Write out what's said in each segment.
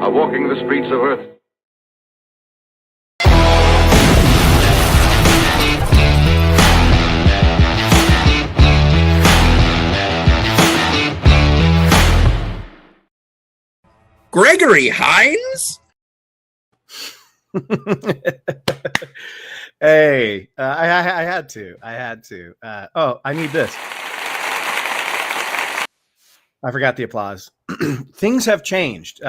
are walking the streets of Earth. Gregory Hines? Hey, I had to. Oh, I need this. I forgot the applause. Things have changed.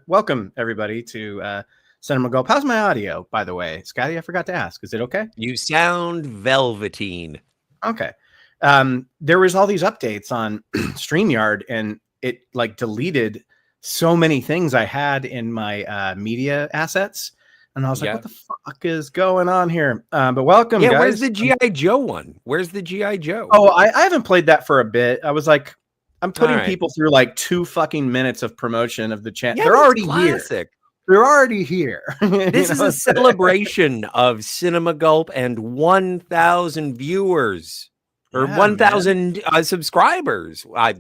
Welcome, everybody, to Cinema Gulp. How's my audio, by the way? Scotty, I forgot to ask. Is it okay? You sound velveteen. Okay. There was all these updates on StreamYard, and it like deleted so many things I had in my media assets. And I was like, what the fuck is going on here? But welcome, guys. Where's the G.I. Joe one? Where's the G.I. Joe? Oh, I haven't played that for a bit. I was like, I'm putting people through like 2 fucking minutes of promotion of the channel. They're already here. They're already here. This is a celebration of Cinema Gulp and 1,000 viewers or 1,000 subscribers. I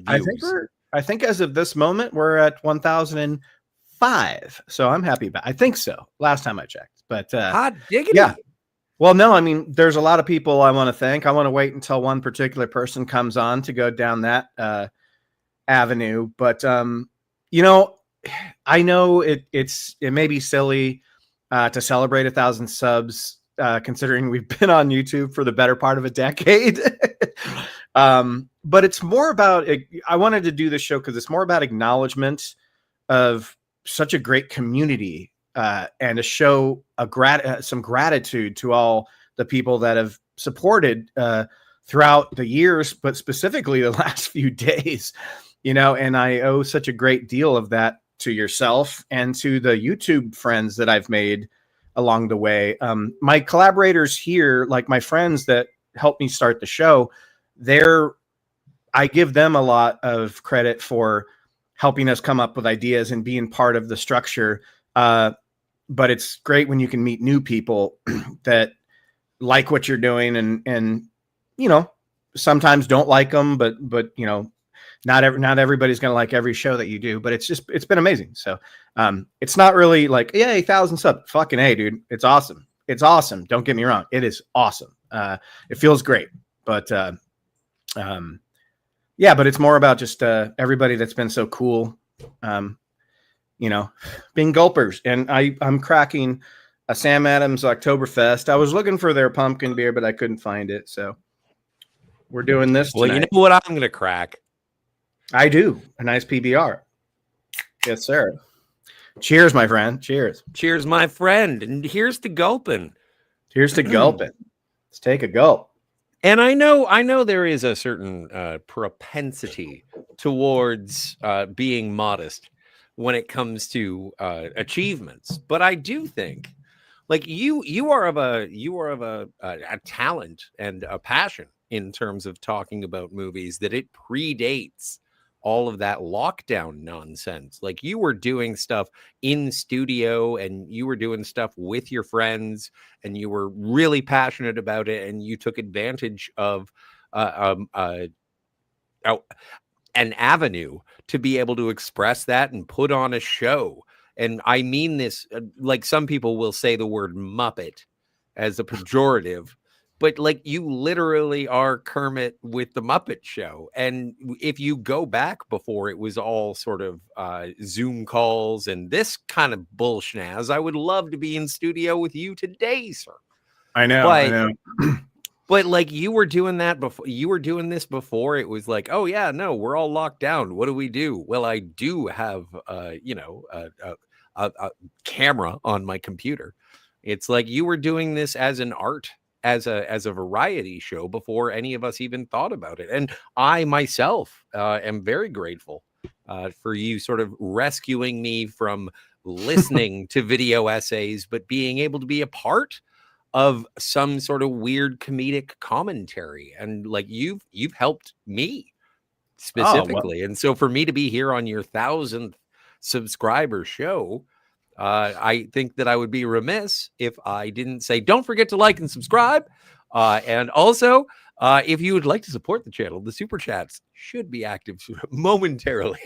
think as of this moment, we're at 1,005. So I'm happy about it. I think so. Last time I checked. But hot diggity. Yeah. Well, no, I mean, there's a lot of people I want to thank. I want to wait until one particular person comes on to go down that avenue. But, you know, I know it may be silly to celebrate 1,000 subs, considering we've been on YouTube for the better part of a decade. But it's more about, I wanted to do this show because it's more about acknowledgement of such a great community and to show some gratitude to all the people that have supported throughout the years, but specifically the last few days, you know, and I owe such a great deal of that to yourself and to the YouTube friends that I've made along the way. My collaborators here, like my friends that helped me start the show, I give them a lot of credit for helping us come up with ideas and being part of the structure. But it's great when you can meet new people that like what you're doing and, you know, sometimes don't like them, but, you know, not everybody's going to like every show that you do, but it's been amazing. So, it's not really like, yay, 1,000 subs. Fucking A, dude. It's awesome. It's awesome. Don't get me wrong. It is awesome. It feels great, but, yeah, but it's more about just everybody that's been so cool, you know, being gulpers. And I'm cracking a Sam Adams Oktoberfest. I was looking for their pumpkin beer, but I couldn't find it. So we're doing this tonight. Well, you know what I'm going to crack? I do. A nice PBR. Yes, sir. Cheers, my friend. Cheers. Cheers, my friend. And here's to gulping. Here's to gulping. Let's take a gulp. And I know there is a certain propensity towards being modest when it comes to achievements, but I do think, like you are of a talent and a passion in terms of talking about movies that it predates all of that lockdown nonsense. Like you were doing stuff in studio and you were doing stuff with your friends and you were really passionate about it. And you took advantage of an avenue to be able to express that and put on a show. And I mean this, like some people will say the word Muppet as a pejorative, but like you literally are Kermit with the Muppet Show. And if you go back before it was all sort of Zoom calls and this kind of bullshnaz, I would love to be in studio with you today, sir. I know. But like you were doing that before, you were doing this before it was like, oh yeah, no, we're all locked down. What do we do? Well, I do have, a camera on my computer. It's like you were doing this as an art, as a variety show before any of us even thought about it. And I myself am very grateful for you sort of rescuing me from listening to video essays, but being able to be a part of some sort of weird comedic commentary. And like you've helped me specifically. And so for me to be here on your 1,000th subscriber show, I think that I would be remiss if I didn't say, don't forget to like and subscribe. And also, if you would like to support the channel, the super chats should be active momentarily.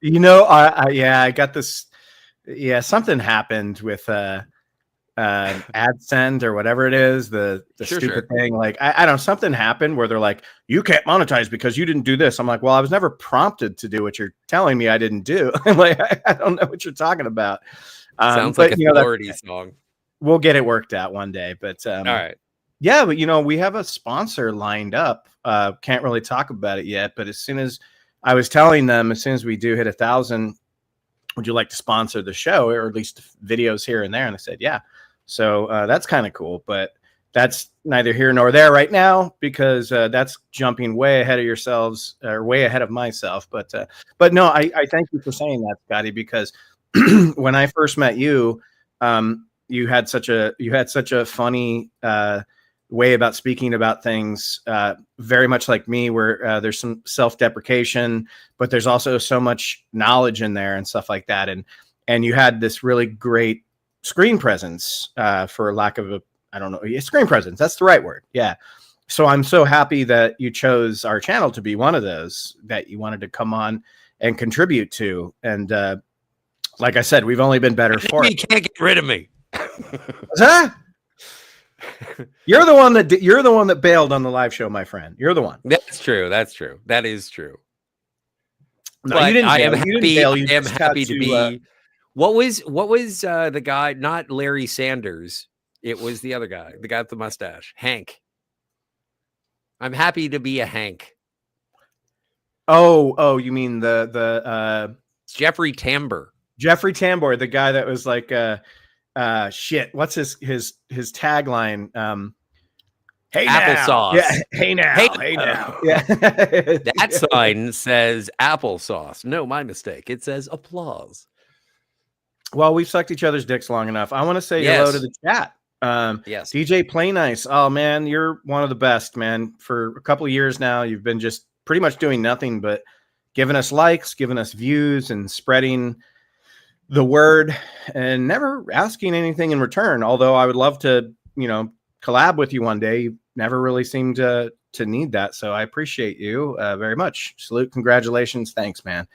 You know, I got this Yeah, something happened with AdSend or whatever it is, the Sure, stupid thing. Like I don't know, something happened where they're like, you can't monetize because you didn't do this. I'm like, well, I was never prompted to do what you're telling me I didn't do. I'm like, I don't know what you're talking about. Sounds But like a you know, Authority song. we'll get it worked out one day. But All right. yeah, but you know, we have a sponsor lined up. Can't really talk about it yet, but as soon as I was telling them, as soon as we do hit 1,000, would you like to sponsor the show or at least videos here and there? And they said, yeah. So that's kind of cool, but that's neither here nor there right now because that's jumping way ahead of yourselves or way ahead of myself. But no, I thank you for saying that, Scotty, because when I first met you, you had such a funny way about speaking about things, very much like me, where there's some self-deprecation, but there's also so much knowledge in there and stuff like that. And you had this really great screen presence, for lack of screen presence. That's the right word. Yeah. So I'm so happy that you chose our channel to be one of those that you wanted to come on and contribute to. And like I said, we've only been better for it. You can't get rid of me. Huh? You're the one that bailed on the live show, my friend. You're the one. That's true. That is true. No, but you didn't. I am bail. happy. You didn't bail. You I am just happy got to be. What was the guy? Not Larry Sanders. It was the other guy, the guy with the mustache, Hank. I'm happy to be a Hank. Oh, you mean the Jeffrey Tambor. Jeffrey Tambor, the guy that was like shit. What's his tagline? Hey applesauce. now. Yeah. Hey now. Hey now. Yeah. That sign says applesauce. No, my mistake. It says applause. Well, we've sucked each other's dicks long enough. I want to say hello to the chat. Yes. DJ Play Nice. Oh man, you're one of the best, man. For a couple of years now, you've been just pretty much doing nothing but giving us likes, giving us views, and spreading the word, and never asking anything in return. Although I would love to, collab with you one day. You never really seemed to need that, so I appreciate you very much. Salute, congratulations, thanks, man.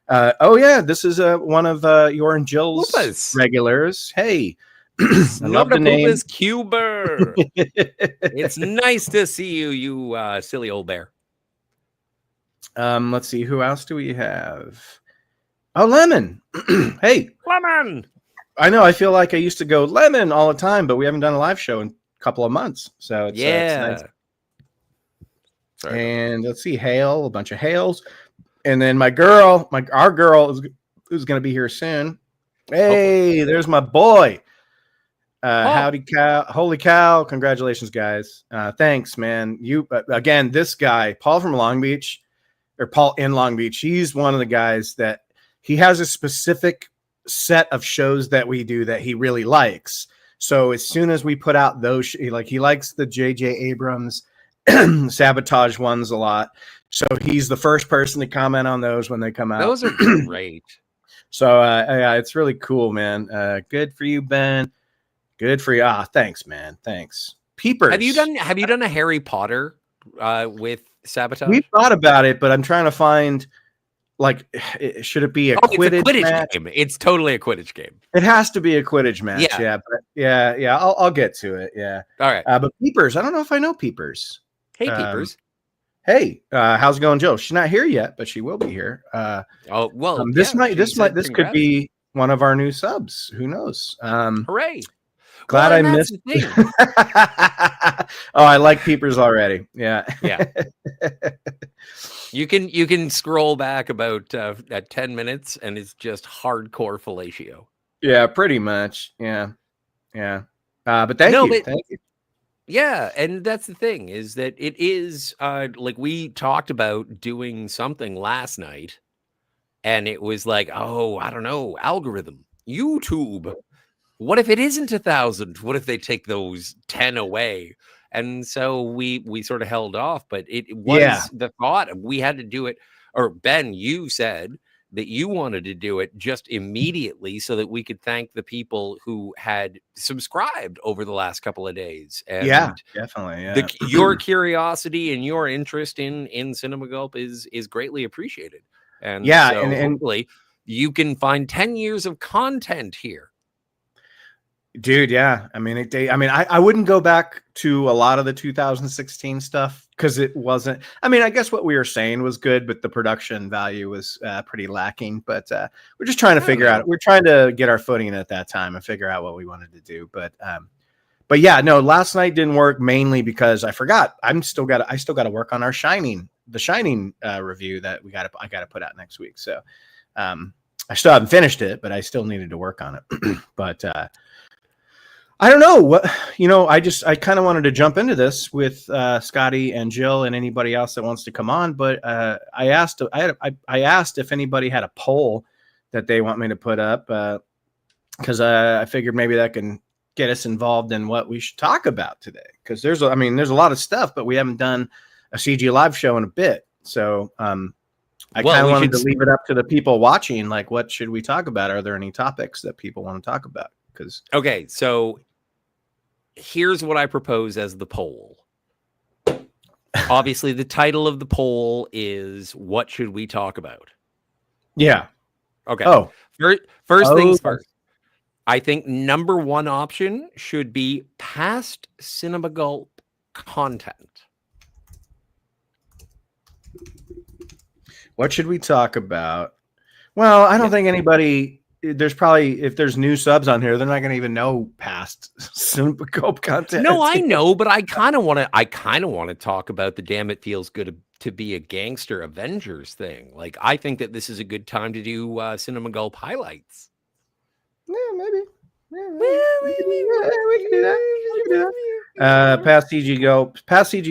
Oh yeah, this is one of your and Jill's regulars. Hey. I love the name. Cuber. It's nice to see you, you silly old bear. Let's see, who else do we have? Oh, Lemon. Hey, Lemon. I know. I feel like I used to go Lemon all the time, but we haven't done a live show in a couple of months, so it's nice. Sorry. And let's see, Hale, a bunch of Hales, and then our girl who's going to be here soon. Hey, there's my boy. Howdy cow. Holy cow. Congratulations, guys. Thanks, man. You again, this guy, Paul from Long Beach, or Paul in Long Beach, he's one of the guys that he has a specific set of shows that we do that he really likes. So as soon as we put out those, he likes the J.J. Abrams Sabotage ones a lot. So he's the first person to comment on those when they come out. Those are great. So yeah, it's really cool, man. Good for you, Ben. Good for you. Thanks, man. Thanks. Peepers. Have you done a Harry Potter with Sabotage? We thought about it, but I'm trying to find, should it be a Quidditch match? Game? It's totally a Quidditch game. It has to be a Quidditch match. Yeah. Yeah. I'll get to it. Yeah. All right. But Peepers, I don't know if I know Peepers. Hey, Peepers. Hey, how's it going, Jill? She's not here yet, but she will be here. This could be one of our new subs. Who knows? Hooray! Glad I missed. Oh, I like Peepers already. Yeah. Yeah. You can scroll back about at 10 minutes, and it's just hardcore fellatio. Yeah, pretty much. Yeah. But thank you. Yeah, and that's the thing, is that it is like we talked about doing something last night, and it was like, oh, I don't know, algorithm, YouTube. What if it isn't 1,000? What if they take those 10 away? And so we sort of held off, but it was the thought we had to do it. Or Ben, you said that you wanted to do it just immediately so that we could thank the people who had subscribed over the last couple of days. And yeah, definitely. Yeah. Your curiosity and your interest in Cinema Gulp is greatly appreciated. And yeah, so and hopefully you can find 10 years of content here. Dude, yeah. I mean, I wouldn't go back to a lot of the 2016 stuff because it wasn't. I mean, I guess what we were saying was good, but the production value was pretty lacking. But we're just trying to figure out. We're trying to get our footing at that time and figure out what we wanted to do. But yeah, no. Last night didn't work mainly because I forgot. I still got to work on the Shining review that I got to put out next week. So I still haven't finished it, but I still needed to work on it. But I don't know what, I kind of wanted to jump into this with Scotty and Jill and anybody else that wants to come on. But I asked if anybody had a poll that they want me to put up because I figured maybe that can get us involved in what we should talk about today. Because there's a lot of stuff, but we haven't done a CG live show in a bit. So I kind of wanted to leave it up to the people watching. Like, what should we talk about? Are there any topics that people want to talk about? Okay, so here's what I propose as the poll. Obviously, the title of the poll is "What should we talk about?" Yeah. Okay. Oh, first things first. I think number one option should be past Cinema Gulp content. What should we talk about? Well, I don't think anybody. There's probably, if there's new subs on here, they're not going to even know past Cinema Gulp content. No, I know, but I kind of want to talk about the Damn It Feels Good to Be a Gangster Avengers thing. Like, I think that this is a good time to do Cinema Gulp highlights. Yeah, maybe. We can do that. Past CG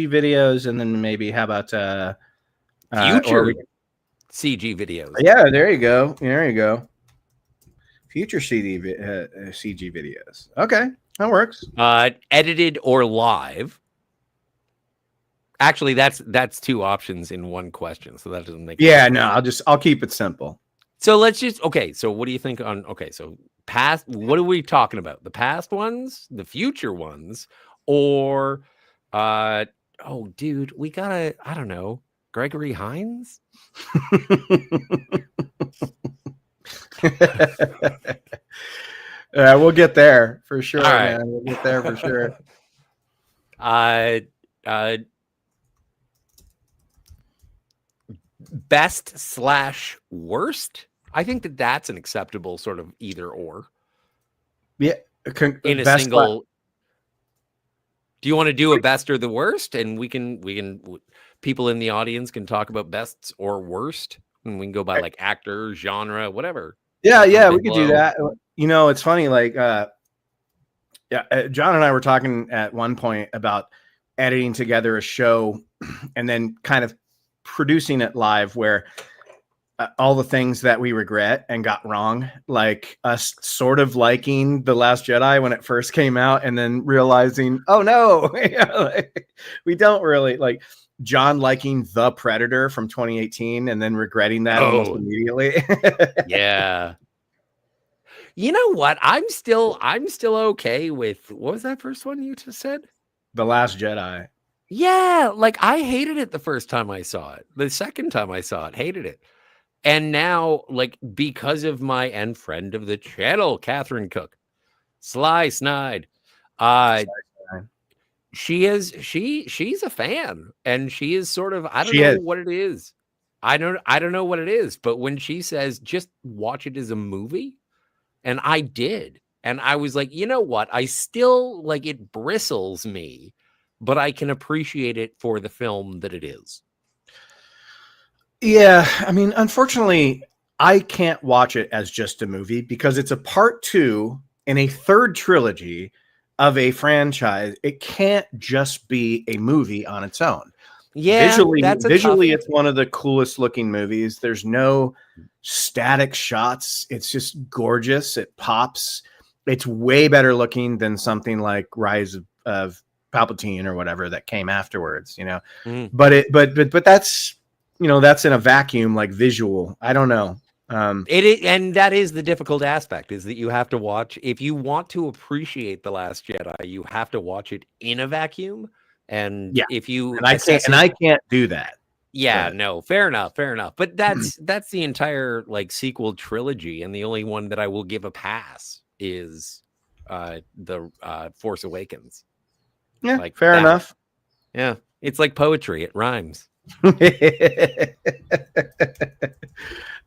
videos, and then maybe how about future CG videos? Yeah, there you go. Future CG videos. Okay, that works. Edited or live. Actually, that's two options in one question, so that doesn't make sense. No, I'll keep it simple. So let's just so what do you think on so past, what are we talking about? The past ones, the future ones, or dude, we gotta, I don't know, Gregory Hines? We'll get there for sure. All right. Man. We'll get there for sure. Best/worst. I think that's an acceptable sort of either or. Yeah, in a single. Do you want to do a best or the worst, and we can people in the audience can talk about bests or worst, and we can go by like actor, genre, whatever. Yeah, we could do that. It's funny, like John and I were talking at one point about editing together a show and then kind of producing it live, where all the things that we regret and got wrong, like us sort of liking The Last Jedi when it first came out, and then realizing, oh no, we don't really like. John liking The Predator from 2018 and then regretting that almost immediately. Yeah. You know what? I'm still okay with, what was that first one you just said? The Last Jedi. Yeah, like I hated it the first time I saw it. The second time I saw it, hated it. And now, like, because of my friend of the channel, Catherine Cook, Sly Snide, she's a fan, and she is sort of, I don't know what it is. I don't know what it is, but when she says just watch it as a movie, and I did, and I was like, you know what? I still, like, it bristles me, but I can appreciate it for the film that it is. Yeah, I mean, unfortunately, I can't watch it as just a movie because it's a part 2 in a third trilogy of a franchise. It can't just be a movie on its own. Yeah, visually, it's one of the coolest looking movies. There's no static shots. It's just gorgeous. It pops. It's way better looking than something like Rise of Palpatine or whatever that came afterwards. But that's. That's in a vacuum, like visual. I don't know. And that is the difficult aspect, is that you have to watch, if you want to appreciate The Last Jedi, you have to watch it in a vacuum. And if you, I can't do that. Yeah, But- no, fair enough, fair enough. But that's the entire like sequel trilogy, and the only one that I will give a pass is the Force Awakens. Yeah, Like fair that. enough. Yeah, it's like poetry; it rhymes.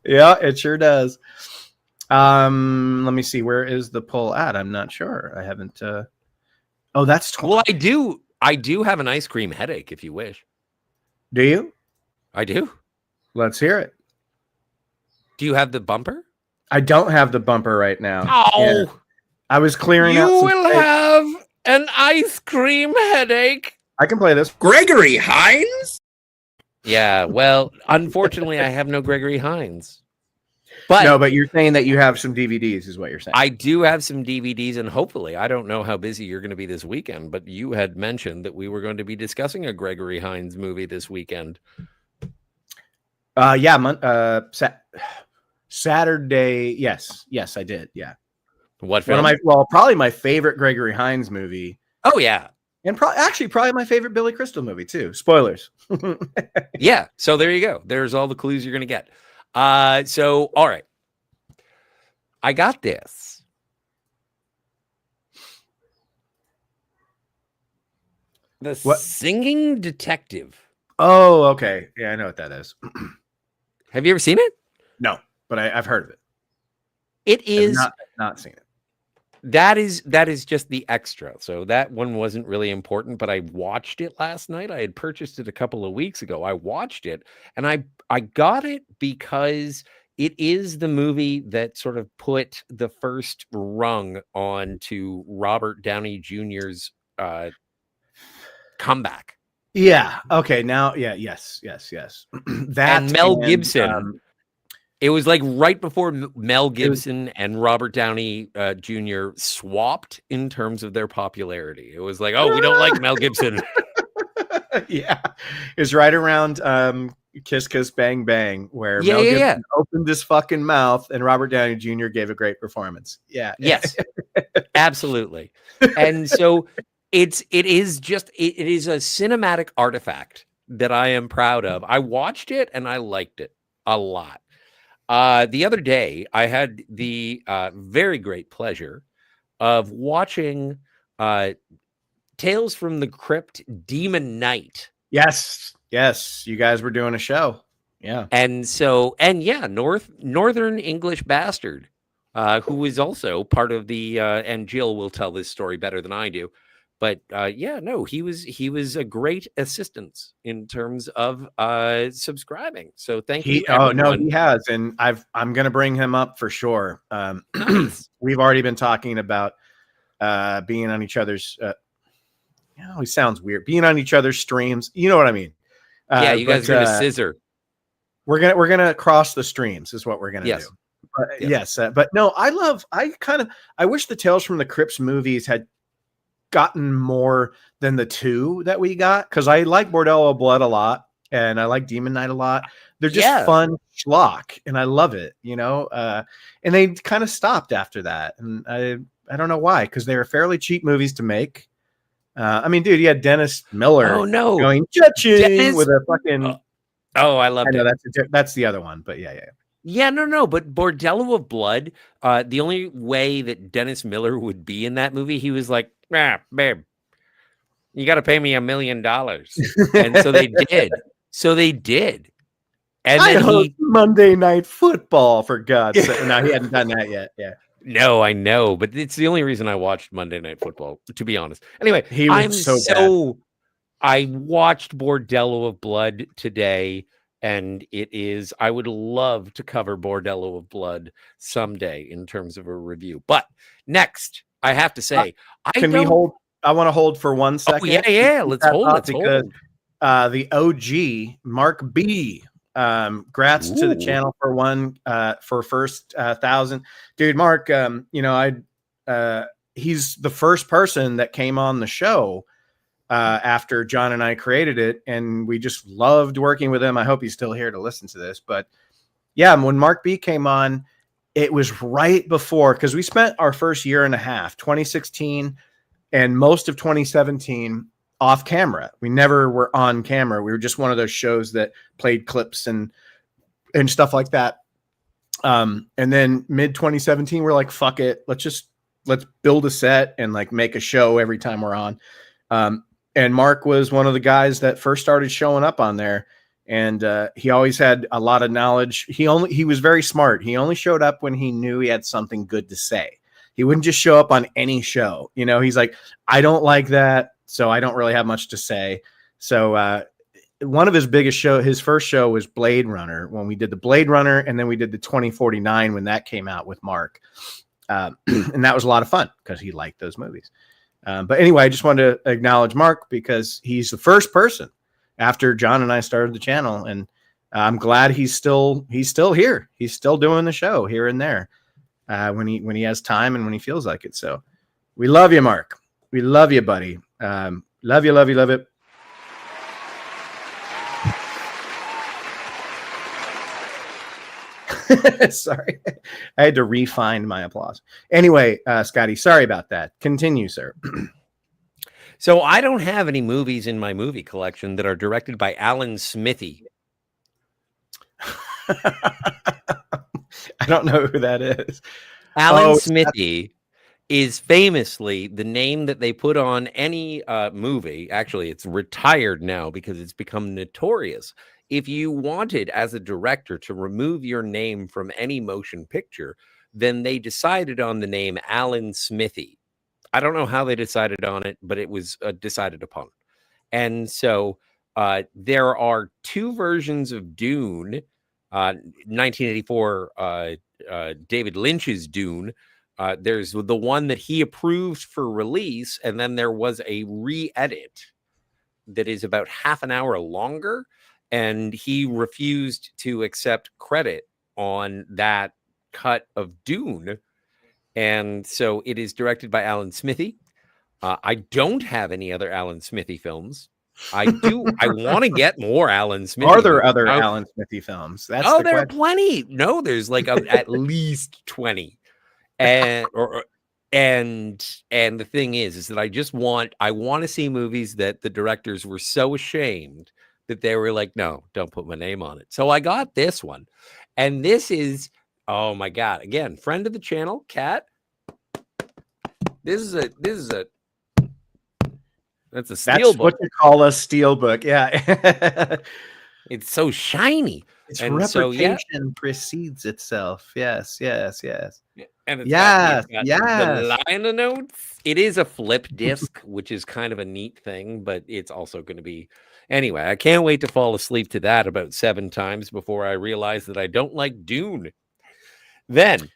Yeah, it sure does. Let me see. Where is the poll at? I'm not sure. I haven't. Oh, that's Well, I do have an ice cream headache. If you wish, Do you? I do. Let's hear it. Do you have the bumper? I don't have the bumper right now. Oh, Yeah. I was clearing out. you some will space. have an ice cream headache. I can play this. Gregory Hines? Yeah, well, unfortunately, I have no Gregory Hines. But No, but you're saying that you have some DVDs, is what you're saying. I do have some DVDs, and hopefully, I don't know how busy you're going to be this weekend, but you had mentioned that we were going to be discussing a Gregory Hines movie this weekend. Yeah, Saturday. Yes, I did. Yeah, What one film? of probably my favorite Gregory Hines movie, Oh, yeah. and probably my favorite Billy Crystal movie too. Spoilers. Yeah. So there you go. There's all the clues you're going to get. So, all right. I got this. The What? Singing Detective. Oh, okay. Yeah, I know what that is. Have you ever seen it? No, but I've heard of it. It I've is. not seen it. That is just the extra. So that one wasn't really important, but I watched it last night. I had purchased it a couple of weeks ago. I watched it, and I got it because it is the movie that sort of put the first rung on to Robert Downey Jr.'s comeback. Yeah. Okay. Now. Yeah. Yes. That And Mel Gibson. It was like right before Mel Gibson and Robert Downey Jr. swapped in terms of their popularity. It was like, oh, we don't like Mel Gibson. Yeah, it's right around Kiss Kiss Bang Bang where Mel Gibson opened his fucking mouth and Robert Downey Jr. gave a great performance. Yeah. Yes, absolutely. And so it is a cinematic artifact that I am proud of. I watched it and I liked it a lot. The other day, I had the very great pleasure of watching Tales from the Crypt Demon Knight. Yes. You guys were doing a show. Yeah. And yeah, Northern English Bastard, who was also part of the, and Jill will tell this story better than I do. But he was a great assistance in terms of subscribing. So thank you. Everyone. He has, and I'm going to bring him up for sure. Nice. We've already been talking about being on each other's. He sounds weird. Being on each other's streams, you know what I mean? You guys are gonna scissor. We're gonna cross the streams, is what we're gonna do. But, yes, but no, I wish the Tales from the Crypts movies had gotten more than the two that we got, because I like Bordello of Blood a lot and I like Demon Knight a lot. They're just fun schlock and I love it, and they kind of stopped after that, and I don't know why, because they were fairly cheap movies to make. I mean, dude, you had Dennis Miller going cha-ching with a fucking I love it. That's the other one, but yeah, no, but Bordello of Blood, the only way that Dennis Miller would be in that movie, he was like, babe, you got to pay me $1 million. And so they did. And I then host Monday Night Football, for God's sake. No, he hadn't done that yet. Yeah. No, I know, but it's the only reason I watched Monday Night Football, to be honest. Anyway, he was bad. I watched Bordello of Blood today, and I would love to cover Bordello of Blood someday in terms of a review. But next, I have to say, I want to hold for 1 second. Oh, yeah. Let's hold. The OG Mark B. Grats to the channel for for first 1,000. Dude, Mark, he's the first person that came on the show after John and I created it, and we just loved working with him. I hope he's still here to listen to this. But yeah, when Mark B came on, it was right before, because we spent our first year and a half, 2016 and most of 2017, off camera. We never were on camera. We were just one of those shows that played clips and stuff like that. And then mid 2017, we're like, fuck it. Let's build a set and like make a show every time we're on. And Mark was one of the guys that first started showing up on there. And he always had a lot of knowledge. He was very smart. He only showed up when he knew he had something good to say. He wouldn't just show up on any show. You know, he's like, I don't like that, so I don't really have much to say. So one of his biggest his first show was Blade Runner, when we did the Blade Runner, and then we did the 2049 when that came out with Mark. And that was a lot of fun because he liked those movies. But anyway, I just wanted to acknowledge Mark because he's the first person after John and I started the channel, and I'm glad he's still here. He's still doing the show here and there when he has time and when he feels like it. So we love you, Mark. We love you, buddy. Love you, love you, love it. Sorry, I had to refine my applause. Anyway, Scotty, sorry about that. Continue, sir. So I don't have any movies in my movie collection that are directed by Alan Smithy. I don't know who that is. Alan Smithy is famously the name that they put on any movie. Actually, it's retired now because it's become notorious. If you wanted, as a director, to remove your name from any motion picture, then they decided on the name Alan Smithy. I don't know how they decided on it, but it was decided upon. And so there are two versions of Dune, 1984 David Lynch's Dune. There's the one that he approved for release, and then there was a re-edit that is about half an hour longer, and he refused to accept credit on that cut of Dune. And so it is directed by Alan Smithy. I don't have any other Alan Smithy films. I want to get more Alan Smithy. Are there other Alan Smithy films? That's there are plenty. No, there's like at least 20. And the thing is that I want to see movies that the directors were so ashamed that they were like, no, don't put my name on it. So I got this one. And this is, oh my God, again, friend of the channel, Kat. That's a steel book. What you call a steel book. Yeah. It's so shiny. Its reputation precedes itself. Yes. And it's got the liner notes. It is a flip disc, which is kind of a neat thing, but it's also going to be. Anyway, I can't wait to fall asleep to that about 7 times before I realize that I don't like Dune. Then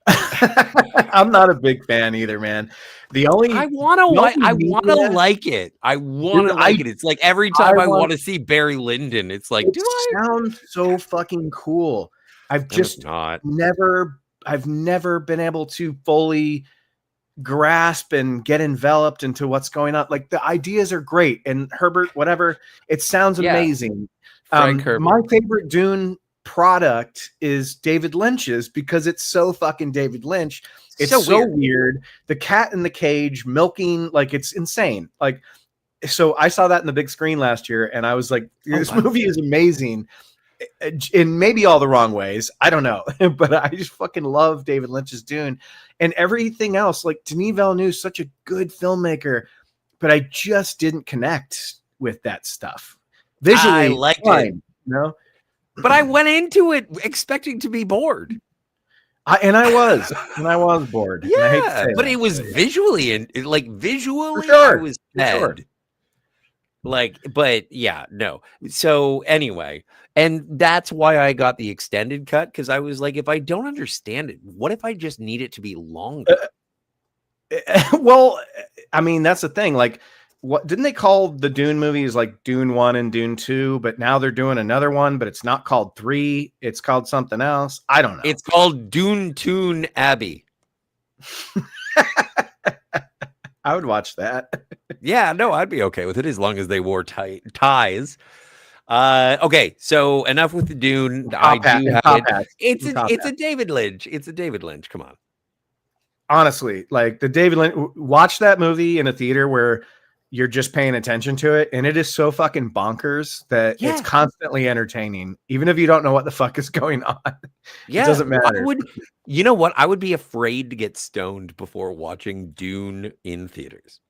I'm not a big fan either, man. I want to like it. I want to like it. It's like every time I want to see Barry Lyndon, it's like, sounds so fucking cool. I've never been able to fully grasp and get enveloped into what's going on. Like, the ideas are great, and Herbert, whatever, it sounds amazing. My favorite Dune product is David Lynch's because it's so fucking David Lynch. It's so weird. The cat in the cage milking, like, it's insane. Like, so I saw that in the big screen last year, and I was like, this movie is amazing in maybe all the wrong ways. I don't know, but I just fucking love David Lynch's Dune and everything else. Like, Denis Villeneuve is such a good filmmaker, but I just didn't connect with that stuff. Visually, I liked it. No, but I went into it expecting to be bored. I was bored. Yeah, but it was visually and visually, sure. I was dead. But yeah, no. So anyway, and that's why I got the extended cut, because I was like, if I don't understand it, what if I just need it to be longer? Well, I mean, that's the thing. Like, what didn't they call the Dune movies like Dune 1 and Dune 2, but now they're doing another one, but it's not called 3, it's called something else. I don't know. It's called Dune Toon Abbey. I would watch that. Yeah, no, I'd be okay with it as long as they wore ties. Okay, so enough with the Dune. I do have it. It's a David Lynch. It's a David Lynch. Come on. Honestly, like the David Lynch, watch that movie in a theater where you're just paying attention to it, and it is so fucking bonkers that it's Yeah. constantly entertaining, even if you don't know what the fuck is going on. Yeah, It doesn't matter. you know what? I would be afraid to get stoned before watching Dune in theaters.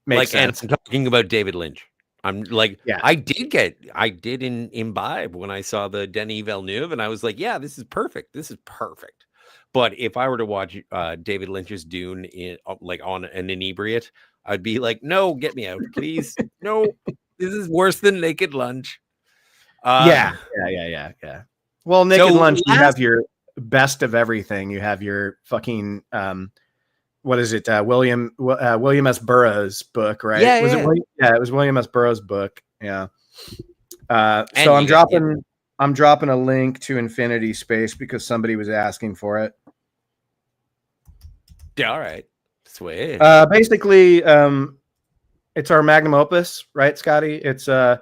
Makes sense. And I'm talking about David Lynch. I'm like, Yeah. I did imbibe when I saw the Denis Villeneuve, and I was like, yeah, this is perfect. This is perfect. But if I were to watch David Lynch's Dune on an inebriate, I'd be like, no, get me out, please. No, this is worse than Naked Lunch. Yeah. Well, Naked Lunch, you last- have your best of everything. You have your fucking what is it? William S. Burroughs book, right? Yeah, was yeah. it? It was William S. Burroughs book. Yeah. And So you got- I'm dropping a link to Infinity Space because somebody was asking for it. Yeah, all right. Sweet. Basically, it's our magnum opus, right, Scotty? It's no,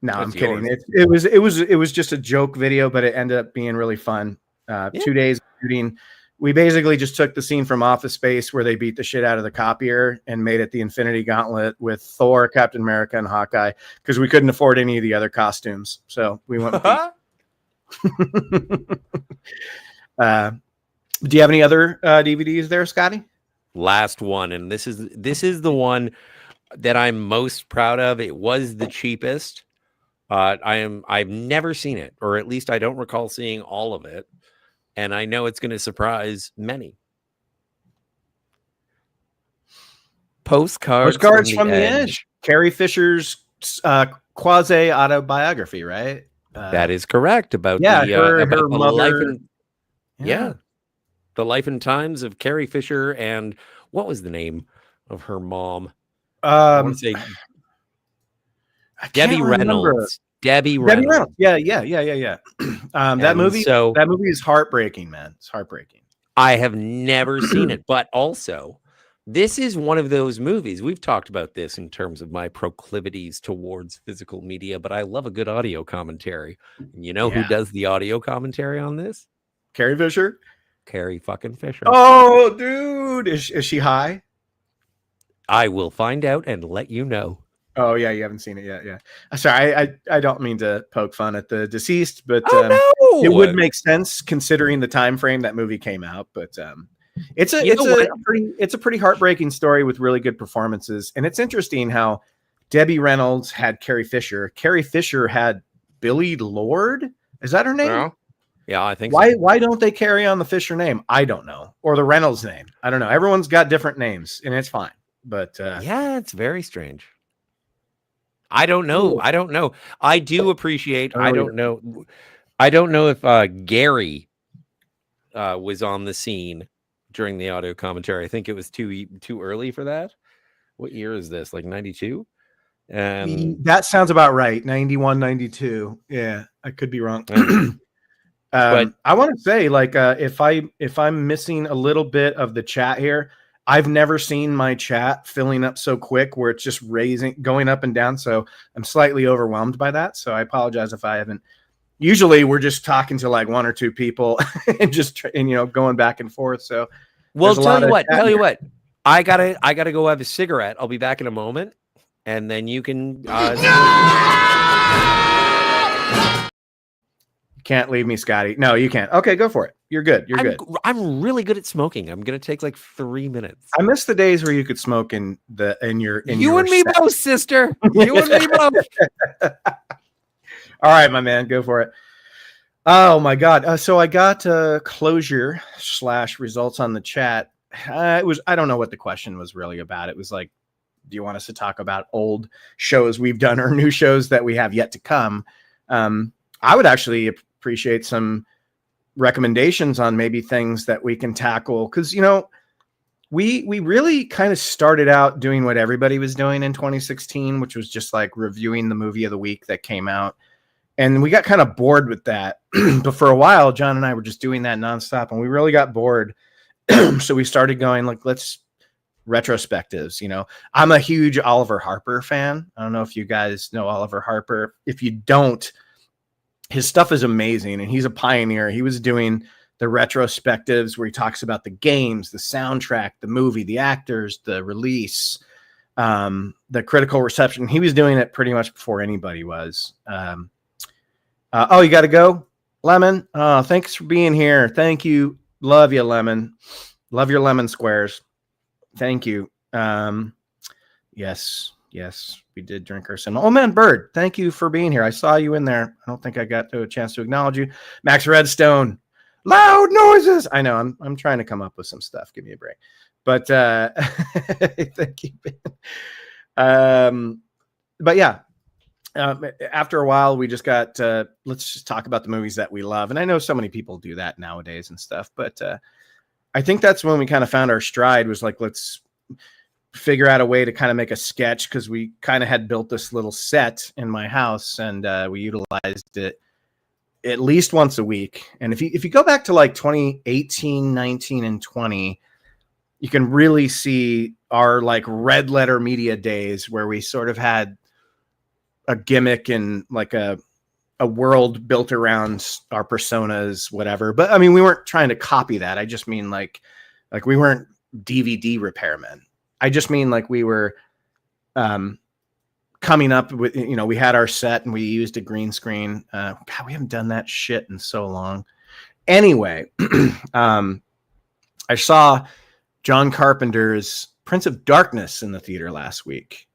I'm kidding. yours. It was just a joke video, but it ended up being really fun. 2 days of shooting. We basically just took the scene from Office Space where they beat the shit out of the copier and made it the Infinity Gauntlet with Thor, Captain America, and Hawkeye because we couldn't afford any of the other costumes. So we went with do you have any other DVDs there, Scotty? Last one, and this is the one that I'm most proud of. It was the cheapest. I've never seen it, or at least I don't recall seeing all of it, and I know it's going to surprise many. Postcards from the Edge. Carrie Fisher's quasi autobiography, right? That is correct about her the mother. life and the life and times of Carrie Fisher, and what was the name of her mom? I want to say Debbie Reynolds. Debbie Reynolds. Yeah. That movie is heartbreaking, man. It's heartbreaking. I have never seen it, but also this is one of those movies. We've talked about this in terms of my proclivities towards physical media, but I love a good audio commentary. And you know who does the audio commentary on this? Carrie Fisher? Carrie fucking Fisher. Oh, dude. Is she high? I will find out and let you know. Oh, yeah. You haven't seen it yet. Yeah. Sorry. I don't mean to poke fun at the deceased, but it would make sense considering the time frame that movie came out. But it's a pretty heartbreaking story with really good performances. And it's interesting how Debbie Reynolds had Carrie Fisher. Carrie Fisher had Billie Lourd. Is that her name? Yeah, I think so. So. Why don't they carry on the Fisher name? I don't know. Or the Reynolds name. I don't know. Everyone's got different names, and it's fine. But yeah, it's very strange. I don't know. I do appreciate. I don't know if Gary was on the scene during the audio commentary. I think it was too early for that. What year is this? Like 92? That sounds about right. 91, 92. Yeah, I could be wrong. But I want to say, like, if I'm missing a little bit of the chat here, I've never seen my chat filling up so quick where it's just going up and down. So I'm slightly overwhelmed by that. So I apologize if I haven't. Usually we're just talking to like one or two people and going back and forth. So well, tell you what, I gotta go have a cigarette. I'll be back in a moment, and then you can. Can't leave me, Scotty. No, you can't. Okay, go for it. You're good. You're good. I'm really good at smoking. I'm gonna take like 3 minutes. I miss the days where you could smoke in your You and me both, sister. You and me both. All right, my man, go for it. Oh my God. So I got closure / results on the chat. I don't know what the question was really about. It was like, do you want us to talk about old shows we've done or new shows that we have yet to come? I would actually appreciate some recommendations on maybe things that we can tackle. Cause we really kind of started out doing what everybody was doing in 2016, which was just like reviewing the movie of the week that came out. And we got kind of bored with that. But for a while, John and I were just doing that nonstop and we really got bored. So we started going like, let's retrospectives. I'm a huge Oliver Harper fan. I don't know if you guys know Oliver Harper. If you don't, his stuff is amazing and he's a pioneer. He was doing the retrospectives where he talks about the games, the soundtrack, the movie, the actors, the release. the critical reception. He was doing it pretty much before anybody was. Oh, you got to go, Lemon. Oh, thanks for being here. Thank you. Love you, Lemon. Love your lemon squares. Thank you. Yes, we did drink our cinema. Oh man, Bird, thank you for being here. I saw you in there. I don't think I got a chance to acknowledge you. Max Redstone, loud noises. I know. I'm trying to come up with some stuff. Give me a break. But thank you, Ben. But yeah. After a while, we just got let's just talk about the movies that we love, and I know so many people do that nowadays and stuff. But I think that's when we kind of found our stride. Was like, let's figure out a way to kind of make a sketch, because we kind of had built this little set in my house, and we utilized it at least once a week. And if you go back to like 2018, 19, and 20, you can really see our like red letter media days where we sort of had a gimmick and like a world built around our personas, whatever. But I mean, we weren't trying to copy that. I just mean like we weren't DVD repairmen. I just mean like we were coming up with, we had our set and we used a green screen. God, we haven't done that shit in so long. Anyway, I saw John Carpenter's Prince of Darkness in the theater last week.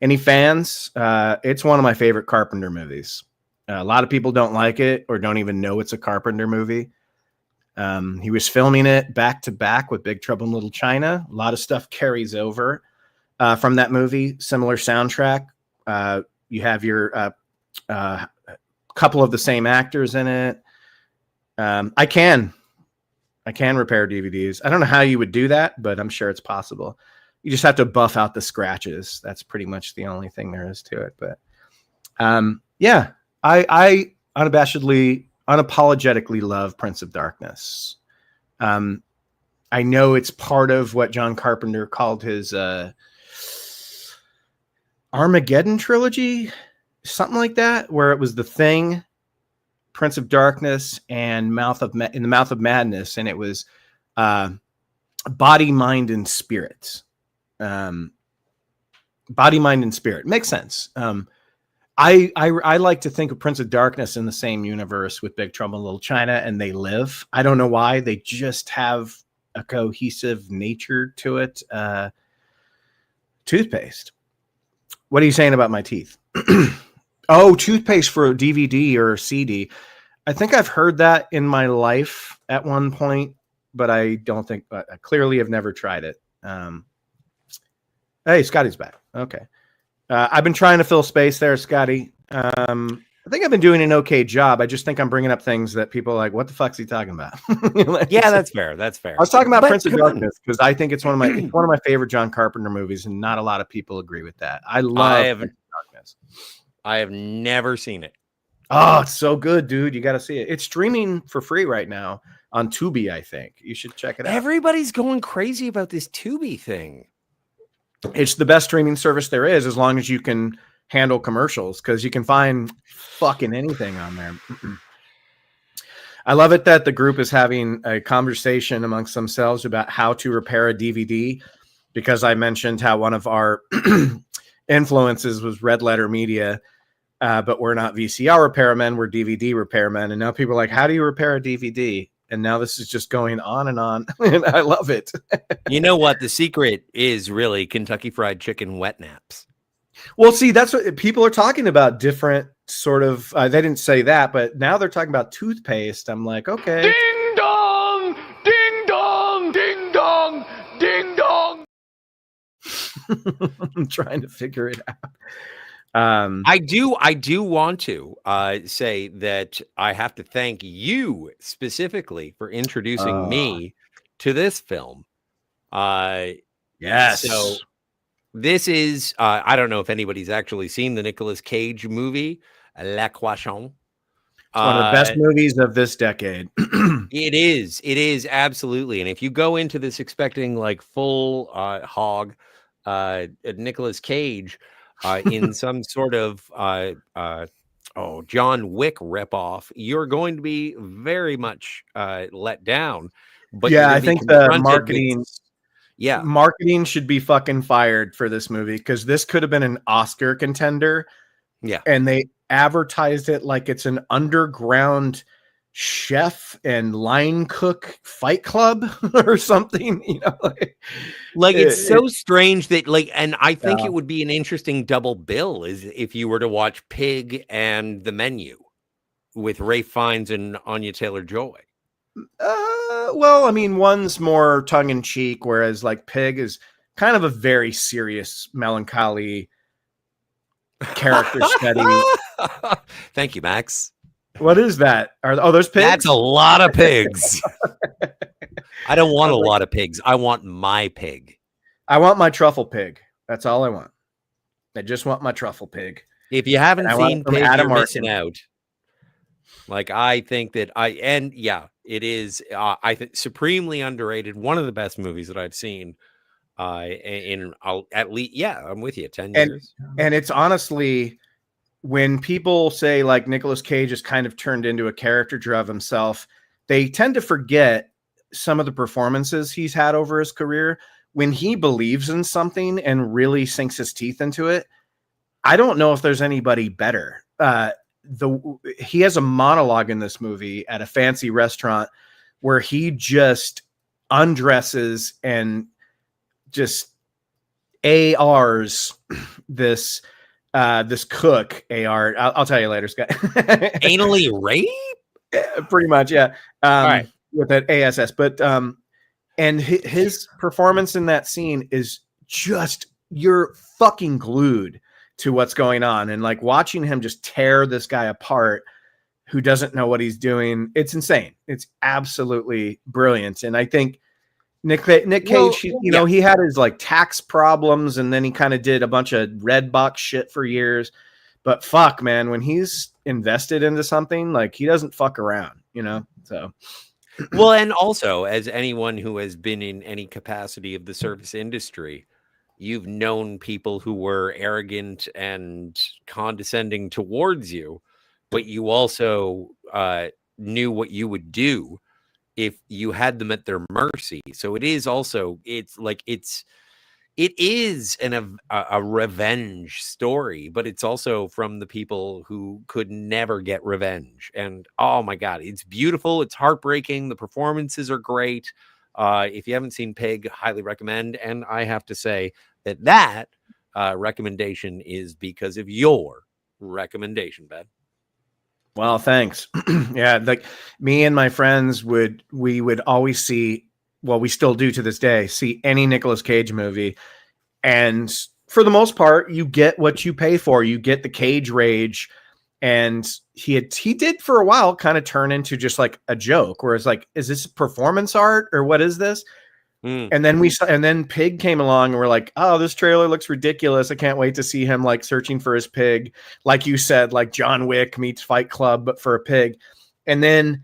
Any fans? It's one of my favorite Carpenter movies. A lot of people don't like it or don't even know it's a Carpenter movie. He was filming it back to back with Big Trouble in Little China. A lot of stuff carries over from that movie. Similar soundtrack. You have your couple of the same actors in it. I can repair DVDs. I don't know how you would do that, but I'm sure it's possible. You just have to buff out the scratches. That's pretty much the only thing there is to it. But yeah, I unapologetically love Prince of Darkness. I know it's part of what John Carpenter called his Armageddon trilogy, something like that, where it was The Thing, Prince of Darkness, and In the Mouth of Madness, and it was Body, Mind, and Spirit. Body, Mind, and Spirit makes sense. I like to think of Prince of Darkness in the same universe with Big Trouble in Little China, and they live. I don't know why. They just have a cohesive nature to it. Toothpaste. What are you saying about my teeth? Oh, toothpaste for a DVD or a CD. I think I've heard that in my life at one point, but I don't think, I clearly have never tried it. Hey, Scotty's back. Okay. I've been trying to fill space there, Scotty. I think I've been doing an okay job. I just think I'm bringing up things that people are like, what the fuck's he talking about? Yeah, that's fair. That's fair. I was talking about Prince of Darkness because I think it's one of my favorite John Carpenter movies, and not a lot of people agree with that. I love Prince of Darkness. I have never seen it. Oh, it's so good, dude. You got to see it. It's streaming for free right now on Tubi, I think. You should check it out. Everybody's going crazy about this Tubi thing. It's the best streaming service there is, as long as you can handle commercials, because you can find fucking anything on there. I love it that the group is having a conversation amongst themselves about how to repair a DVD, because I mentioned how one of our influences was Red Letter Media, but we're not VCR repairmen, we're DVD repairmen. And now people are like, how do you repair a DVD? And now this is just going on, and I love it. You know what? The secret is really Kentucky Fried Chicken wet naps. Well, see, that's what people are talking about. Different sort of, they didn't say that, but now they're talking about toothpaste. I'm like, okay. Ding dong, ding dong, ding dong, ding dong. I'm trying to figure it out. I do want to say that I have to thank you specifically for introducing me to this film. Yes. So this is, I don't know if anybody's actually seen the Nicolas Cage movie, La Croissant. It's one of the best movies of this decade. It is absolutely. And if you go into this expecting like full hog Nicolas Cage in some sort of John Wick ripoff, you're going to be very much let down. But yeah, I think the marketing. Yeah. Marketing should be fucking fired for this movie because this could have been an Oscar contender. Yeah. And they advertised it like it's an underground chef and line cook fight club or something, you know. Like it's so strange that and I think Yeah. it would be an interesting double bill is if you were to watch Pig and The Menu with Ralph Fiennes and Anya Taylor-Joy. Well, I mean, one's more tongue in cheek, whereas like Pig is kind of a very serious, melancholy character study. Thank you, Max. What is that? Those pigs? That's a lot of pigs. I don't want a lot of pigs. I want my pig. I want my truffle pig. That's all I want. I just want my truffle pig. If you haven't seen Pig, Adam you're Martin. missing out. Like I think that it is. I think supremely underrated. One of the best movies that I've seen. At least, I'm with you. 10 years, and it's honestly when people say like Nicolas Cage has kind of turned into a caricature of himself, they tend to forget some of the performances he's had over his career. When he believes in something and really sinks his teeth into it, I don't know if there's anybody better. He has a monologue in this movie at a fancy restaurant where he just undresses and just ARs this cook. I'll tell you later, Scott. Anally rape? Pretty much, yeah. All right. With that ASS, but and his performance in that scene is just, you're fucking glued to what's going on, and like watching him just tear this guy apart who doesn't know what he's doing. It's insane. It's absolutely brilliant. And I think Nick Cage, he had his like tax problems, and then he kind of did a bunch of red box shit for years. But fuck, man, when he's invested into something, like he doesn't fuck around, you know? So. Well, and also as anyone who has been in any capacity of the service industry, you've known people who were arrogant and condescending towards you, but you also knew what you would do if you had them at their mercy. So it is a revenge story, but it's also from the people who could never get revenge. And oh my God, it's beautiful. It's heartbreaking. The performances are great. If you haven't seen Pig, highly recommend. And I have to say that recommendation is because of your recommendation, Ben. Well, thanks. Yeah, like me and my friends would always see, well, we still do to this day, see any Nicolas Cage movie. And for the most part, you get what you pay for. You get the Cage rage. And he did for a while kind of turn into just like a joke, where it's like, is this performance art or what is this? And then Pig came along and we're like, oh, this trailer looks ridiculous. I can't wait to see him like searching for his pig. Like you said, like John Wick meets Fight Club, but for a pig. And then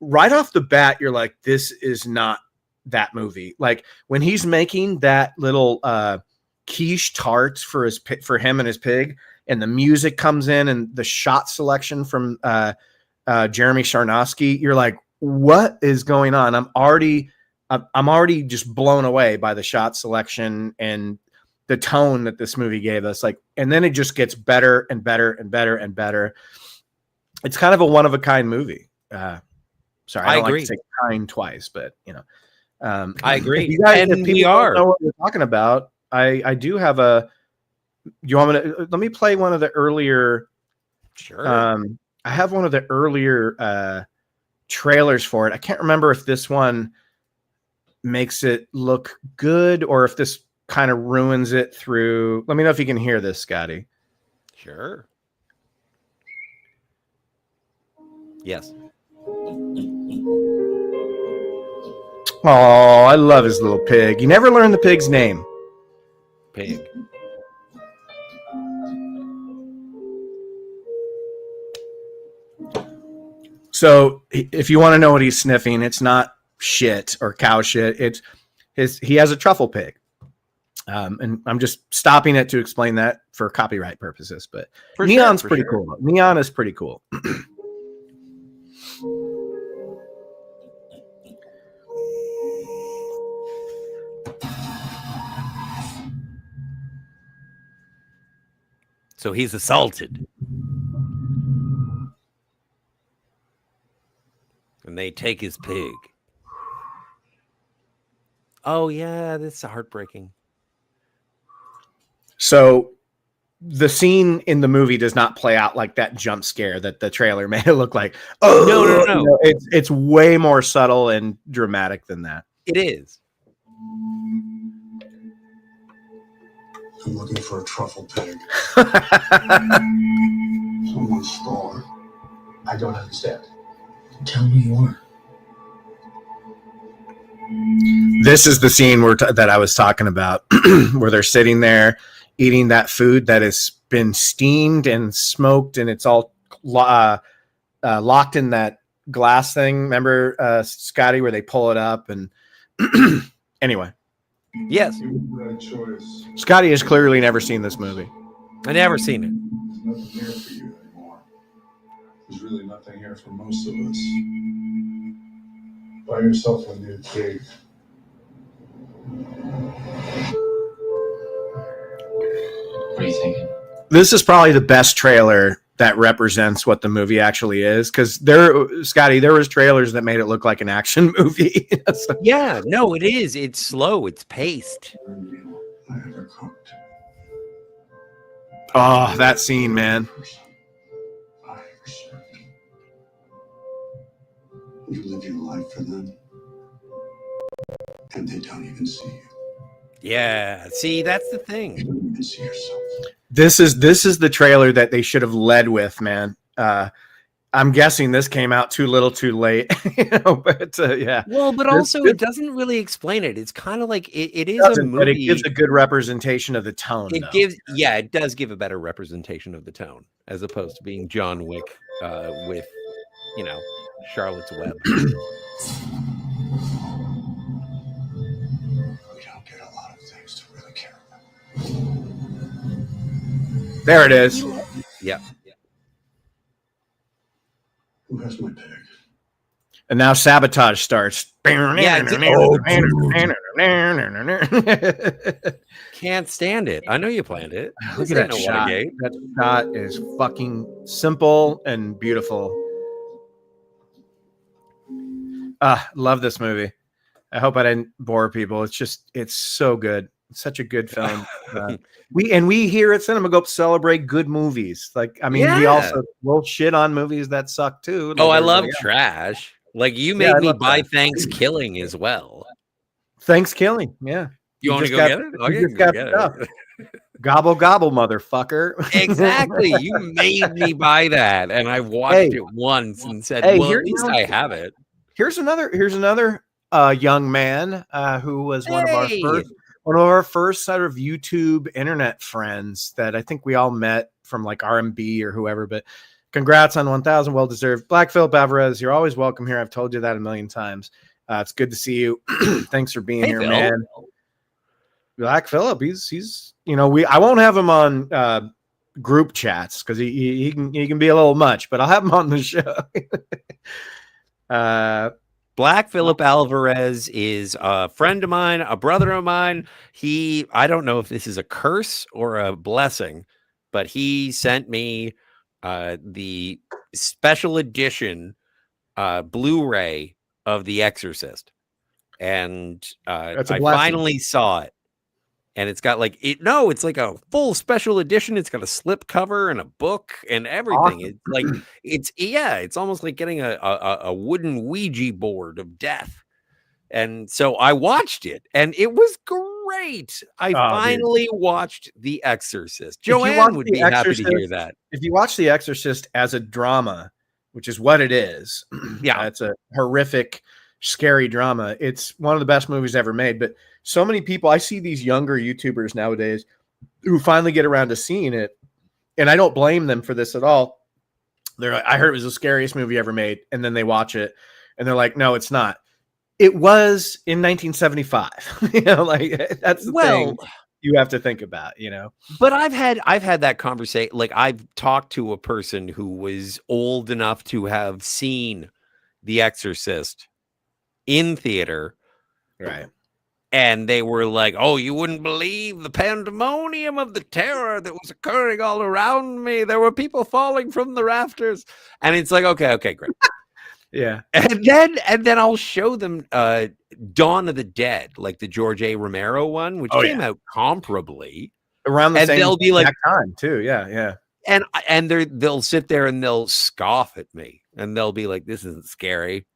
right off the bat, you're like, this is not that movie. Like when he's making that little quiche tart for him and his pig, and the music comes in and the shot selection from Jeremy Sarnowski, you're like, what is going on? I'm already just blown away by the shot selection and the tone that this movie gave us. Like, and then it just gets better and better and better and better. It's kind of a one of a kind movie. Sorry, I don't agree. like to say kind twice, but you know, I agree. If people don't know what we're talking about, I do have a. Do you want me to? Let me play one of the earlier. Sure. I have one of the earlier trailers for it. I can't remember if this one makes it look good or if this kind of ruins it through. Let me know if you can hear this, Scotty. Sure. Yes. Oh, I love his little pig. You never learn the pig's name. Pig. So if you want to know what he's sniffing, it's not shit or cow shit. He has a truffle pig. And I'm just stopping it to explain that for copyright purposes, but Neon's pretty cool. Neon is pretty cool. So he's assaulted. And they take his pig. Oh, yeah, that's heartbreaking. So the scene in the movie does not play out like that jump scare that the trailer made it look like. Oh, No. you know, it's way more subtle and dramatic than that. It is. I'm looking for a truffle pig. Someone stole it. I don't understand. Tell me you are. This is the scene that I was talking about, where they're sitting there eating that food that has been steamed and smoked, and it's all locked in that glass thing. Remember, Scotty, where they pull it up? And anyway, Yes. You made the right choice. Scotty has clearly never seen this movie. I never seen it. There's nothing here for you anymore. There's really nothing here for most of us. Buy yourself a new pig. What are you thinking? This is probably the best trailer that represents what the movie actually is, because Scotty, there was trailers that made it look like an action movie. So- Yeah, no, it is. It's slow. It's paced. Every meal I ever cooked. oh, that scene, man. Person I ever served. You live your life for them, and they don't even see you. Yeah. See, that's the You thing. don't even see yourself. This is the trailer that they should have led with, man. I'm guessing this came out too little, too late. But yeah, Well, but This- also this- it doesn't really explain it. It's kind of like it is a doesn't, but it movie. gives a good representation of the tone. It though. gives, yeah, it does give a better representation of the tone as opposed to being John Wick with, you know, Charlotte's Web. We don't get a lot of things to really care about. There it is. Yeah. Who has my pig? And now sabotage starts. Yeah, Look Can't stand it. I know you planned it. at This that ain't no shot. Watergate. That shot is fucking simple and beautiful. Love this movie. I hope I didn't bore people. It's so good. It's such a good film. We here at Cinema Go celebrate good movies. Like, I mean, we Yeah. also will shit on movies that suck too. like Oh, I love everybody else. trash. Like you Yeah, made I me love buy that. Thanksgiving as well. Thanksgiving. Yeah. You want to just go got- get it? you Okay, just go got get stuff. it. Gobble gobble, motherfucker. Exactly. You made me buy that, and I watched Hey. it once and said, Hey, "Well, here- at least you know- I have it." Here's another young man who was one Hey. of our first sort of YouTube internet friends that I think we all met from like RMB or whoever. But congrats on 1,000, well deserved. Black Philip Alvarez, you're always welcome here. I've told you that a million times. It's good to see you. Thanks for being Hey, here, Phil. man. Black Philip, he's I won't have him on group chats because he can be a little much, but I'll have him on the show. Black Philip Alvarez is a friend of mine, a brother of mine. I don't know if this is a curse or a blessing, but he sent me the special edition Blu-ray of The Exorcist. And That's a I blessing. finally saw it. And it's got it's like a full special edition. It's got a slip cover and a book and everything. Awesome. It's almost like getting a wooden Ouija board of death. And so I watched it and it was great. I dude. finally watched The Exorcist. If you watch Joanne would The be happy to hear Exorcist- that. If you watch The Exorcist as a drama, which is what it is, Yeah. it's a horrific, scary drama. It's one of the best movies ever made. But so many people, I see these younger YouTubers nowadays who finally get around to seeing it, and I don't blame them for this at all. They're like, I heard it was the scariest movie ever made, and then they watch it, and they're like, no, it's not. It was in 1975. Like that's the thing you have to think about. But I've had that conversation. Like I've talked to a person who was old enough to have seen The Exorcist in theater, Right. And they were like, "Oh, you wouldn't believe the pandemonium of the terror that was occurring all around me. There were people falling from the rafters." And it's like, okay, great. Yeah. And then I'll show them Dawn of the Dead, like the George A. Romero one, which came out comparably Around the and same they'll be like time too. Yeah. and they'll sit there and they'll scoff at me and they'll be like, "This isn't scary.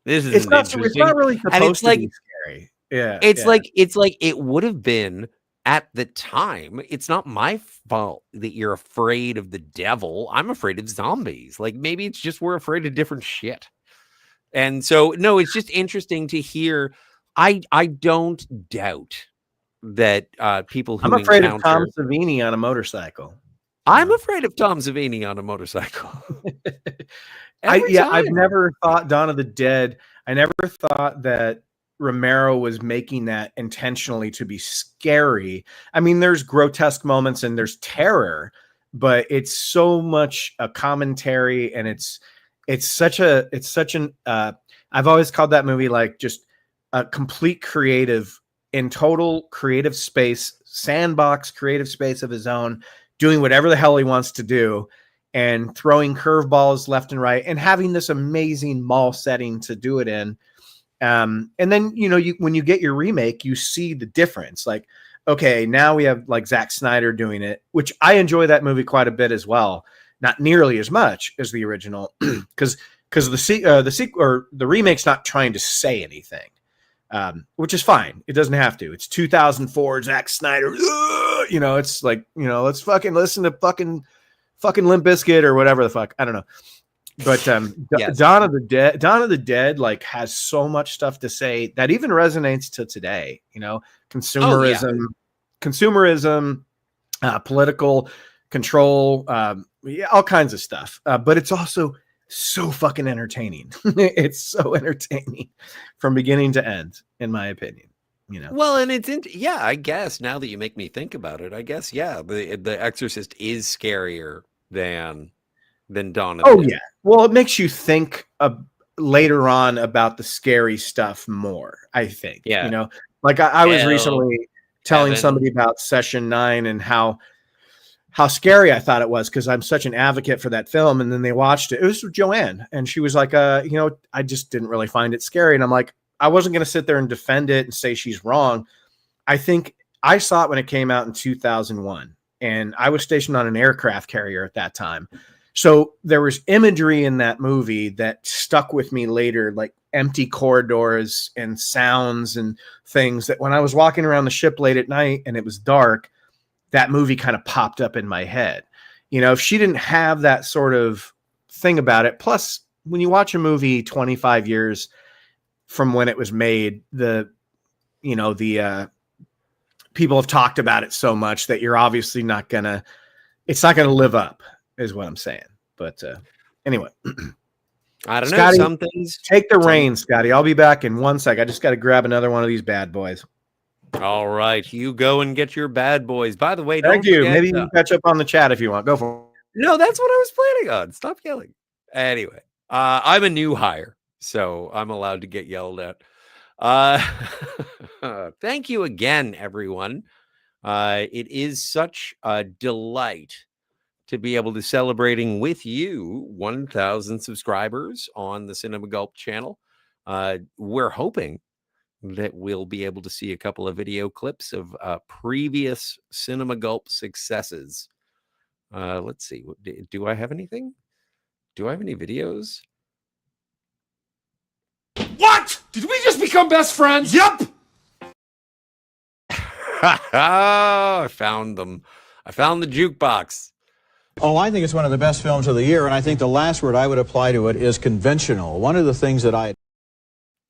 This isn't interesting." It's not really supposed and it's to like be scary. Yeah. it's like it would have been at the time. It's not my fault that you're afraid of the devil. I'm afraid of zombies. Like maybe it's just we're afraid of different shit. And so no, it's just interesting to hear. I don't doubt that people who I'm afraid of encounter- Tom Savini on a motorcycle. I'm afraid of Tom Savini on a motorcycle. I've never thought Dawn of the Dead. I never thought that Romero was making that intentionally to be scary. I mean, there's grotesque moments and there's terror, but it's so much a commentary, and it's such an I've always called that movie like just a complete creative, in total creative space, sandbox creative space of his own, doing whatever the hell he wants to do and throwing curveballs left and right and having this amazing mall setting to do it in. And then, when you get your remake, you see the difference. Like, okay, now we have like Zack Snyder doing it, which I enjoy that movie quite a bit as well. Not nearly as much as the original, because the sequel or the remake's not trying to say anything, which is fine. It doesn't have to. It's 2004 Zack Snyder. It's like, let's fucking listen to fucking Limp Bizkit or whatever the fuck. I don't know. But Yes. Dawn of the Dead like has so much stuff to say that even resonates to today. Consumerism, political control, all kinds of stuff. But it's also so fucking entertaining. It's so entertaining from beginning to end, in my opinion. Well, and it's I guess now that you make me think about it, I guess the Exorcist is scarier than Dawn of the Dead. Yeah. Well, it makes you think later on about the scary stuff more, I think. Yeah. Like I was Hell, recently telling heaven. somebody about Session 9 and how scary I thought it was, because I'm such an advocate for that film. And then they watched it. It was Joanne, and she was like, I just didn't really find it scary. And I'm like, I wasn't going to sit there and defend it and say she's wrong. I think I saw it when it came out in 2001, and I was stationed on an aircraft carrier at that time. So there was imagery in that movie that stuck with me later, like empty corridors and sounds and things that when I was walking around the ship late at night and it was dark, that movie kind of popped up in my head. If she didn't have that sort of thing about it, plus when you watch a movie 25 years from when it was made, the people have talked about it so much that you're obviously it's not going to live up, is what I'm saying. But anyway, I don't Scotty, know. Some things. Take the reins, Scotty. I'll be back in 1 sec. I just got to grab another one of these bad boys. All right, you go and get your bad boys. By the way, Thank don't you. forget, Maybe you can catch up on the chat if you want. Go for it. No, that's what I was planning on. Stop yelling. Anyway, I'm a new hire, so I'm allowed to get yelled at. Thank you again, everyone. It is such a delight to be able to celebrating with you 1,000 subscribers on the Cinema Gulp channel. We're hoping that we'll be able to see a couple of video clips of previous Cinema Gulp successes. Let's see. Do I have anything? Do I have any videos? What? Did we just become best friends? Yep. I found them. I found the jukebox. Oh, I think it's one of the best films of the year, and I think the last word I would apply to it is conventional. One of the things that I...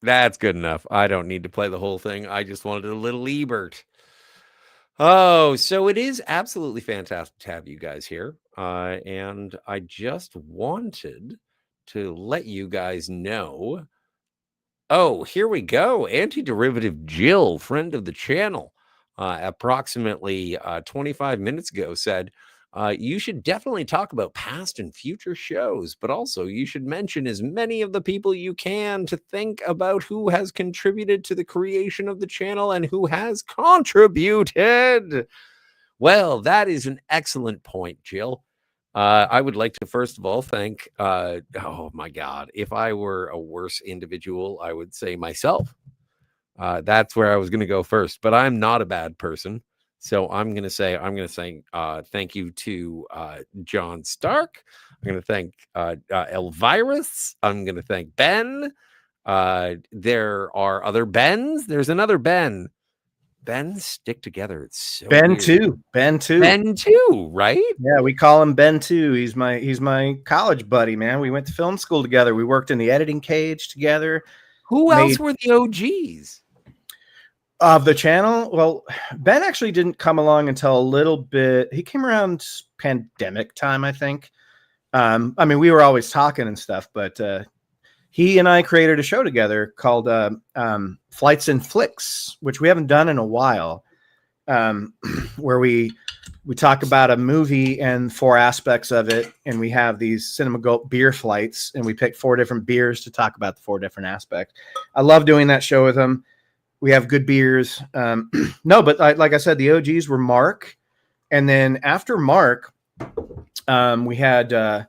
That's good enough. I don't need to play the whole thing. I just wanted a little Ebert. Oh, so it is absolutely fantastic to have you guys here. And I just wanted to let you guys know. Oh, here we go. Anti-Derivative Jill, friend of the channel, approximately 25 minutes ago said, you should definitely talk about past and future shows, but also you should mention as many of the people you can to think about who has contributed to the creation of the channel and who has contributed. Well, that is an excellent point, Jill. I would like to first of all thank, oh my God, if I were a worse individual, I would say myself. That's where I was going to go first, but I'm not a bad person. So I'm going to say thank you to John Stark. I'm going to thank Elvirus. I'm going to thank Ben. There are other Bens. There's another Ben. Ben stick together. It's so Ben weird. too. Ben too. Ben too, right? Yeah, we call him Ben too. He's my college buddy, man. We went to film school together. We worked in the editing cage together. Who else were the OGs of the channel? Well, Ben actually didn't come along until a little bit. He came around pandemic time, I think. I mean, we were always talking and stuff, but he and I created a show together called Flights and Flicks, which we haven't done in a while, where we talk about a movie and 4 aspects of it, and we have these Cinema Gulp beer flights, and we pick 4 different beers to talk about the 4 different aspects. I love doing that show with him. We have good beers. No, but like I said, the OGs were Mark, and then after Mark, we had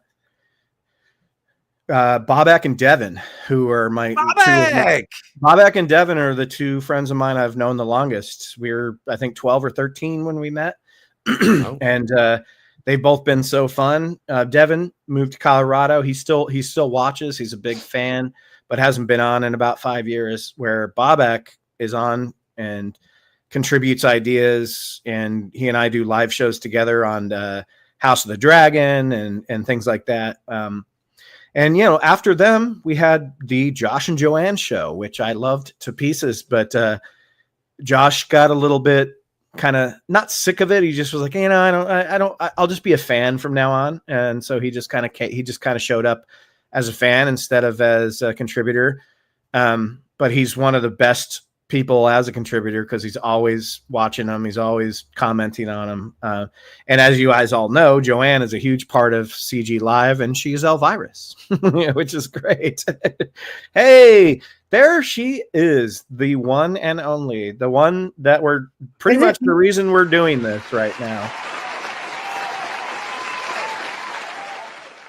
Bobak and Devin, who are my Bobak and Devin are the 2 friends of mine I've known the longest. We were, I think, 12 or 13 when we met. And they've both been so fun. Devin moved to Colorado. He still watches. He's a big fan, but hasn't been on in about 5 years, where Bobak is on and contributes ideas. And he and I do live shows together on House of the Dragon and things like that. And, you know, after them, we had the Josh and Joanne show, which I loved to pieces. But Josh got a little bit kind of not sick of it. He just was like, you know, I'll just be a fan from now on. And so he just kind of showed up as a fan instead of as a contributor. But he's one of the best people as a contributor because he's always watching them. He's always commenting on them. And as you guys all know, Joanne is a huge part of CG Live, and she's Elvirus, which is great. Hey, there she is, the one and only, the one that we're pretty much the reason we're doing this right now.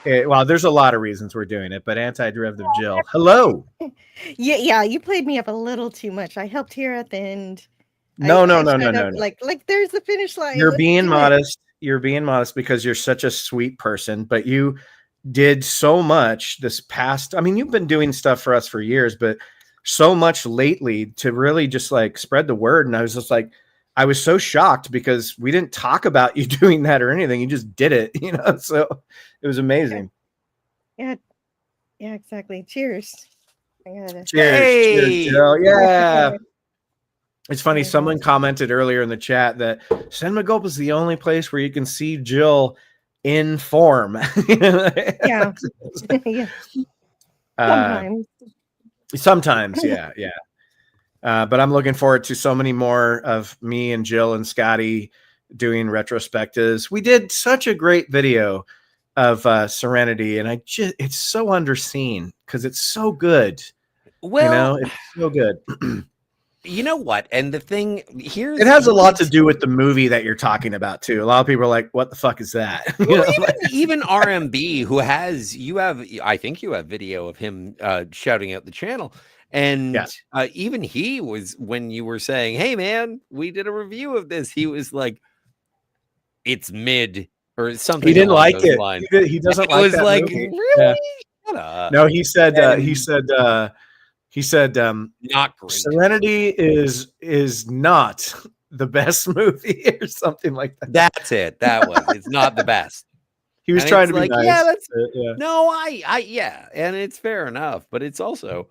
Well, there's a lot of reasons we're doing it, but Anti-Derivative Jill, hello. Yeah, you played me up a little too much. I helped here at the end. No. Like there's the finish line. You're being modest. You're being modest because you're such a sweet person, but you did so much this past. I mean, you've been doing stuff for us for years, but so much lately to really just like spread the word. And I was just like, I was so shocked because we didn't talk about you doing that or anything. You just did it, you know? So it was amazing. Yeah, exactly. Cheers. Cheers. Cheers, Jill. Yeah. It's funny. Someone commented earlier in the chat that Cinema Gulp is the only place where you can see Jill in form. Yeah. Yeah. Sometimes. Yeah. But I'm looking forward to so many more of me and Jill and Scotty doing retrospectives. We did such a great video of Serenity, and it's so underseen because it's so good. Well, you know, it's so good. You know what? And the thing here, it has a lot to do with the movie that you're talking about too. A lot of people are like, "What the fuck is that?" Even RMB, who I think you have video of him shouting out the channel. And yes. Even he was, when you were saying, "Hey man, we did a review of this," he was like, "It's mid," or something. He didn't like it. He doesn't like that like, movie. Really? Yeah. Shut up. No, he said not great. Serenity is not the best movie or something like that. That's it. That was. It's not the best. He was trying to be nice. Yeah, no, and it's fair enough, but it's also,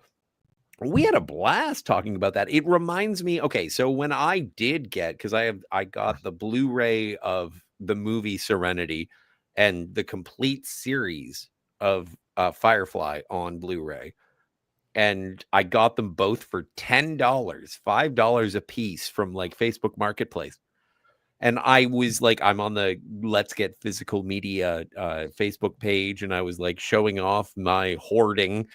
we had a blast talking about that. It reminds me, okay, so when I did get, because I got the Blu-ray of the movie Serenity and the complete series of Firefly on Blu-ray, and I got them both for $10, $5 a piece from like Facebook Marketplace. And I was like, I'm on the Let's Get Physical Media Facebook page, and I was like showing off my hoarding,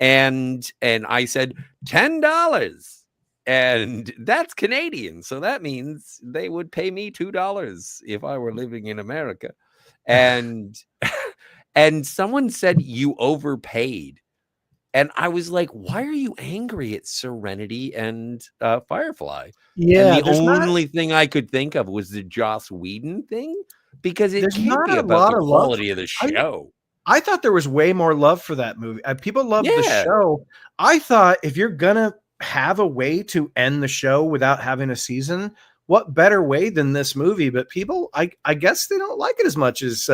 and I said $10, and that's Canadian, so that means they would pay me $2 if I were living in America, and and someone said you overpaid. And I was like, why are you angry at Serenity and Firefly? Yeah, And the only thing I could think of was the Joss Whedon thing, because it There's can't not be a about lot the of love. quality of the show. I thought there was way more love for that movie. People love the Yeah. show. I thought if you're gonna have a way to end the show without having a season, what better way than this movie? But people, I guess they don't like it as much as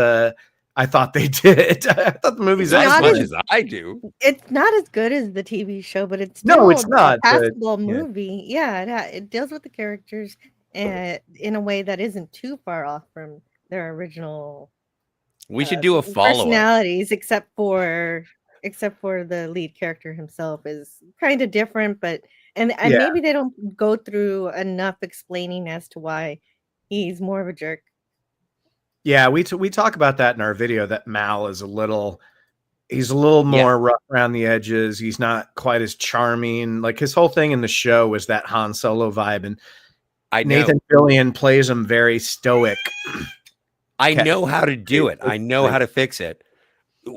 I thought they did. I thought the movie's Not as not much as- as I do. It's not as good as the TV show, but it's No, still it's not, a but- passable yeah. movie. Yeah, it deals with the characters in a way that isn't too far off from their original We should do a follow-up. personalities, except for the lead character himself is kind of different, but and Yeah. maybe they don't go through enough explaining as to why he's more of a jerk. Yeah, we talk about that in our video, that Mal is he's a little more rough around the edges. He's not quite as charming. Like his whole thing in the show was that Han Solo vibe, and I know. Nathan Fillion plays him very stoic. I know how to do it. I know how to fix it.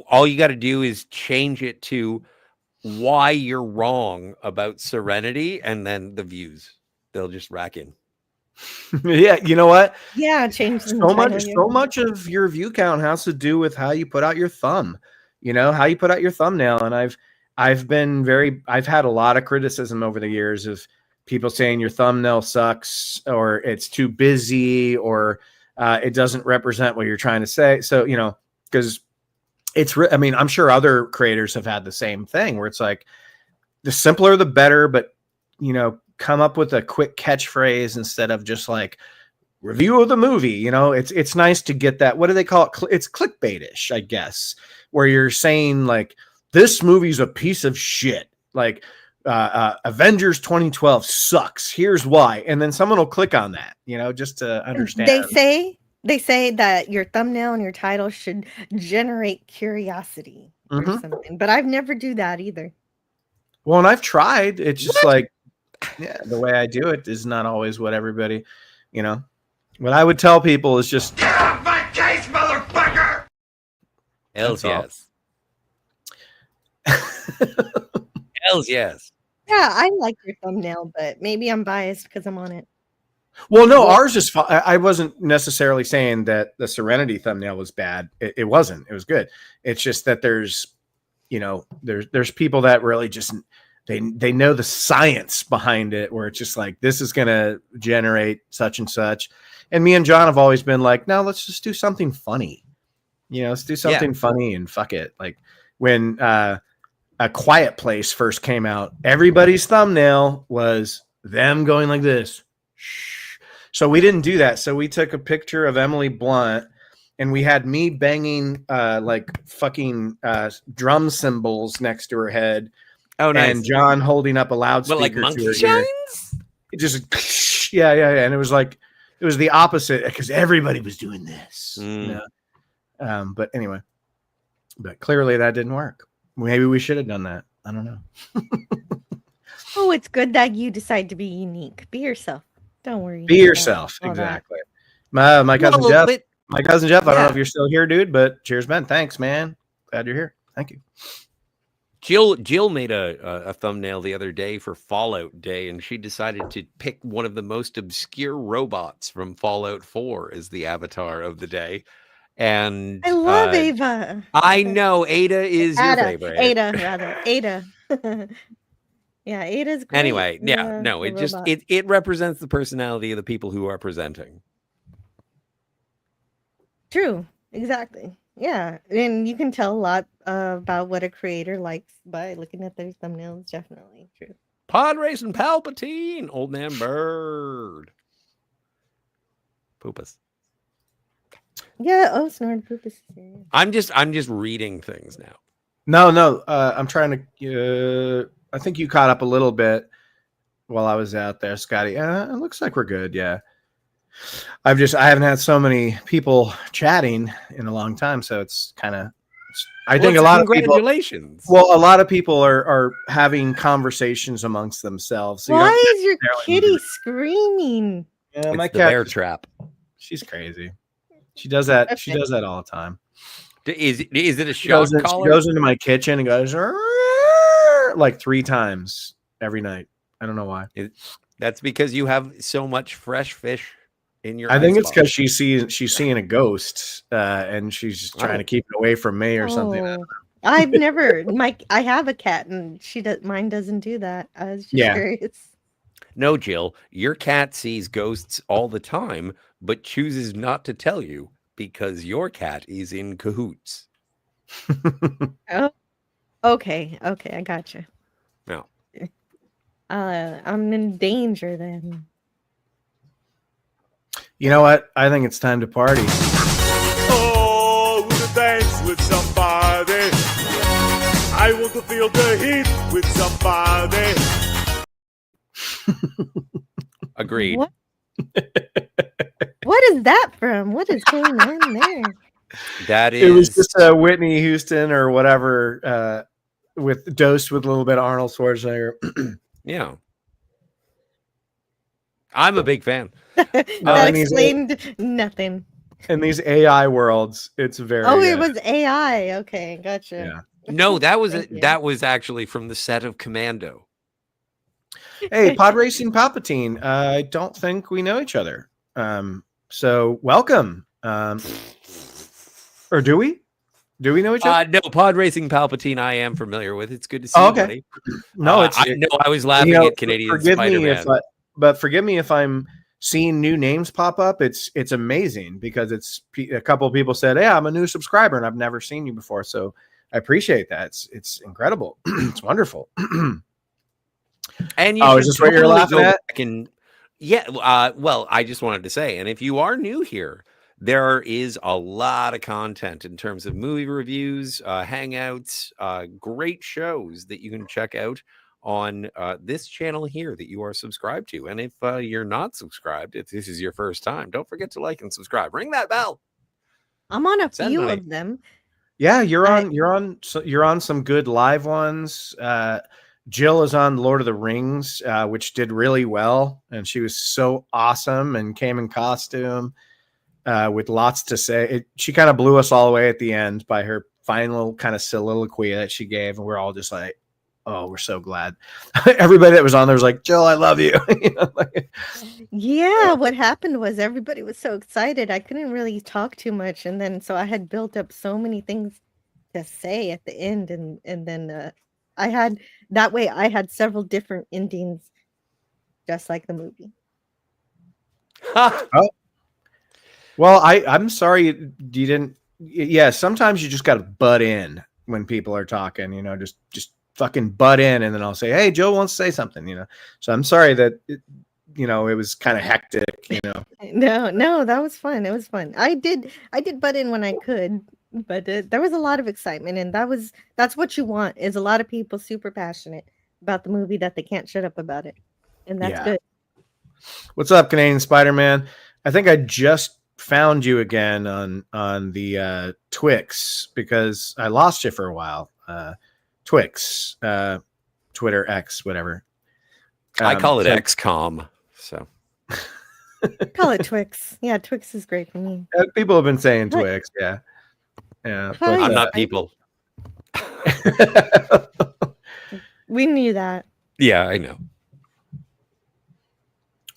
All you got to do is change it to why you're wrong about Serenity, and then the views, they'll just rack in. Yeah, you know what? Yeah, change the So much, title, yeah. so much of your view count has to do with how you put out your thumb. You know, how you put out your thumbnail. And I've had a lot of criticism over the years of people saying your thumbnail sucks, or it's too busy, or it doesn't represent what you're trying to say. So, you know, because I mean, I'm sure other creators have had the same thing where it's like the simpler the better, but you know, come up with a quick catchphrase instead of just like review of the movie. You know, it's nice to get that. What do they call it? It's clickbaitish, I guess, where you're saying like this movie's a piece of shit. Like Avengers 2012 sucks. Here's why, and then someone will click on that. You know, just to understand. They say that your thumbnail and your title should generate curiosity or something, but I've never do that either. Well, and I've tried. It's just like, yeah, the way I do it is not always what everybody, you know. What I would tell people is just Get off my case, motherfucker! Hells That's Hells yes. Yeah, I like your thumbnail, but maybe I'm biased because I'm on it. Well, no, ours is fine. I wasn't necessarily saying that the Serenity thumbnail was bad. It wasn't. It was good. It's just that there's people that really just they know the science behind it, where it's just like, this is going to generate such and such. And me and John have always been like, no, let's just do something funny. You know, let's do something funny and fuck it. Like when A Quiet Place first came out, everybody's thumbnail was them going like this. Shh. So we didn't do that. So we took a picture of Emily Blunt, and we had me banging like fucking drum cymbals next to her head. Oh, nice. And John holding up a loudspeaker What, like to monkey her ear. shines? It just yeah. And it was like, it was the opposite because everybody was doing this. You know? But anyway, but clearly that didn't work. Maybe we should have done that. I don't know. Oh, it's good that you decide to be unique. Be yourself. Don't worry. Be about yourself. all that. Exactly. My cousin Well, Jeff. but- My cousin Jeff. I don't know Yeah. if you're still here, dude, but cheers, Ben. Thanks, man. Glad you're here. Thank you. Jill made a thumbnail the other day for Fallout Day, and she decided to pick one of the most obscure robots from Fallout 4 as the avatar of the day. And I love Ava. I know Ada is your favorite. Ada, rather. Ada. Yeah, Ada's great. Anyway, no, it just robot. it represents the personality of the people who are presenting. True. Exactly. Yeah. And you can tell a lot about what a creator likes by looking at their thumbnails. Definitely true. Pod racing Palpatine, Old Man Bird. Poopus. Yeah. Oh, Snort Poop is here. I'm just reading things now. No. I'm trying to. I think you caught up a little bit while I was out there, Scotty. It looks like we're good. Yeah. I haven't had so many people chatting in a long time, so it's kind of. I think a lot of people. Congratulations. Well, a lot of people are having conversations amongst themselves. So you Why don't is your necessarily need kitty to- screaming? Yeah, It's my the cat. bear trap. She's crazy. She does that. She Okay. does that all the time. Is it a She shock goes, collar? she goes into my kitchen and goes like 3 times every night. I don't know why. That's because you have so much fresh fish in your. I think it's icebox. because she's seeing a ghost and she's just trying to keep it away from me or something. Oh, I've never. I have a cat, and mine doesn't do that. I was just Yeah. curious. No, Jill, your cat sees ghosts all the time, but chooses not to tell you because your cat is in cahoots. Oh, okay, I gotcha. No. I'm in danger then. You know what? I think it's time to party. Oh, to dance with somebody. I want to feel the heat with somebody. Agreed. What? What is that from? What is going on there? That is. It was just Whitney Houston or whatever with dosed with a little bit of Arnold Schwarzenegger. Yeah. I'm a big fan. That and he's- explained nothing. In these AI worlds, it's very. Oh, it was AI. Okay, gotcha. Yeah. No, that was Thank you. that was actually from the set of Commando. Hey, Pod Racing Palpatine. I don't think we know each other. So welcome. Or do we? Do we know each other? No, Pod Racing Palpatine. I am familiar with. It's good to see Oh, you, okay. buddy. No, it's. I was laughing you know, at Canadian forgive me Spider-Man. but forgive me if I'm seeing new names pop up. It's amazing because a couple of people said, "Hey, I'm a new subscriber and I've never seen you before." So I appreciate that. It's incredible. It's wonderful. And you Oh, should is this what you're totally laughing go at? back and yeah, well, I just wanted to say, and if you are new here, there is a lot of content in terms of movie reviews, hangouts, great shows that you can check out on this channel here that you are subscribed to. And if you're not subscribed, if this is your first time, don't forget to like and subscribe. Ring that bell. I'm on a Send few money. of them. Yeah, you're on some good live ones. Jill is on Lord of the Rings, which did really well, and she was so awesome and came in costume with lots to say. She kind of blew us all away at the end by her final kind of soliloquy that she gave, and we're all just like, "Oh, we're so glad." Everybody that was on there was like, "Jill, I love you." You know, like, Yeah, what happened was everybody was so excited. I couldn't really talk too much, and then so I had built up so many things to say at the end, and then I had several different endings, just like the movie. well, I'm sorry you didn't. Yeah, sometimes you just got to butt in when people are talking. You know, just fucking butt in, and then I'll say, "Hey, Joe wants to say something." You know, so I'm sorry that it was kind of hectic. You know, No, that was fun. It was fun. I did butt in when I could, but there was a lot of excitement, and that's what you want, is a lot of people super passionate about the movie that they can't shut up about it, and that's Yeah. good. what's up, Canadian Spider-Man? I think I just found you again on the Twix because I lost you for a while. Twix, Twitter X, whatever. I call it so- XCOM. So Call it Twix. Yeah, Twix is great for me. People have been saying What? Twix, yeah. Hi. I'm Yeah. not people. We knew that. Yeah, I know.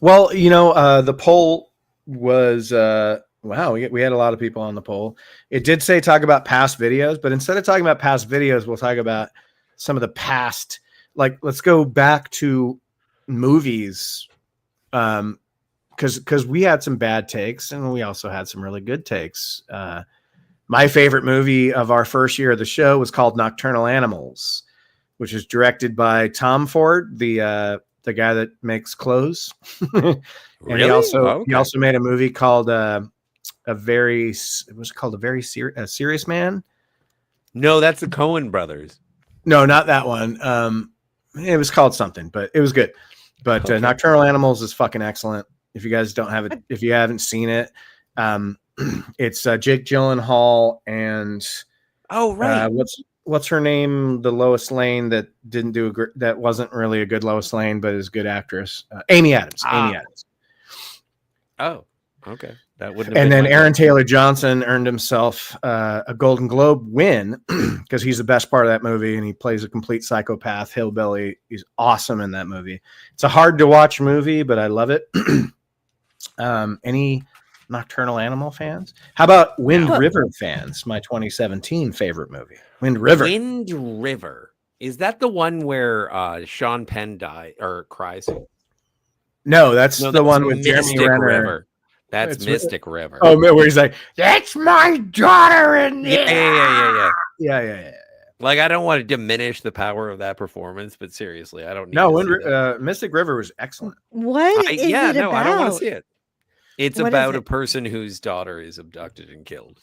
Well, the poll was wow, we had a lot of people on the poll. It did say talk about past videos, but instead of talking about past videos, we'll talk about some of the past, like let's go back to movies. Because we had some bad takes and we also had some really good takes. My favorite movie of our first year of the show was called Nocturnal Animals, which is directed by Tom Ford, the guy that makes clothes. And Really? he also Oh, okay. he also made a movie called Serious Man. No, that's the Coen brothers. No, not that one. It was called something, but it was good. But Okay. Nocturnal Animals is fucking excellent. If you guys don't have it, if you haven't seen it, it's Jake Gyllenhaal and Oh, right. what's her name? The Lois Lane that didn't do that wasn't really a good Lois Lane, but is a good actress. Amy Adams. Amy Adams. Oh, okay. That wouldn't. And then Aaron Taylor Johnson earned himself a Golden Globe win because he's the best part of that movie, and he plays a complete psychopath hillbilly. He's awesome in that movie. It's a hard to watch movie, but I love it. Any Nocturnal Animal fans? How about Wind River fans? My 2017 favorite movie, Wind River. Wind River. Is that the one where Sean Penn cries? No, that's the one with Mystic Jeremy Renner. River. That's Mystic River. Oh, where he's like, "That's my daughter," and yeah. Like, I don't want to diminish the power of that performance, but seriously, I don't need to see Mystic River was excellent. What is it about? I don't want to see it. It's What about is a it? person whose daughter is abducted and killed.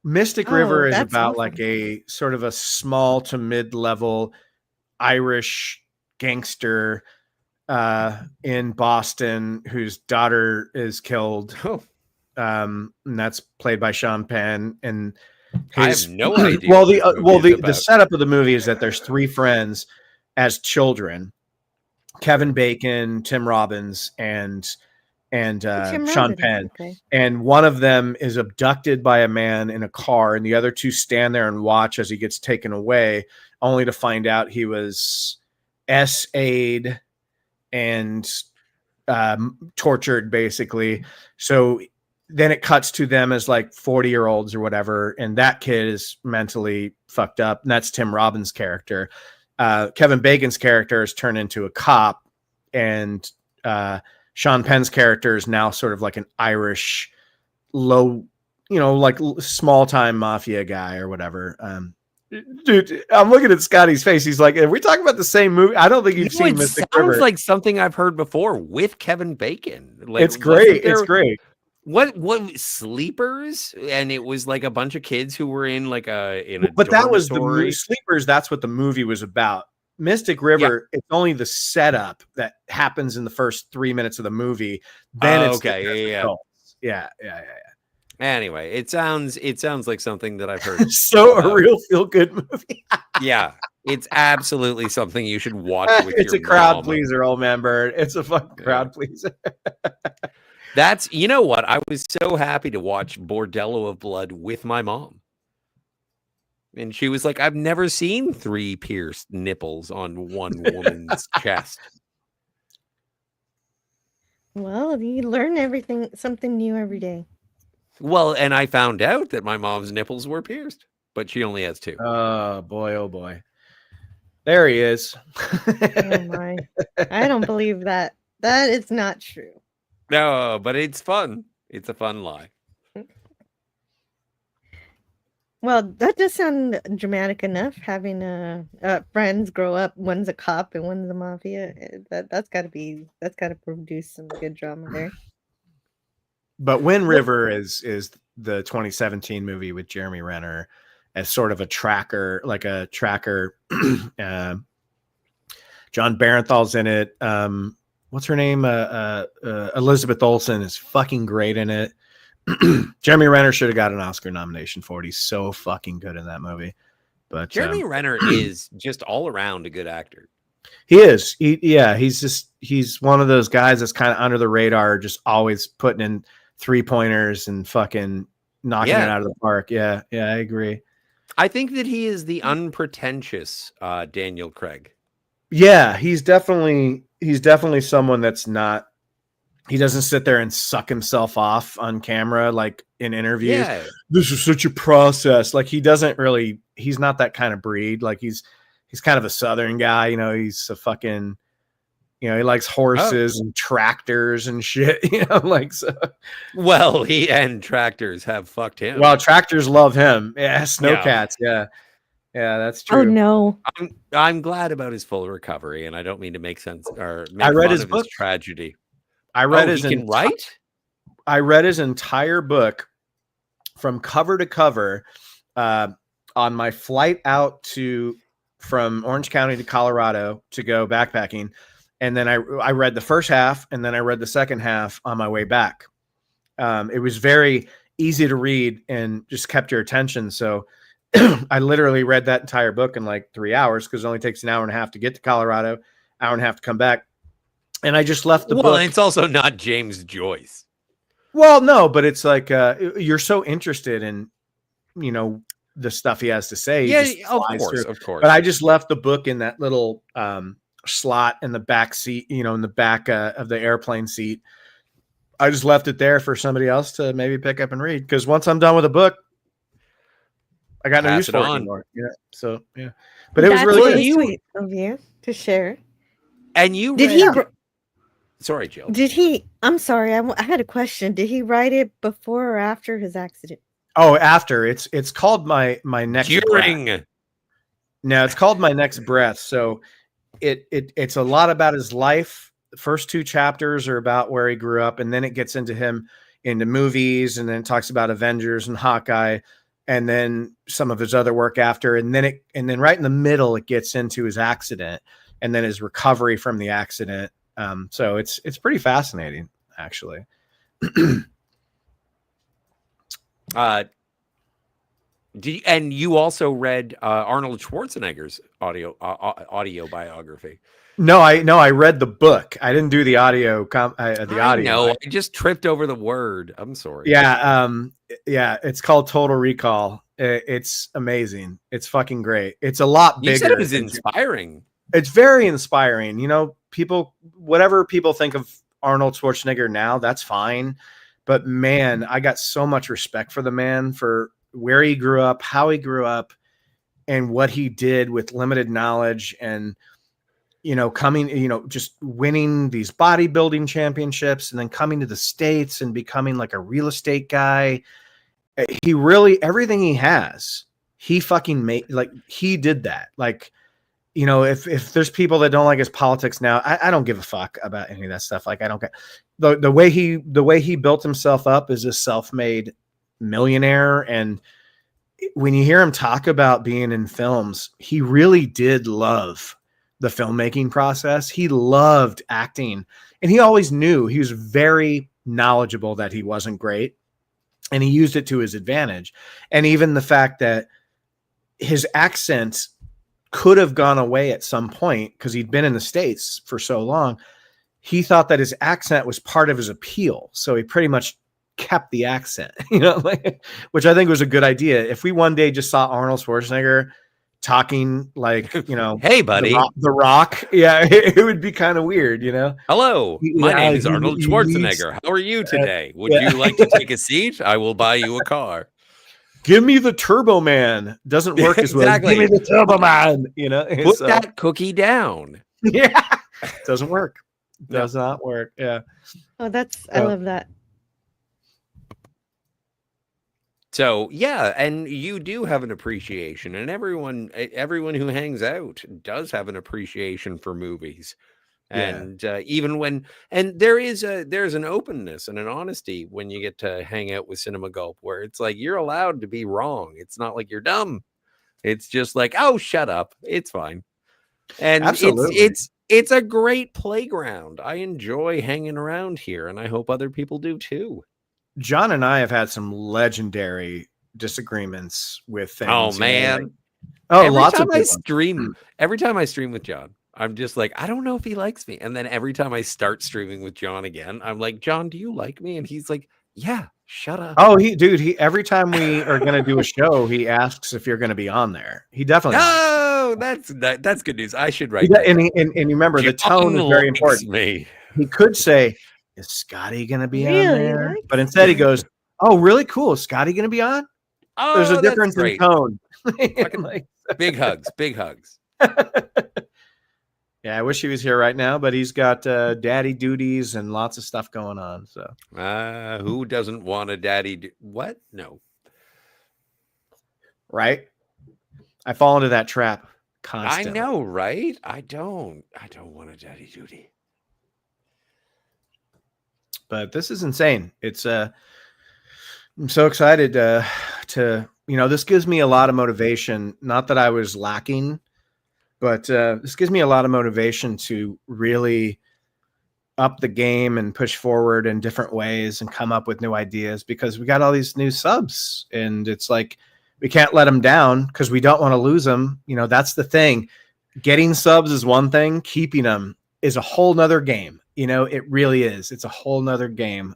Mystic River is that's about awesome. like a sort of a small to mid-level Irish gangster in Boston whose daughter is killed. Oh, And that's played by Sean Penn. And I have no idea. Well, what this movie is the about. setup of the movie is that there's three friends as children: Kevin Bacon, Tim Robbins, and Tim Sean Robbins, Penn. okay. And one of them is abducted by a man in a car, and the other two stand there and watch as he gets taken away, only to find out he was SA'd and tortured, basically. So then it cuts to them as like 40-year-olds or whatever, and that kid is mentally fucked up, and that's Tim Robbins' character. Kevin Bacon's character is turned into a cop, and Sean Penn's character is now sort of like an Irish low, like small-time mafia guy or whatever. Dude, I'm looking at Scotty's face. He's like, are we talking about the same movie? I don't think you've seen It Mystic sounds River. like something I've heard before with Kevin Bacon. Like, It's great. It's great. What Sleepers? And it was like a bunch of kids who were in like a But that was the dormitory. movie. Sleepers. That's what the movie was about. Mystic River. It's only the setup that happens in the first 3 minutes of the movie. Then it's okay, yeah. Anyway, it sounds like something that I've heard. So a real feel good movie. Yeah, it's absolutely something you should watch with It's your a crowd mom. pleaser, old man Bird. It's a fucking crowd pleaser. That's, you know what? I was so happy to watch Bordello of Blood with my mom. And she was like, I've never seen 3 pierced nipples on one woman's chest. Well, you learn something new every day. Well, and I found out that my mom's nipples were pierced, but she only has 2. Oh boy. There he is. Oh my. I don't believe that. That is not true. No, but it's fun. It's a fun lie. Well, that does sound dramatic enough. Having friends grow up, one's a cop and one's a mafia. That's got to produce some good drama there. But Wind River is the 2017 movie with Jeremy Renner as sort of a tracker. John Barenthal's in it. What's her name? Elizabeth Olsen is fucking great in it. Jeremy Renner should have got an Oscar nomination for it. He's so fucking good in that movie. But Jeremy Renner is just all around a good actor. he is. He's one of those guys that's kind of under the radar, just always putting in 3-pointers and fucking knocking it out of the park. Yeah, I agree. I think that he is the unpretentious Daniel Craig. Yeah, he's definitely someone that's not. He doesn't sit there and suck himself off on camera like in interviews. Yeah. This is such a process. Like he's not that kind of breed. Like he's kind of a Southern guy. He's a fucking, he likes horses and tractors and shit. So. Well, he and tractors have fucked him. Well, tractors love him. Yeah, snowcats. Yeah, that's true. Oh no. I'm glad about his full recovery, and I don't mean to make sense or make I read fun his of book. Tragedy. I read he can write. I read his entire book from cover to cover on my flight out from Orange County to Colorado to go backpacking. and then I read the first half, and then I read the second half on my way back. It was very easy to read and just kept your attention. So I literally read that entire book in like 3 hours, because it only takes an hour and a half to get to Colorado, hour and a half to come back. And I just left the book. It's also not James Joyce. Well, no, but it's like you're so interested in, you know, the stuff he has to say. Yeah, of course. But I just left the book in that little slot in the back seat, you know, in the back of the airplane seat. I just left it there for somebody else to maybe pick up and read, because once I'm done with a book, I got no use for it anymore. Yeah. So yeah, but it was really sweet of you to share. And you did he? Sorry, Jill. Did he? I'm sorry. I had a question. Did he write it before or after his accident? Oh, after. It's called my next During. breath. No, it's called My Next Breath. So it's a lot about his life. The first 2 chapters are about where he grew up, and then it gets into him into movies, and then it talks about Avengers and Hawkeye, and then some of his other work after, and then right in the middle it gets into his accident, and then his recovery from the accident. So it's pretty fascinating, actually. And you also read Arnold Schwarzenegger's audio biography. No, I read the book. I didn't do the audio. No, I just tripped over the word. I'm sorry. Yeah, it's called Total Recall. It's amazing. It's fucking great. It's a lot bigger. You said it was inspiring. It's very inspiring. You know, whatever people think of Arnold Schwarzenegger now, that's fine. But man, I got so much respect for the man, for where he grew up, how he grew up, and what he did with limited knowledge, and, you know, just winning these bodybuilding championships, and then coming to the States and becoming like a real estate guy. He really, everything he has, he fucking made, like, he did that. Like, you know, if there's people that don't like his politics now, I don't give a fuck about any of that stuff. Like, I don't get the way he built himself up as a self-made millionaire. And when you hear him talk about being in films, he really did love the filmmaking process. He loved acting, and he always knew, he was very knowledgeable that he wasn't great, and he used it to his advantage. And even the fact that his accent could have gone away at some point, because he'd been in the States for so long, he thought that his accent was part of his appeal. So he pretty much kept the accent, you know, which I think was a good idea. If we one day just saw Arnold Schwarzenegger talking like, you know, hey buddy, the Rock, yeah, it would be kind of weird, you know. Hello, my name is Arnold Schwarzenegger. How are you today? Would you like to take a seat? I will buy you a car. Give me the Turbo Man. Doesn't work as well. Give me the Turbo Man. You know, put that cookie down. Yeah, doesn't work. Does not work. Yeah. Oh, I love that. So yeah, and you do have an appreciation, and everyone who hangs out does have an appreciation for movies. And even when, and there's an openness and an honesty when you get to hang out with Cinema Gulp, where it's like, you're allowed to be wrong. It's not like you're dumb. It's just like, oh, shut up. It's fine. And it's a great playground. I enjoy hanging around here, and I hope other people do too. John and I have had some legendary disagreements with things. Oh man. Every time I stream with John, I'm just like, I don't know if he likes me. And then every time I start streaming with John again, I'm like, John, do you like me? And he's like, yeah, shut up. Oh, every time we are going to do a show, he asks if you're going to be on there. He definitely. Oh, that's good news. I should write that. And remember, the tone is very important. He could say, is Scotty going to be on there? But instead he goes, oh, really cool. Is Scotty going to be on? Oh, there's a difference in tone. Big hugs, big hugs. Yeah, I wish he was here right now, but he's got daddy duties and lots of stuff going on. So, who doesn't want a daddy? What? No. Right? I fall into that trap constantly. I know, right? I don't want a daddy duty. But this is insane. It's I'm so excited to this gives me a lot of motivation. Not that I was lacking But this gives me a lot of motivation to really up the game and push forward in different ways and come up with new ideas, because we got all these new subs and it's like we can't let them down because we don't want to lose them. You know, that's the thing. Getting subs is one thing, keeping them is a whole nother game. You know, it really is. It's a whole nother game.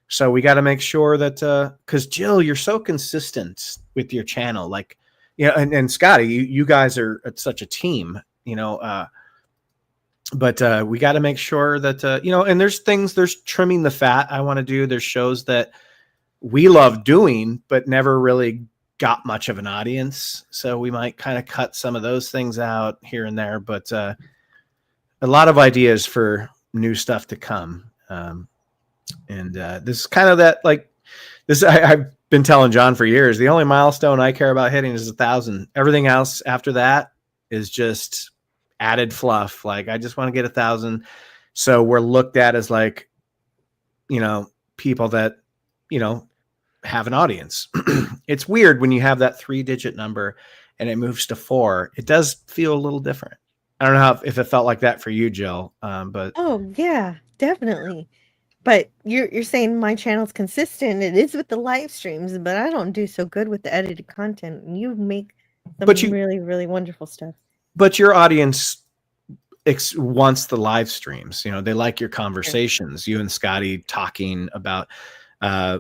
So we got to make sure that because Jill, you're so consistent with your channel, like, you know, and Scotty, you guys are such a team, you know. But we got to make sure that you know, and there's trimming the fat I want to do. There's shows that we love doing but never really got much of an audience, so we might kind of cut some of those things out here and there. But a lot of ideas for new stuff to come. And this is kind of that, like, this I've been telling John for years, the only milestone I care about hitting is 1,000. Everything else after that is just added fluff. Like, I just want to get 1,000. So we're looked at as, like, you know, people that, you know, have an audience. It's weird when you have that 3-digit number and it moves to 4. It does feel a little different. I don't know if it felt like that for you, Jill. But Oh yeah, definitely. But you're saying my channel's consistent. It is with the live streams, but I don't do so good with the edited content. And you make some But you- really, really wonderful stuff. but your audience wants the live streams. You know, they like your conversations, you and Scotty talking about I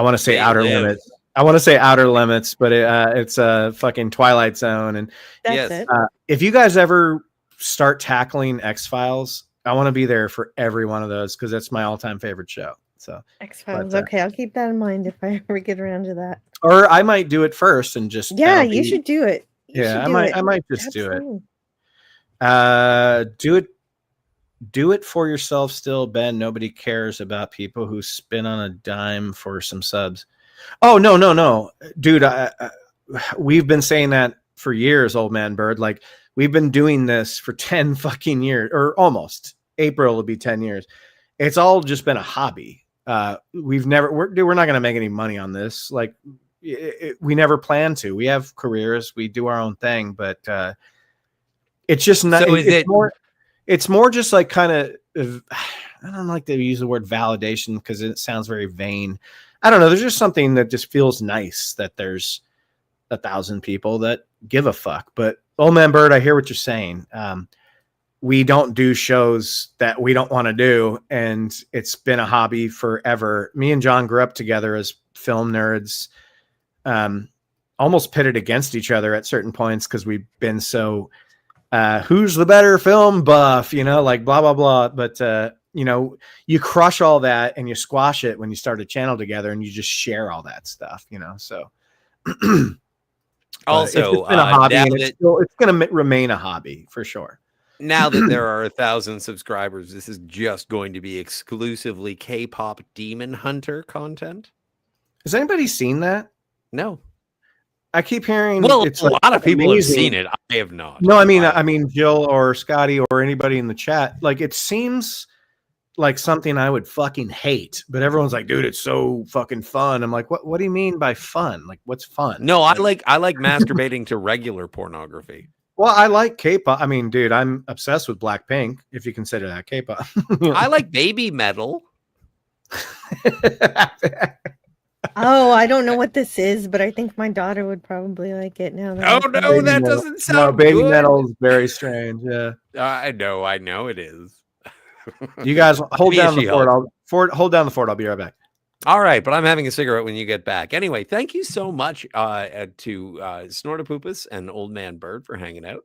want to say They Outer live. Limits. I want to say Outer Limits, but it's a fucking Twilight Zone. And That's Yes. it. if you guys ever start tackling X-Files, I want to be there for every one of those because that's my all-time favorite show. So, X-Files. but, Okay, I'll keep that in mind if I ever get around to that. or I might do it first and just Yeah, that'll you be- should do it. You Yeah, should I do might. it. I might just do it. Absolutely. Do it for yourself still, Ben. Nobody cares about people who spin on a dime for some subs. Oh, no, dude. We've been saying that for years, old man Bird. Like, we've been doing this for 10 fucking years, or almost. April will be 10 years. It's all just been a hobby. We're not going to make any money on this. Like, we never plan to. We have careers. We do our own thing, but it's just not. So It's more just like kind of, I don't like to use the word validation because it sounds very vain. I don't know. There's just something that just feels nice that there's 1,000 people that give a fuck. But old man Bird, I hear what you're saying. We don't do shows that we don't want to do, and it's been a hobby forever. Me and John grew up together as film nerds, almost pitted against each other at certain points because we've been so who's the better film buff, you know, like blah blah blah. But you know, you crush all that and you squash it when you start a channel together and you just share all that stuff, you know. So Also, it's been a hobby, now and that- it's going to remain a hobby for sure. now that there are 1,000 subscribers, this is just going to be exclusively K-pop Demon Hunter content. Has anybody seen that? No. I keep hearing. Well, it's a lot of people amazing. have seen it. I have not. No, I mean Jill or Scotty or anybody in the chat. Like, it seems like something I would fucking hate, but everyone's like, dude, it's so fucking fun. I'm like, what do you mean by fun? Like, what's fun? No, I like masturbating to regular pornography. Well, I like K-pop. I mean, dude, I'm obsessed with Blackpink, if you consider that K-pop. I like baby metal. Oh, I don't know what this is, but I think my daughter would probably like it now. Oh I no, think- that metal. doesn't No, sound baby good. metal is very strange. Yeah, I know it is. you guys hold Maybe down the she fort. Hold down the fort. I'll be right back. All right, but I'm having a cigarette when you get back. Anyway, thank you so much to Snortopoopas and Old Man Bird for hanging out.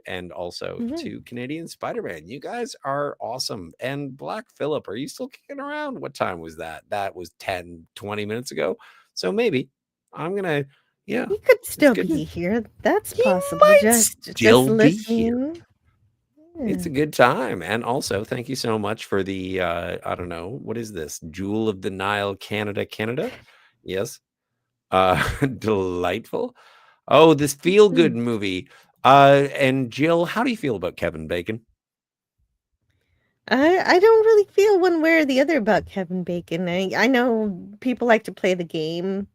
And also Mhm. to Canadian Spider-Man. You guys are awesome. And Black Phillip, are you still kicking around? What time was that? That was 10, 20 minutes ago. So maybe I'm going to, yeah. He could still good. be here. That's He possible. might Just still be here. listening. It's a good time. And also, thank you so much for the, I don't know, what is this? Jewel of the Nile, Canada? Yes. Delightful. Oh, this feel-good movie. And Jill, how do you feel about Kevin Bacon? I don't really feel one way or the other about Kevin Bacon. I know people like to play the game,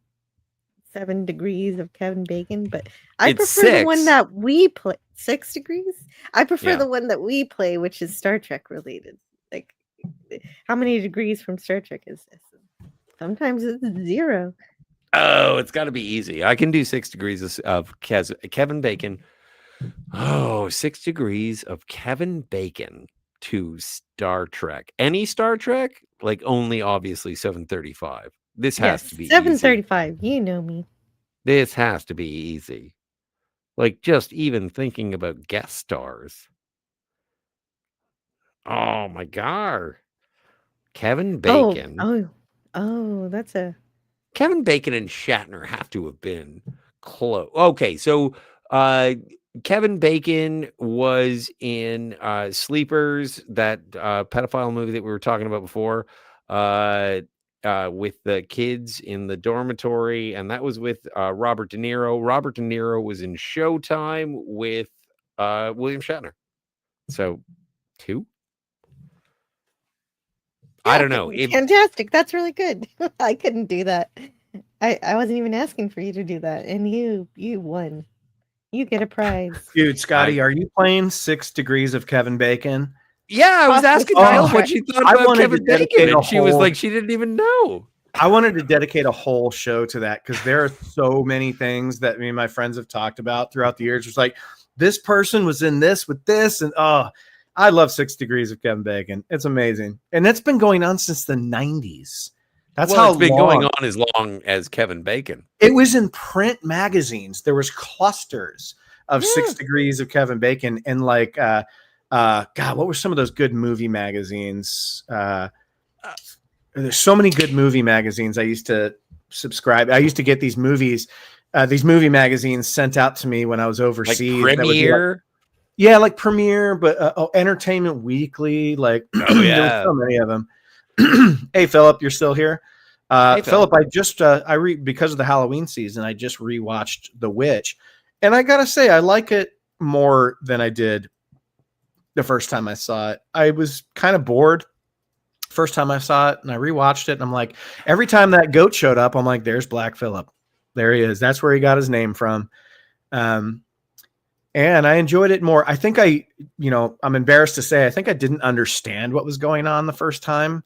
7 degrees of Kevin Bacon, but I It's prefer the one 6. that we play. 6 degrees? I prefer Yeah. the one that we play, which is Star Trek related. Like, how many degrees from Star Trek is this? Sometimes it's 0. Oh, it's got to be easy. I can do 6 degrees of Kevin Bacon. Oh, 6 degrees of Kevin Bacon to Star Trek. Any Star Trek? Like only obviously 735. This has Yes, to be easy. 735. You know me. This has to be easy. Like just even thinking about guest stars. Oh my God. Kevin Bacon. Oh, that's a Kevin Bacon and Shatner have to have been close. Okay, so Kevin Bacon was in Sleepers, that pedophile movie that we were talking about before, with the kids in the dormitory, and that was with Robert De Niro. Robert De Niro was in Showtime with William Shatner. So 2. I don't know. fantastic. That's really good. I couldn't do that. I wasn't even asking for you to do that, and you won. You get a prize. Dude, Scotty, are you playing 6 degrees of Kevin Bacon? Yeah, I was asking Jill what she thought I about wanted Kevin to dedicate Bacon, a and she was whole- like, she didn't even know. I wanted to dedicate a whole show to that because there are so many things that me and my friends have talked about throughout the years. It's like, this person was in this with this, and I love 6 degrees of Kevin Bacon. It's amazing, and that's been going on since the 90s. That's how It's been long. going on as long as Kevin Bacon. It was in print magazines. There was clusters of 6 degrees of Kevin Bacon, and like God, what were some of those good movie magazines? There's so many good movie magazines I used to subscribe. I used to get these movie magazines sent out to me when I was Like overseas. That would be Premiere. yeah, like Premiere, but Entertainment Weekly. Like, Oh, there yeah. were so many of them. Hey, Philip, you're still here? Hey, Philip, I just because of the Halloween season, I just rewatched The Witch, and I gotta say, I like it more than I did the first time I saw it. I was kind of bored first time I saw it, and I rewatched it, and I'm like, every time that goat showed up, I'm like, there's Black Phillip. There he is. That's where he got his name from. And I enjoyed it more. I think I'm embarrassed to say, I think I didn't understand what was going on the first time.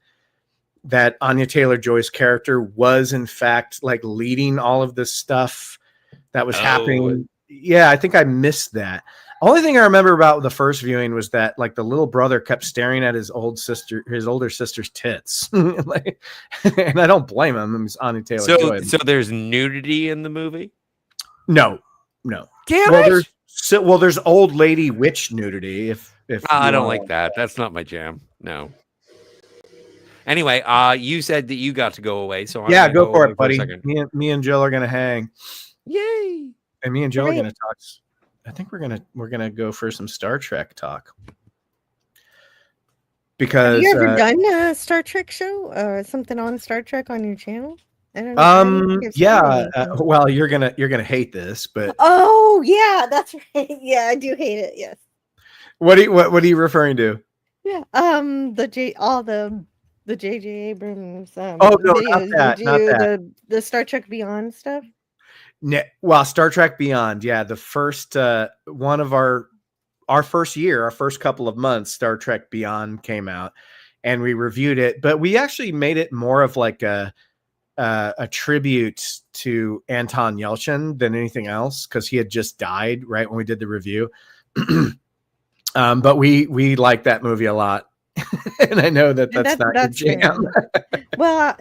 That Anya Taylor-Joy's character was, in fact, like leading all of this stuff that was happening. Yeah, I think I missed that. Only thing I remember about the first viewing was that like the little brother kept staring at his older sister's tits. Like, and I don't blame him. It's Anya Taylor-Joy. So there's nudity in the movie? No. Damn Well, there's old lady witch nudity. If I you don't wanna- like that. That's not my jam. No. Anyway, you said that you got to go away, so I'm Yeah, gonna go for away it, buddy. a second. Me and Jill are gonna hang, Yay! and me and Jill are Great. gonna talk. I think we're gonna go for some Star Trek talk because Have you ever done a Star Trek show or something on Star Trek on your channel? I don't know. I don't think I've seen yeah. anything. Well, you're gonna hate this, but Oh yeah, that's right. Yeah, I do hate it. Yes. what are you referring to? Yeah. The J.J. Abrams. Oh, no, not videos that, you not do, that. The Star Trek Beyond stuff. Well, Star Trek Beyond, yeah, the first one of our first couple of months, Star Trek Beyond came out, and we reviewed it. But we actually made it more of like a tribute to Anton Yelchin than anything else because he had just died right when we did the review. But we like that movie a lot, and I know that's not that's your jam. Well,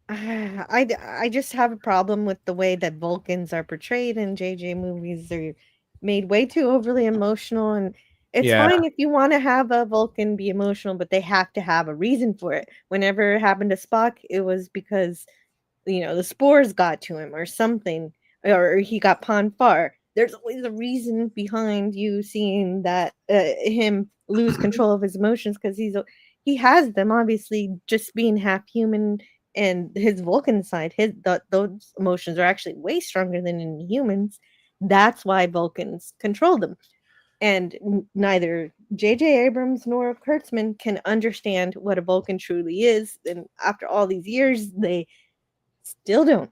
I just have a problem with the way that Vulcans are portrayed in JJ movies. They're made way too overly emotional, and it's Yeah. fine if you want to have a Vulcan be emotional, but they have to have a reason for it. Whenever it happened to Spock, it was because the spores got to him or something, or he got Pon farr. There's always a reason behind you seeing that him lose control of his emotions because he has them, obviously, just being half human. And his Vulcan side, those emotions are actually way stronger than in humans. That's why Vulcans control them. And neither J.J. Abrams nor Kurtzman can understand what a Vulcan truly is. And after all these years, they still don't.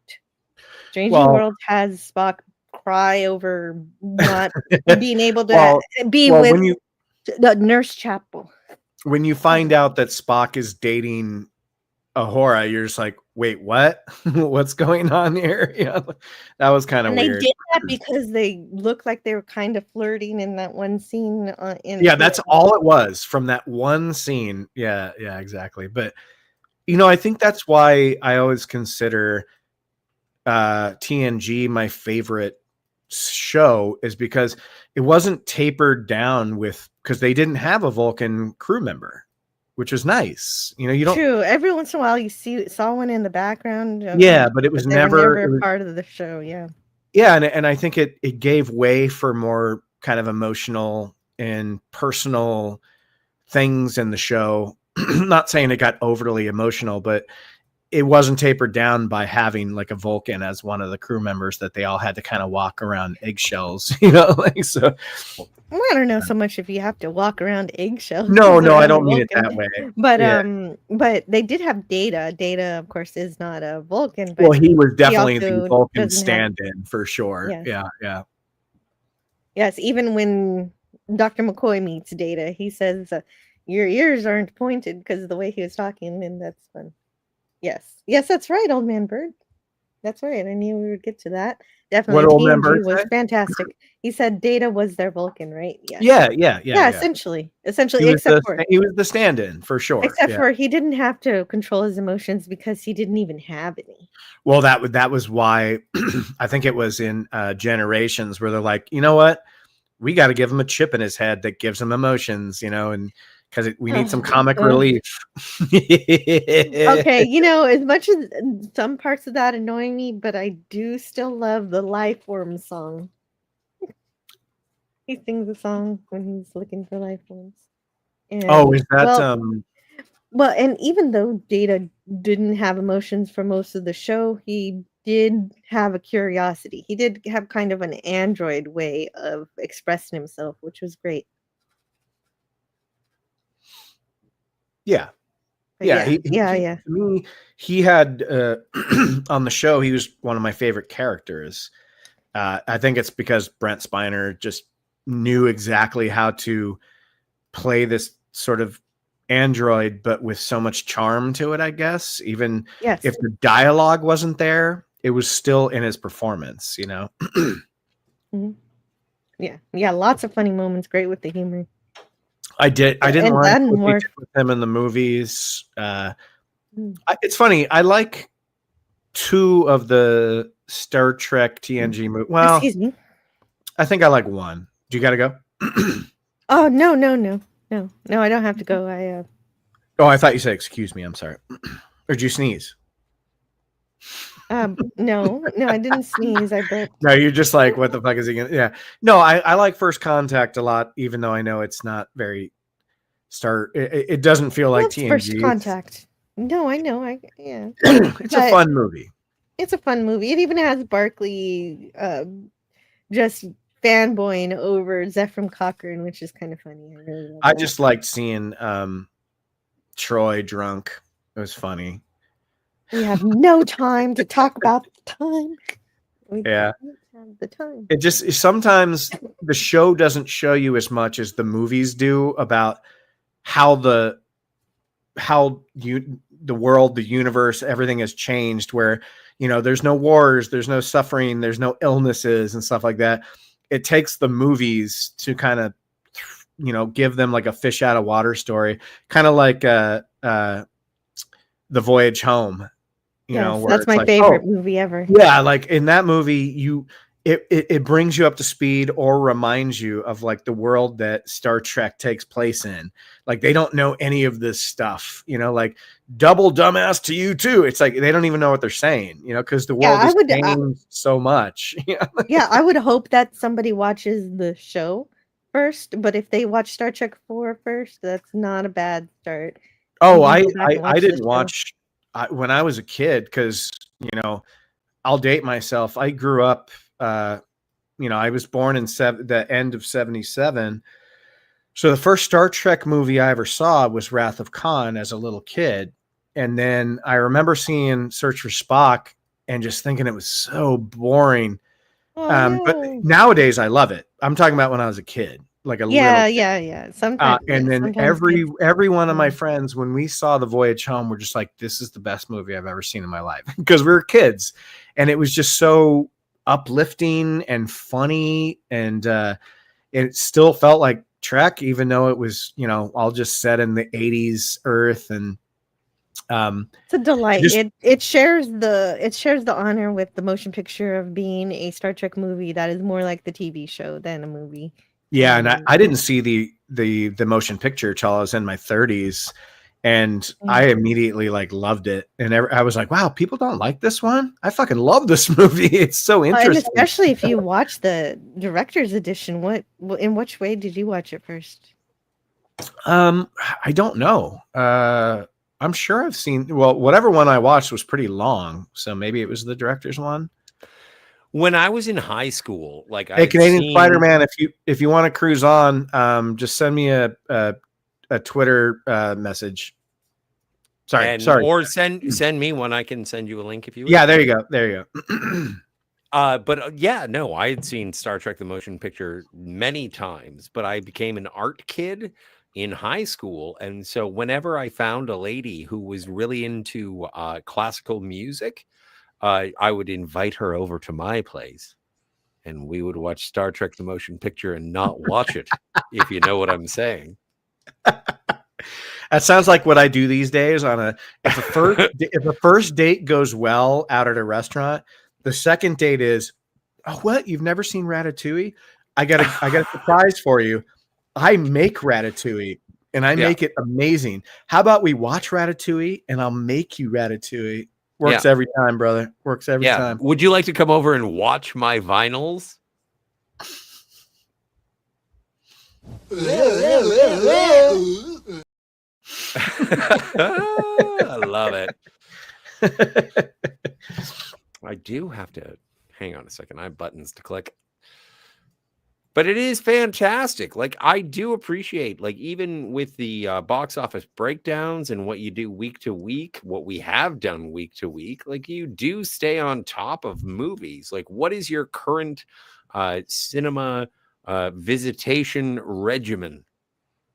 Strange New Well, World has Spock cry over not being able to well, be well, with the Nurse Chapel. when you find out that Spock is dating Ahura, you're just like, wait, what? What's going on here? Yeah, that was kind of And they weird. did that because they looked like they were kind of flirting in that one scene. Yeah, that's all it was from that one scene. Yeah, exactly. But I think that's why I always consider TNG my favorite show, is because it wasn't tapered down with, because they didn't have a Vulcan crew member, which was nice. You don't. True. Every once in a while, you saw one in the background. Yeah, but it was they were never never part of the show. Yeah. Yeah, and I think it gave way for more kind of emotional and personal things in the show. Not saying it got overly emotional, but it wasn't tapered down by having like a Vulcan as one of the crew members that they all had to kind of walk around eggshells, like so. Well, I don't know so much if you have to walk around eggshells. No, I around don't mean it Vulcan. that way. But Yeah. but they did have Data. Data, of course, is not a Vulcan. But Well, he was definitely also the Vulcan doesn't have- stand-in for sure. Yes. Yeah. Yes, even when Dr. McCoy meets Data, he says, "Your ears aren't pointed," because of the way he was talking, and that's fun. Yes, that's right, Old Man Bird. That's right. I knew we would get to that. Definitely, What Old Man TNG Bird was say? fantastic. He said Data was their Vulcan, right? Yeah. Essentially, He was he the stand-in for sure. except yeah. for he didn't have to control his emotions because he didn't even have any. Well, that was why I think it was in Generations where they're like, you know what, we got to give him a chip in his head that gives him emotions, and because we need some comic relief. Okay, as much as some parts of that annoy me, but I do still love the Life Forms song. He sings a song when he's looking for life forms. And, Oh, is that well, and even though Data didn't have emotions for most of the show, he did have a curiosity. He did have kind of an android way of expressing himself, which was great. yeah. But Yeah, yeah. To me, he had on the show, he was one of my favorite characters. I think it's because Brent Spiner just knew exactly how to play this sort of android, but with so much charm to it, I guess. Even Yes. if the dialogue wasn't there, it was still in his performance, Mm-hmm. Yeah, lots of funny moments. Great with the humor. I didn't And like then what they more- did with him in the movies. It's funny. I like 2 of the Star Trek TNG movies. Well, Excuse me. I think I like 1. Do you got to go? Oh no, I don't have to go. Oh, I thought you said excuse me. I'm sorry. Or did you sneeze? No, I didn't sneeze. I burped. No, you're just like, what the fuck is he gonna? Yeah. No, I like First Contact a lot, even though I know it's not very It doesn't feel like What's TNG. First Contact? No, I know. Yeah. It's a But- fun movie. It's a fun movie. It even has Barkley just fanboying over Zephram Cochrane, which is kind of funny. I really love I that. just liked seeing Troy drunk. It was funny. We have no time to talk about the time. We Yeah. don't have the time. It just sometimes the show doesn't show you as much as the movies do about how the world, the universe, everything has changed, where there's no wars, there's no suffering, there's no illnesses and stuff like that. It takes the movies to kind of give them like a fish out of water story, kind of like The Voyage Home. Yes, where that's it's my like, favorite oh, movie ever. yeah, like in that movie, it brings you up to speed or reminds you of like the world that Star Trek takes place in. Like they don't know any of this stuff, like double dumbass to you too. It's like they don't even know what they're saying, because the world I has would- changed so much. Yeah, I would hope that somebody watches the show first, but if they watch Star Trek 4 first, that's not a bad start. Oh, You can go back and I watch didn't the show. watch when I was a kid because I'll date myself. I grew up. I was born in the end of '77. So the first Star Trek movie I ever saw was Wrath of Khan as a little kid, and then I remember seeing Search for Spock and just thinking it was so boring. Oh, But no. nowadays I love it. I'm talking about when I was a kid, like a Yeah, little. yeah. Sometimes, And then sometimes every one of my Mm. friends, when we saw The Voyage Home, were just like, this is the best movie I've ever seen in my life, because we were kids, and it was just so uplifting and funny, and it still felt like Trek, even though it was, all just set in the 80s Earth. And it's a delight. just It shares the honor with the motion picture of being a Star Trek movie that is more like the TV show than a movie. yeah, and I didn't see the motion picture till I was in my 30s, and I immediately like loved it, and I was like, wow, people don't like this one. I fucking love this movie. It's so And interesting. especially if you watch the director's edition. In which way did you watch it first? I don't know. I'm sure I've seen, well, whatever one I watched was pretty long, so maybe it was the director's one. When I was in high school, like Hey, Canadian Spider-Man, if you want to cruise on, just send me a Twitter message. Sorry. or send me one. I can send you a link if you. Yeah, there you go. But yeah, no, I had seen Star Trek the motion picture many times, but I became an art kid in high school, and so whenever I found a lady who was really into classical music, I would invite her over to my place, and we would watch Star Trek the motion picture and not watch it, if you know what I'm saying. That sounds like what I do these days. If a first date goes well out at a restaurant, the second date is, oh, what? You've never seen Ratatouille? I got a surprise for you. I make Ratatouille, and I make it amazing. How about we watch Ratatouille, and I'll make you Ratatouille? Works every time, brother. Works every time. Would you like to come over and watch my vinyls? I love it. I do have to hang on a second. I have buttons to click. But it is fantastic. Like, I do appreciate, like, even with the box office breakdowns and what you do week to week, what we have done week to week, like, you do stay on top of movies. Like, what is your current cinema visitation regimen?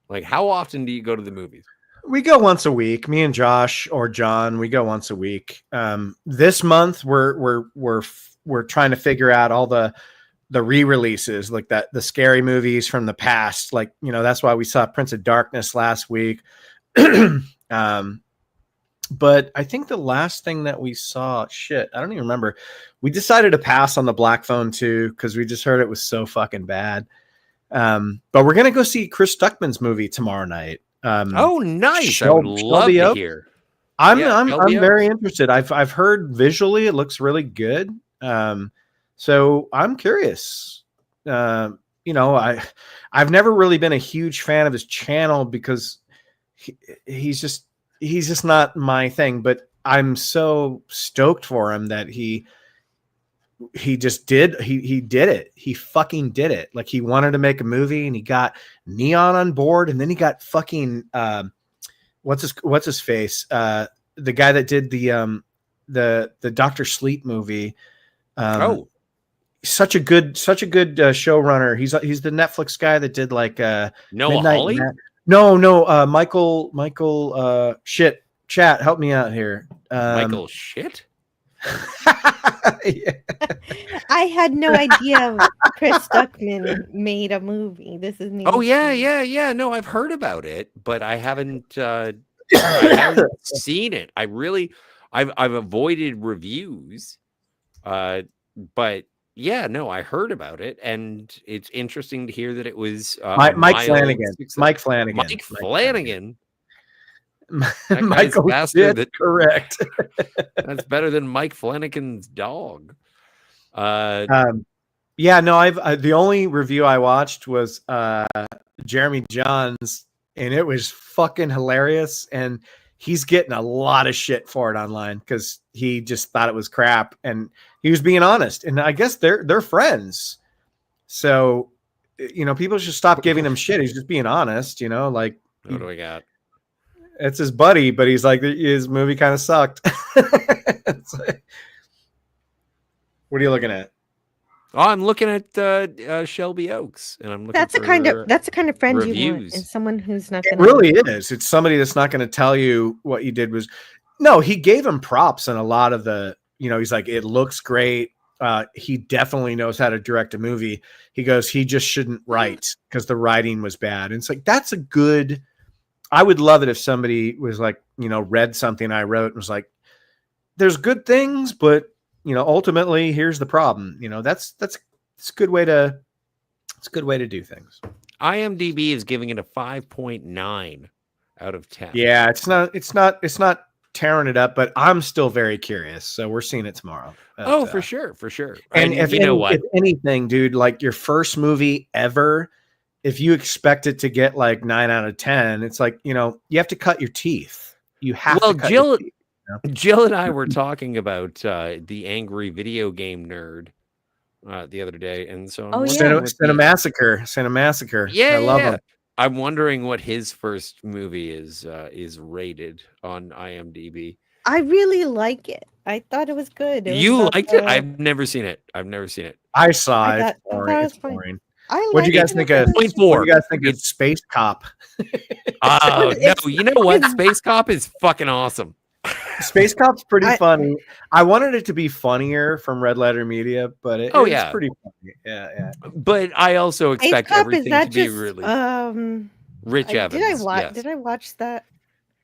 Like, how often do you go to the movies? We go once a week. Me and Josh or John, we go once a week. This month we're trying to figure out all the re-releases, like the scary movies from the past. Like, that's why we saw Prince of Darkness last week. But I think the last thing that we saw, I don't even remember. We decided to pass on the Black Phone 2 because we just heard it was so fucking bad. But we're gonna go see Chris Stuckman's movie tomorrow night. Oh, nice! I would love to hear. I'm very interested. I've heard visually it looks really good. So I'm curious. I've never really been a huge fan of his channel because he's just not my thing. But I'm so stoked for him that he did it. He fucking did it. Like, he wanted to make a movie, and he got Neon on board, and then he got fucking what's his face? The guy that did the Dr. Sleep movie. Such a good showrunner. He's the Netflix guy that did like Noah Hawley? Michael shit. Chat, help me out here. Michael shit? Yeah. I had no idea Chris Stuckman made a movie. This is new. Oh yeah. No, I've heard about it, but I haven't seen it. I've avoided reviews, but yeah, no, I heard about it, and it's interesting to hear that it was Mike Flanagan. Mike Flanagan. Michael faster than correct. That's better than Mike Flanagan's dog. Yeah, no, the only review I watched was Jeremy Johns, and it was fucking hilarious. And he's getting a lot of shit for it online because he just thought it was crap, and he was being honest. And I guess they're friends, so people should stop giving him shit. He's just being honest, like. What do we got? It's his buddy, but he's like, his movie kind of sucked. What are you looking at? Oh, I'm looking at Shelby Oaks, and I'm looking That's the for kind of friend you want, reviews. is someone who's not It gonna really is. It's somebody that's not going to tell you what you did was. No, he gave him props and a lot of the. He's like, it looks great. He definitely knows how to direct a movie. He goes, he just shouldn't write because the writing was bad. And it's like, that's a good. I would love it if somebody was like, read something I wrote and was like, there's good things, but ultimately here's the problem. That's a good way to. It's a good way to do things. IMDb is giving it a 5.9 out of 10. Yeah, it's not tearing it up, but I'm still very curious. So we're seeing it tomorrow. Oh, for sure. And if if anything, dude, like your first movie ever, if you expect it to get like 9 out of 10, it's like, you have to cut your teeth. You have to cut your teeth. Jill and I were talking about the angry video game nerd the other day, and so Cinemassacre. Yeah, I love him. I'm wondering what his first movie is rated on IMDb. I really like it. I thought it was good. You liked it? I've never seen it. I saw it. It's boring. What do you guys think of? 0.4. What do you guys think of Space Cop? Oh no! You know what? Space Cop is fucking awesome. Space Cop's pretty funny. I wanted it to be funnier from Red Letter Media, but it's pretty funny. Yeah. But I also expect everything to be really Rich Evans. Did I watch that?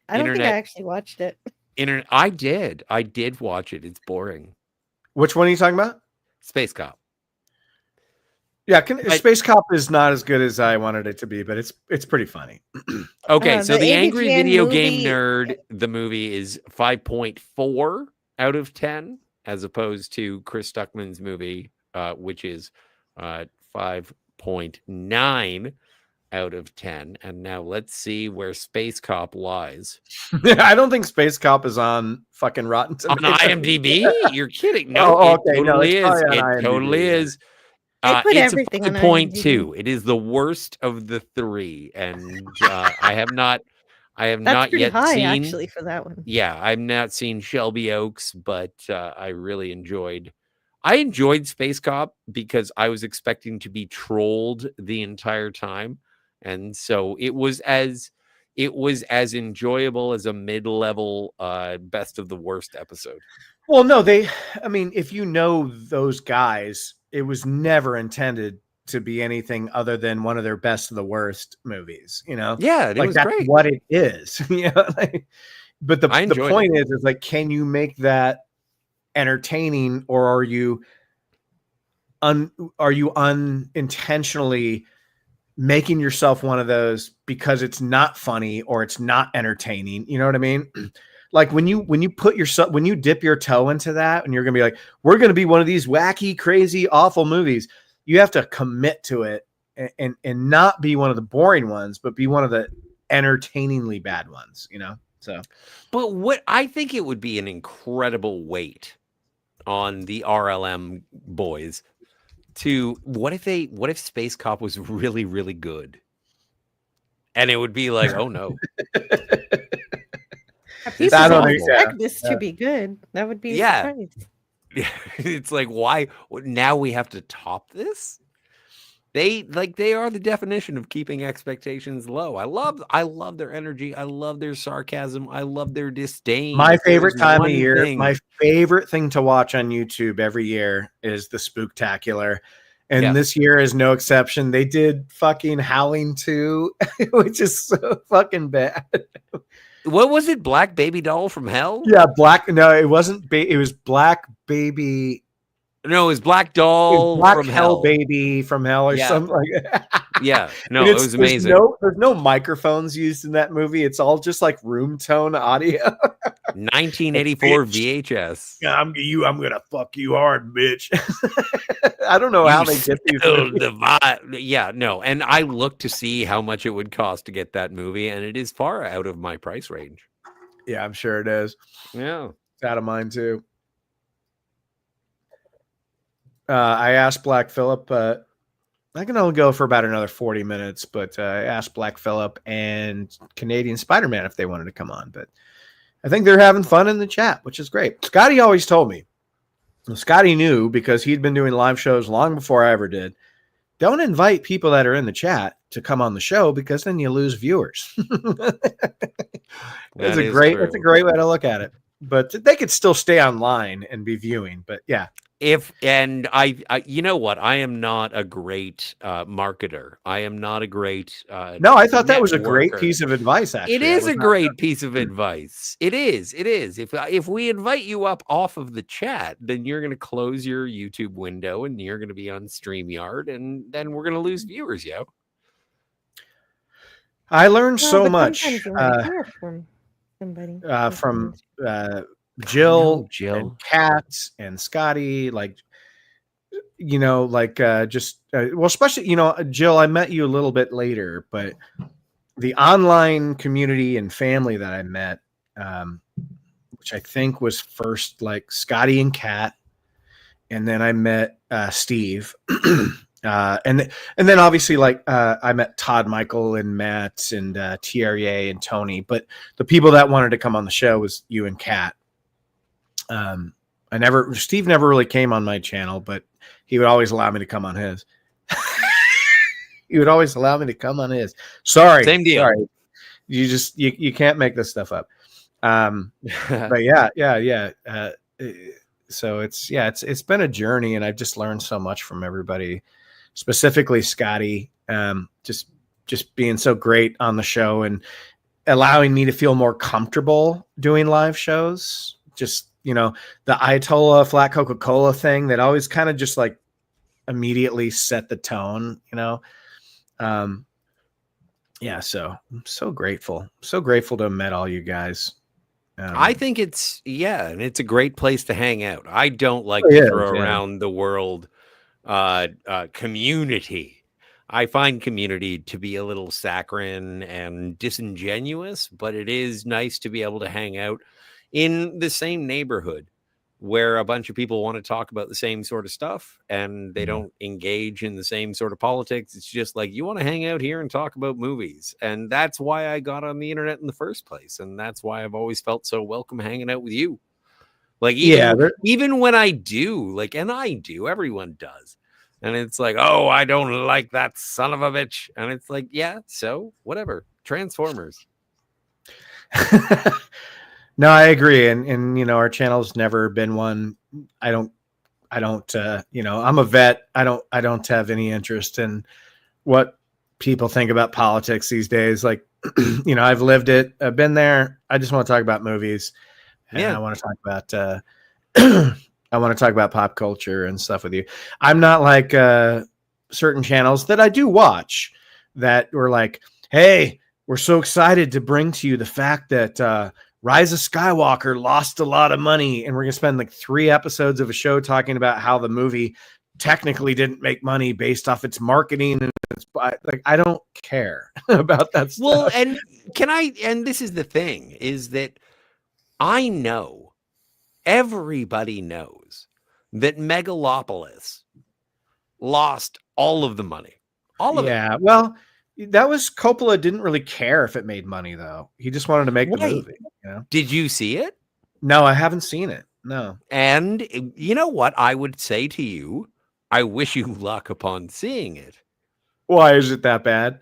I don't think I actually watched it. I did watch it. It's boring. Which one are you talking about? Space Cop. Yeah, Space Cop is not as good as I wanted it to be, but it's pretty funny. Okay, so the Angry AVGN Video movie... Game Nerd, the movie is 5.4 out of 10, as opposed to Chris Stuckman's movie, which is 5.9 out of 10. And now let's see where Space Cop lies. I don't think Space Cop is on fucking Rotten Tomatoes. On IMDb? You're kidding. No, it totally is. It totally is. It's a 5.2. It is the worst of the three, and I have not yet seen actually for that one. Yeah, I've not seen Shelby Oaks, but I really enjoyed Space Cop because I was expecting to be trolled the entire time, and so it was as enjoyable as a mid-level best of the worst episode. Well, no, if you know those guys, it was never intended to be anything other than one of their best of the worst movies, Yeah, it was that's great. what it is. But the point is like, can you make that entertaining, or are you unintentionally making yourself one of those because it's not funny or it's not entertaining? You know what I mean? Like when you dip your toe into that and you're going to be like, we're going to be one of these wacky, crazy, awful movies, you have to commit to it and not be one of the boring ones, but be one of the entertainingly bad ones, So, but what I think it would be an incredible weight on the RLM boys to what if Space Cop was really, really good? And it would be like, oh no. People don't expect this to be good. That would be a surprise. It's like, why now we have to top this? They are the definition of keeping expectations low. I love their energy. I love their sarcasm. I love their disdain. My favorite time of year, my favorite thing to watch on YouTube every year is the Spooktacular. And this year is no exception. They did fucking Howling 2, which is so fucking bad. What was it? Black Baby Doll from Hell? Yeah, No, it wasn't. It was Black Baby. No, it was Black Doll Black from Hell Baby from Hell or something like that. Yeah, no, it was amazing. There's no microphones used in that movie. It's all just like room tone audio. 1984 VHS. I'm gonna fuck you hard, bitch. I don't know how they get these. Yeah, no. And I looked to see how much it would cost to get that movie, and it is far out of my price range. Yeah, I'm sure it is. Yeah, it's out of mine too. I asked Black Phillip. I can only go for about another 40 minutes, but I asked Black Phillip and Canadian Spider-Man if they wanted to come on. But I think they're having fun in the chat, which is great. Scotty always told me Well, Scotty knew because he'd been doing live shows long before I ever did. Don't invite people that are in the chat to come on the show because then you lose viewers. It's a great way to look at it. But they could still stay online and be viewing. But yeah. I you know what? I am not a great marketer. I am not a great no, I thought that was a great networker. piece of advice, actually. It is a great piece of advice. It is. If we invite you up off of the chat, then you're going to close your YouTube window and you're going to be on StreamYard, and then we're going to lose viewers, yo. I learned so much from somebody. From Jill and Kat and Scotty, like, you know, like just well, especially, you know, Jill, I met you a little bit later, but the online community and family that I met, which I think was first like Scotty and Kat, and then I met Steve, and then obviously like I met Todd, Michael, and Matt, and Thierry and Tony, but the people that wanted to come on the show was you and Kat. Steve never really came on my channel, but he would always allow me to come on his. He would always allow me to come on his. Sorry. Same deal. Sorry. You can't make this stuff up. But yeah. So it's been a journey, and I've just learned so much from everybody, specifically Scotty, just being so great on the show and allowing me to feel more comfortable doing live shows. Just, you know, the Ayatollah flat Coca-Cola thing that always kind of just like immediately set the tone, you know? Yeah. So I'm so grateful to have met all you guys. I think and it's a great place to hang out. I don't like to throw around the world community. I find community to be a little saccharine and disingenuous, but it is nice to be able to hang out in the same neighborhood where a bunch of people want to talk about the same sort of stuff and they don't engage in the same sort of politics. It's just like, you want to hang out here and talk about movies. And that's why I got on the internet in the first place. And that's why I've always felt so welcome hanging out with you. Like, even when I do, like, and I do, everyone does. And it's like, oh, I don't like that son of a bitch. And it's like, yeah, so whatever. Transformers. No, I agree. And, you know, our channel's never been one. I don't, you know, I'm a vet. I don't have any interest in what people think about politics these days. Like, you know, I've lived it. I've been there. I just want to talk about movies. And I want to talk about, I want to talk about pop culture and stuff with you. I'm not like certain channels that I do watch that were like, hey, we're so excited to bring to you the fact that Rise of Skywalker lost a lot of money, and we're going to spend like 3 episodes of a show talking about how the movie technically didn't make money based off its marketing. And it's like, I don't care about that stuff. Well, and this is the thing, is that I know, everybody knows that Megalopolis lost all of the money. All of it. Yeah, well, that was Coppola didn't really care if it made money, though. He just wanted to make the movie. You know? Did you see it? No, I haven't seen it. No. And you know what I would say to you? I wish you luck upon seeing it. Why is it that bad?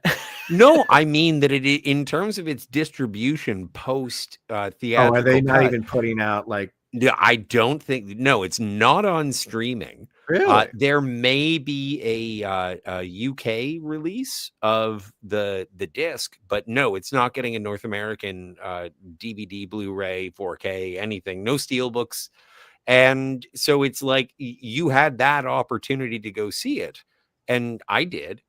No, I mean that it, in terms of its distribution post theatrical. Are they not even putting out like? Yeah, I don't think. No, it's not on streaming. Really? There may be a UK release of the disc, but no, it's not getting a North American DVD, Blu-ray, 4K, anything. No steelbooks, and so it's like you had that opportunity to go see it, and I did,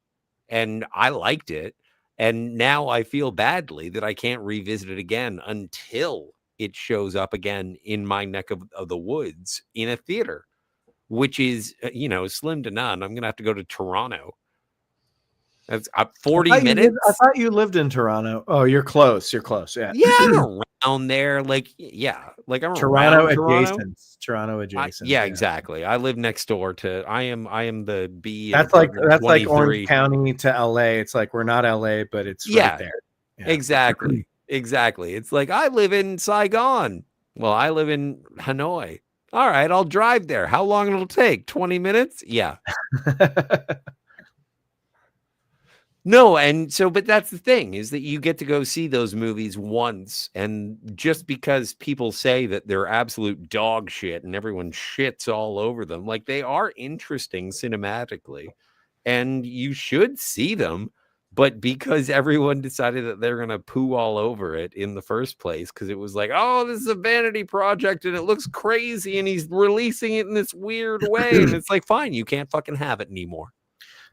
and I liked it, and now I feel badly that I can't revisit it again until it shows up again in my neck of the woods in a theater, which is, you know, slim to none. I'm going to have to go to Toronto. That's 40 minutes. I thought you lived in Toronto. Oh, you're close. You're close. Yeah. Yeah, I'm around there. Like, yeah. Like I'm Toronto adjacent. Toronto adjacent. Yeah, exactly. I live next door to, I am the B. That's like Orange County to LA. It's like, we're not LA, but it's right there. Yeah. Exactly. Exactly. It's like, I live in Saigon. Well, I live in Hanoi. All right, I'll drive there. How long it'll take? 20 minutes? Yeah. No, and so, but that's the thing, is that you get to go see those movies once, and just because people say that they're absolute dog shit and everyone shits all over them, like, they are interesting cinematically, and you should see them, but because everyone decided that they're gonna poo all over it in the first place, because it was like, oh, this is a vanity project and it looks crazy and he's releasing it in this weird way, and it's like, fine, you can't fucking have it anymore.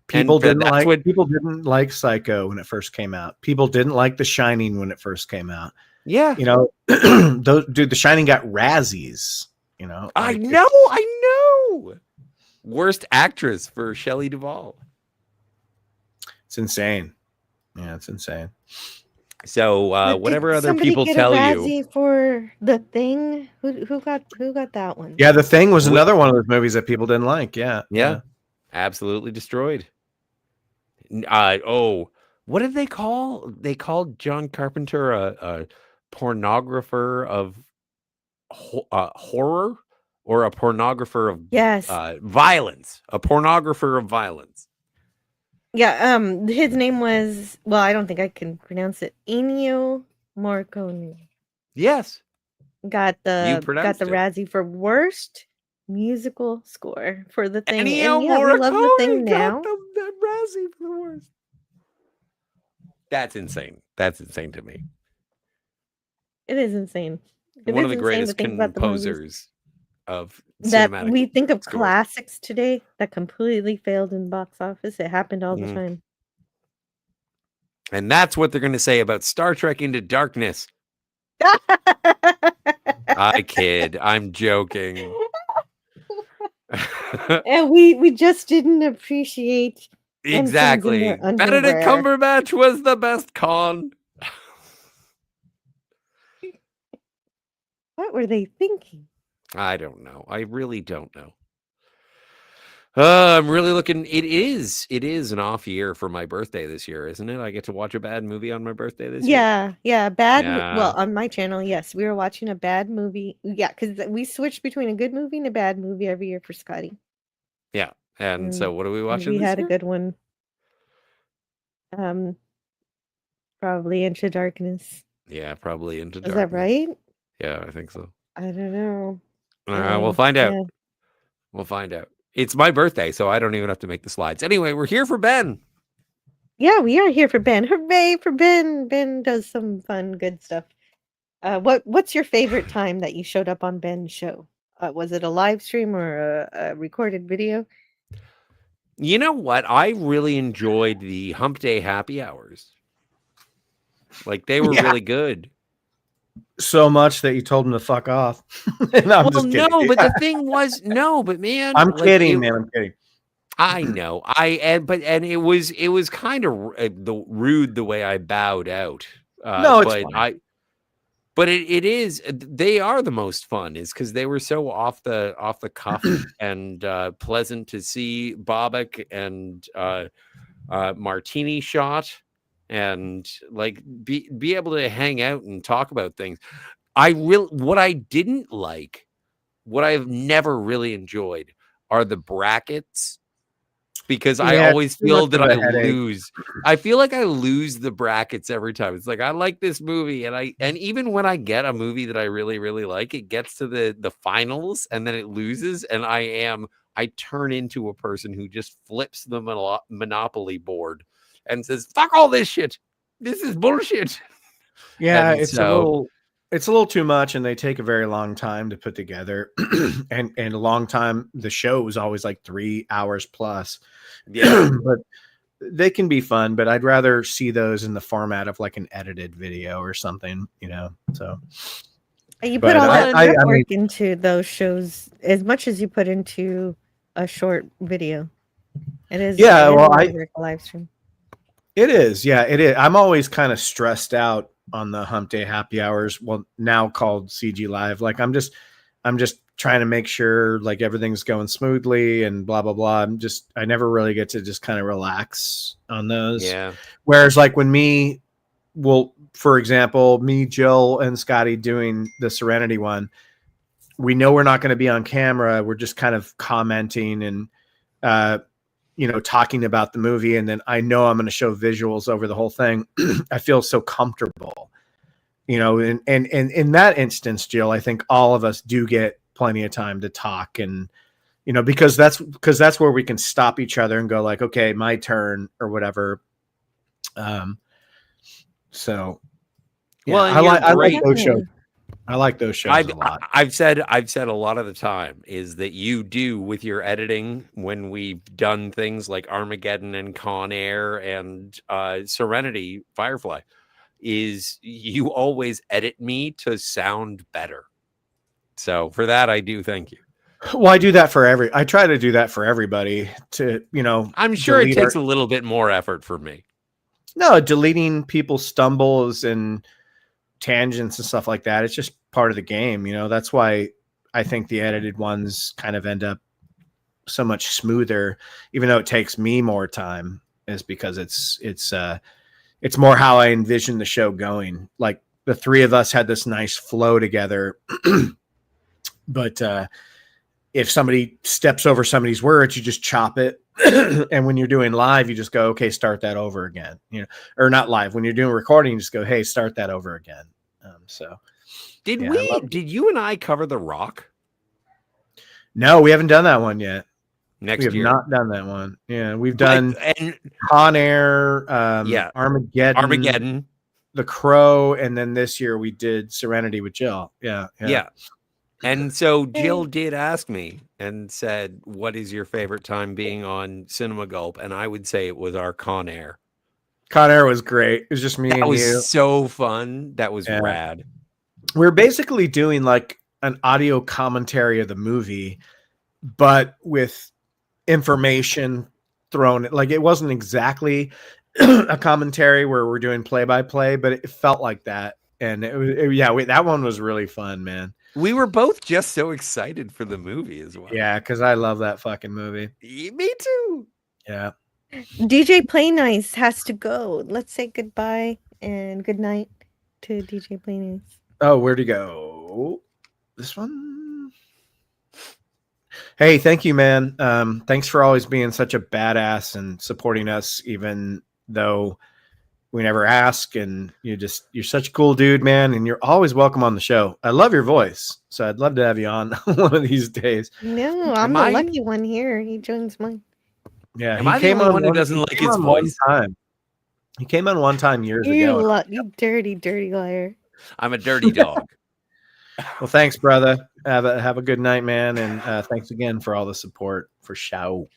People And didn't that's like what- people didn't like Psycho when it first came out. People didn't like The Shining when it first came out. Yeah. You know, The Shining got Razzies. You know, I like, know. Worst actress for Shelley Duvall. it's insane. Yeah, it's insane. So But whatever did other somebody people get tell a you, Razzie for The Thing? Who got that one? Yeah, The Thing was another one of those movies that people didn't like. Yeah, yeah, absolutely destroyed. What did they call? They called John Carpenter a pornographer of horror, or a pornographer of Yes. violence. A pornographer of violence. Yeah. His name was, well, I don't think I can pronounce it. Ennio Morricone Yes. got the pronounced it. Razzie for worst musical score for The Thing. Ennio And yeah, we love The Thing Morricone now. got the Razzie for the worst. That's insane. That's insane to me. It is insane. It One is of the insane to greatest think about the movies composers of that cinematic we think of scores. classics today that completely failed in box office. It happened all the Mhm. time. And that's what they're going to say about Star Trek Into Darkness. I kid. I'm joking. And we just didn't appreciate ensigns in Exactly. their Benedict underwear. Cumberbatch was the best con. What were they thinking? I don't know. I really don't know. I'm really looking. It is an off year for my birthday this year, isn't it? I get to watch a bad movie on my birthday this year. Yeah, bad. Yeah. Well, on my channel, yes, we were watching a bad movie. Yeah, because we switched between a good movie and a bad movie every year for Scotty. Yeah. And so what are we And watching we this had year? a good one. Probably Into Darkness. Yeah, probably Into Is Darkness. that right? Yeah, I think so. I don't know. We'll find out. Yeah. We'll find out. It's my birthday, so I don't even have to make the slides. Anyway, we're here for Ben. Yeah, we are here for Ben. Hooray for Ben. Ben does some fun, good stuff. What's your favorite time that you showed up on Ben's show? Was it a live stream or a recorded video? You know what? I really enjoyed the Hump Day happy hours. Like, they were Yeah. really good. So much that you told him to fuck off. No, I'm just kidding. no, but the thing was, no, but man, I'm like, kidding, man. I'm kidding. I know. And it was kind of rude the way I bowed out. No, it's but fine. But it is. They are the most fun, is because they were so off the cuff and pleasant to see. Bobak and Martini Shot, and like be able to hang out and talk about things. What I didn't like, what I've never really enjoyed, are the brackets. Because I Yeah, always too feel much that of a I headache. lose. I feel like I lose the brackets every time. It's like, I like this movie, and even when I get a movie that I really, really like, it gets to the finals and then it loses, and I turn into a person who just flips the Monopoly board and says, "Fuck all this shit. This is bullshit." Yeah, And it's a little too much, and they take a very long time to put together. and a long time. The show was always like 3 hours plus. Yeah. But they can be fun, but I'd rather see those in the format of like an edited video or something, you know. So You But put all that I work mean- into those shows as much as you put into a short video. It is. Yeah, it is well, a lot of work, a live stream. It is. Yeah, it is. I'm always kind of stressed out on the Hump Day happy hours. Well, now called CG Live. Like I'm just trying to make sure like everything's going smoothly and blah blah blah. I never really get to just kind of relax on those. Yeah. Whereas like when for example, me, Jill, and Scotty doing the Serenity one, we know we're not going to be on camera. We're just kind of commenting and, talking about the movie. And then I know I'm going to show visuals over the whole thing. I feel so comfortable, and in that instance, Jill, I think all of us do get plenty of time to talk and, because that's where we can stop each other and go like, okay, my turn or whatever. So yeah, Well, I like those shows. I like those shows a lot. I've said a lot of the time is that you do with your editing when we've done things like Armageddon and Con Air and Serenity, Firefly, is you always edit me to sound better. So for that, I do thank you. Well, I do that I try to do that for everybody to, I'm sure it takes a little bit more effort for me. No, deleting people's stumbles and tangents and stuff like that. It's just part of the game. That's why I think the edited ones kind of end up so much smoother, even though it takes me more time, is because it's more how I envision the show going. Like the three of us had this nice flow together, but, if somebody steps over somebody's words, you just chop it. And when you're doing live, you just go, okay, start that over again, or not live. When you're doing recording, you just go, hey, start that over again. Did you and I cover The Rock? No, we haven't done that one yet. Next year. We have not done that one. Yeah. We've done Con Air, Armageddon, The Crow. And then this year we did Serenity with Jill. Yeah. And so Jill did ask me and said, what is your favorite time being on Cinema Gulp? And I would say it was our Con Air. Con Air was great. It was just me and you. That was so fun. That was rad. We're basically doing like an audio commentary of the movie, but with information thrown. Like it wasn't exactly a commentary where we're doing play by play, but it felt like that. And that one was really fun, man. We were both just so excited for the movie as well. Yeah, because I love that fucking movie. Me too. Yeah. DJ Play Nice has to go. Let's say goodbye and good night to DJ Play Nice. Oh, where'd he go? This one? Hey, thank you, man. Thanks for always being such a badass and supporting us, even though we never ask, and you're such a cool dude, man, and you're always welcome on the show. I love your voice, so I'd love to have you on one of these days. No, I'm the lucky one here. He joins mine. Yeah, Am I the only one who doesn't like his voice? He came on one time years ago. You dirty, dirty liar. I'm a dirty dog. Well, thanks, brother. Have a good night, man, and thanks again for all the support for show.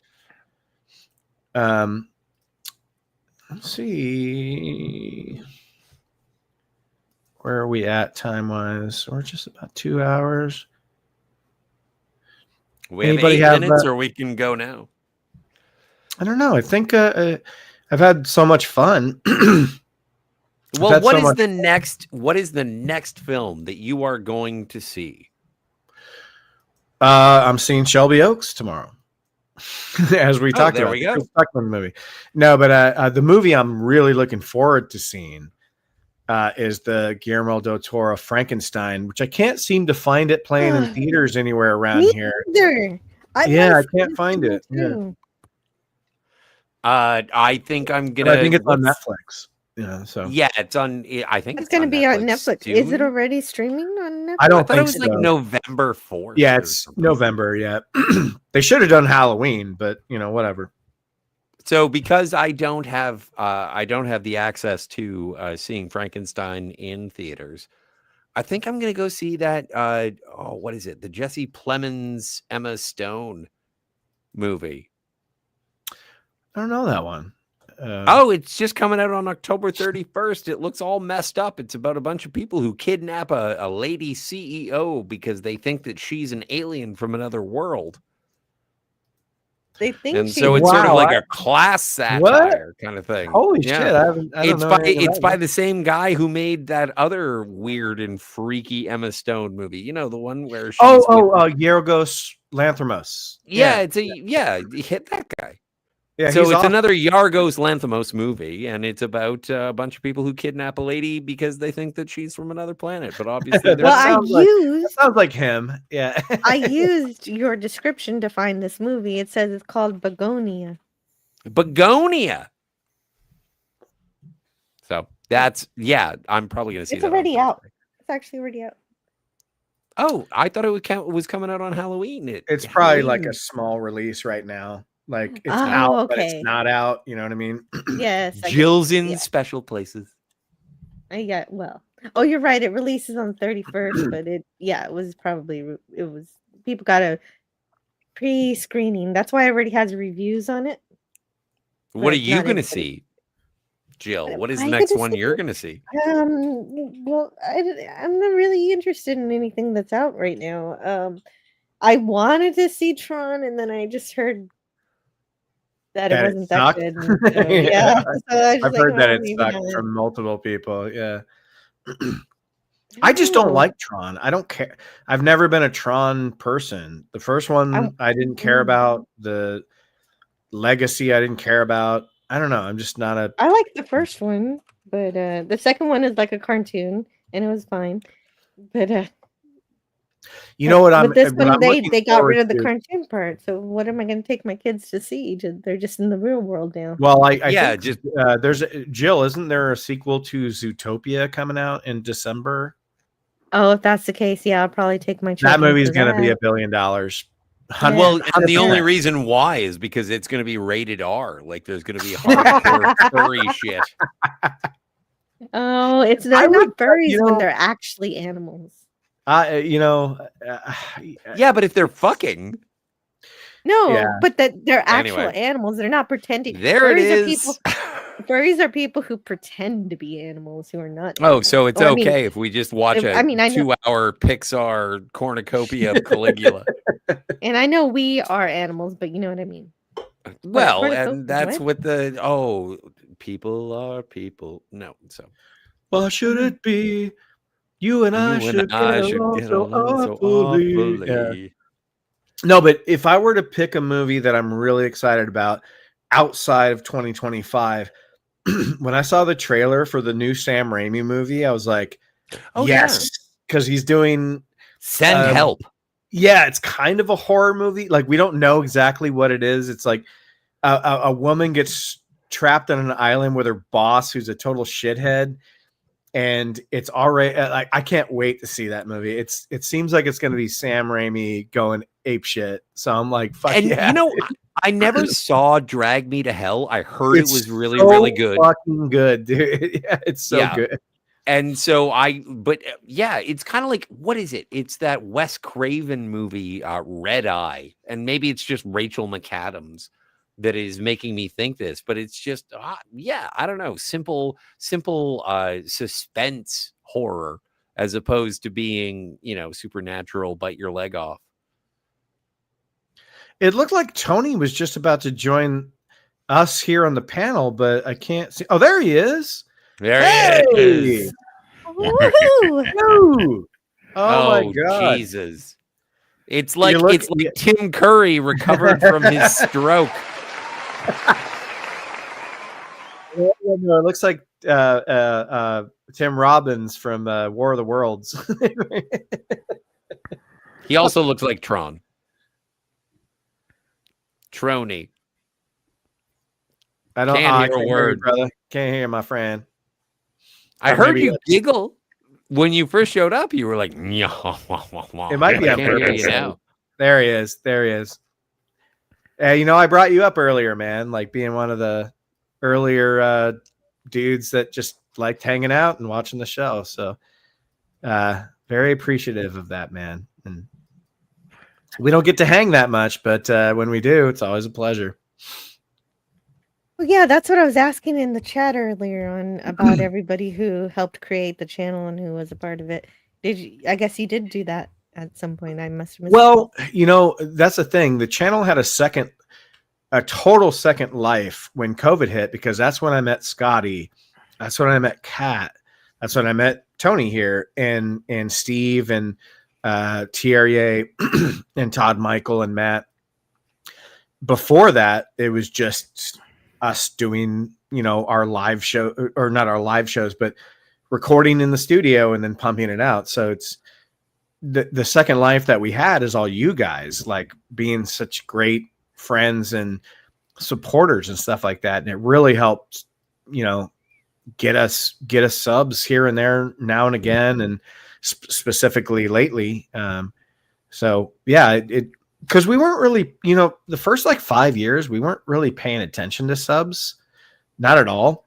Let's see. Where are we at time-wise? We're just about 2 hours. We have 8 minutes, or we can go now. I don't know. I think I've had so much fun. Well, what is the next film that you are going to see? I'm seeing Shelby Oaks tomorrow. As we talked about, we go. The movie. No, but the movie I'm really looking forward to seeing is the Guillermo del Toro Frankenstein, which I can't seem to find it playing in theaters anywhere around here. Either. I can't find it. Yeah. I think I'm gonna. I think it's on Netflix. Yeah, it's on. I think it's gonna be on Netflix. Soon. Is it already streaming on Netflix? I thought think it was so. like November 4th. Yeah, it's November. Yeah, they should have done Halloween, but whatever. So because I don't have the access to seeing Frankenstein in theaters, I think I'm gonna go see that. What is it? The Jesse Plemons, Emma Stone movie. I don't know that one. It's just coming out on October 31st. It looks all messed up. It's about a bunch of people who kidnap a lady CEO because they think that she's an alien from another world. They think, and so it's sort of like a class satire kind of thing. Holy shit! It's by the same guy who made that other weird and freaky Emma Stone movie. You know, the one where she's Yorgos Lanthimos. Yeah, he hit that guy. Yeah, So he's it's awesome. another Yargos Lanthimos movie, and it's about a bunch of people who kidnap a lady because they think that she's from another planet. But obviously, That they're Well, not. sounds like him. Yeah. I used your description to find this movie. It says it's called Begonia. Begonia. So that's I'm probably gonna see It's that. on already out. Thursday. It's actually already out. Oh, I thought it was coming out on Halloween. It's probably like Halloween. a small release right now. Like it's Oh, out, but okay. it's not out. You know what I mean? Yes. I Jill's in yeah. special places. Well. Oh, you're right. It releases on 31st, but it was people got a pre-screening. That's why it already has reviews on it. What are But you not going to everybody. see, Jill? What What is am the I next gonna one see? you're going to see? Well, I'm not really interested in anything that's out right now. I wanted to see Tron, and then I just heard that it That it wasn't that sucked? good. And so, yeah, so I was just I've like, heard that oh, it maybe sucked not. from multiple people. Yeah. I just don't know. like Tron. I don't care. I've never been a Tron person. The first one I didn't care about. The Legacy I didn't care about. I don't know. I'm just not a. I like the first one, but the second one is like a cartoon, and it was fine. But You know what I'm. But this what one I'm looking they got rid forward of the to- cartoon part. So what am I going to take my kids to see? They're just in the real world now. Well, I Yeah, think just- there's Jill. Isn't there a sequel to Zootopia coming out in December? Oh, if that's the case, yeah, I'll probably take my That children. movie's to going to be that. $1 billion. Well, and the only 100%. reason why is because it's going to be rated R. Like there's going to be hardcore furry shit. Oh, it's I they're would, not furries you when know- they're actually animals. Yeah, but if they're fucking, No, Yeah. but that they're actual Anyway. animals. They're not pretending. there it Furries are is. people- Furries are people who pretend to be animals who are not. Oh, so it's Well, I mean- okay if we just watch a I know- 2-hour Pixar cornucopia of Caligula. And I know we are animals, but you know what I mean. Well, cornucopia, and that's what? what people are people. No, so Well, should it be you and I you should and I get should along get so along so awfully. Yeah. awfully. No, but if I were to pick a movie that I'm really excited about outside of 2025, when I saw the trailer for the new Sam Raimi movie, I was like, Oh, yes, because he's doing. Send help. Yeah, it's kind of a horror movie. Like we don't know exactly what it is. It's like a woman gets trapped on an island with her boss, who's a total shithead, and it's already like I can't wait to see that movie. It seems like it's going to be Sam Raimi going ape shit. So I'm like, fuck And yeah. you know, I never saw Drag Me to Hell. I heard It's it was really, so really good. fucking good, dude. Yeah, it's so Yeah. good. And so yeah, it's kind of like, what is it? It's that Wes Craven movie, Red Eye. And maybe it's just Rachel McAdams that is making me think this, but it's just, yeah, I don't know. Simple suspense horror as opposed to being, supernatural, bite your leg off. It looked like Tony was just about to join us here on the panel, but I can't see. Oh, there he is. There Hey! it is. Woohoo! Woo! Oh my god. Jesus. It's like look- Tim Curry recovered from his stroke. Yeah, no, it looks like Tim Robbins from War of the Worlds. He also looks like Tron. Trony. I don't Can't I hear a can't hear you, word. brother. Can't hear my friend. I Or heard maybe you that's- giggle when you first showed up. You were like, it It might be I on can't hear purpose. you now. There he is. There he is. I brought you up earlier, man, like being one of the earlier dudes that just liked hanging out and watching the show. So very appreciative of that, man. And we don't get to hang that much, but when we do, it's always a pleasure. Well, yeah, that's what I was asking in the chat earlier on about everybody who helped create the channel and who was a part of it. I guess you did do that at some point. I must have missed it. Well, that's the thing. The channel had a total second life when COVID hit, because that's when I met Scotty. That's when I met Kat. That's when I met Tony here and Steve and Thierry and Todd Michael and Matt. before that, it was just us doing, our live show, or not our live shows, but recording in the studio and then pumping it out. So it's the second life that we had is all you guys, like being such great friends and supporters and stuff like that. And it really helped, get us subs here and there now and again, and specifically lately. So yeah, because we weren't really, the first like 5 years, we weren't really paying attention to subs, not at all.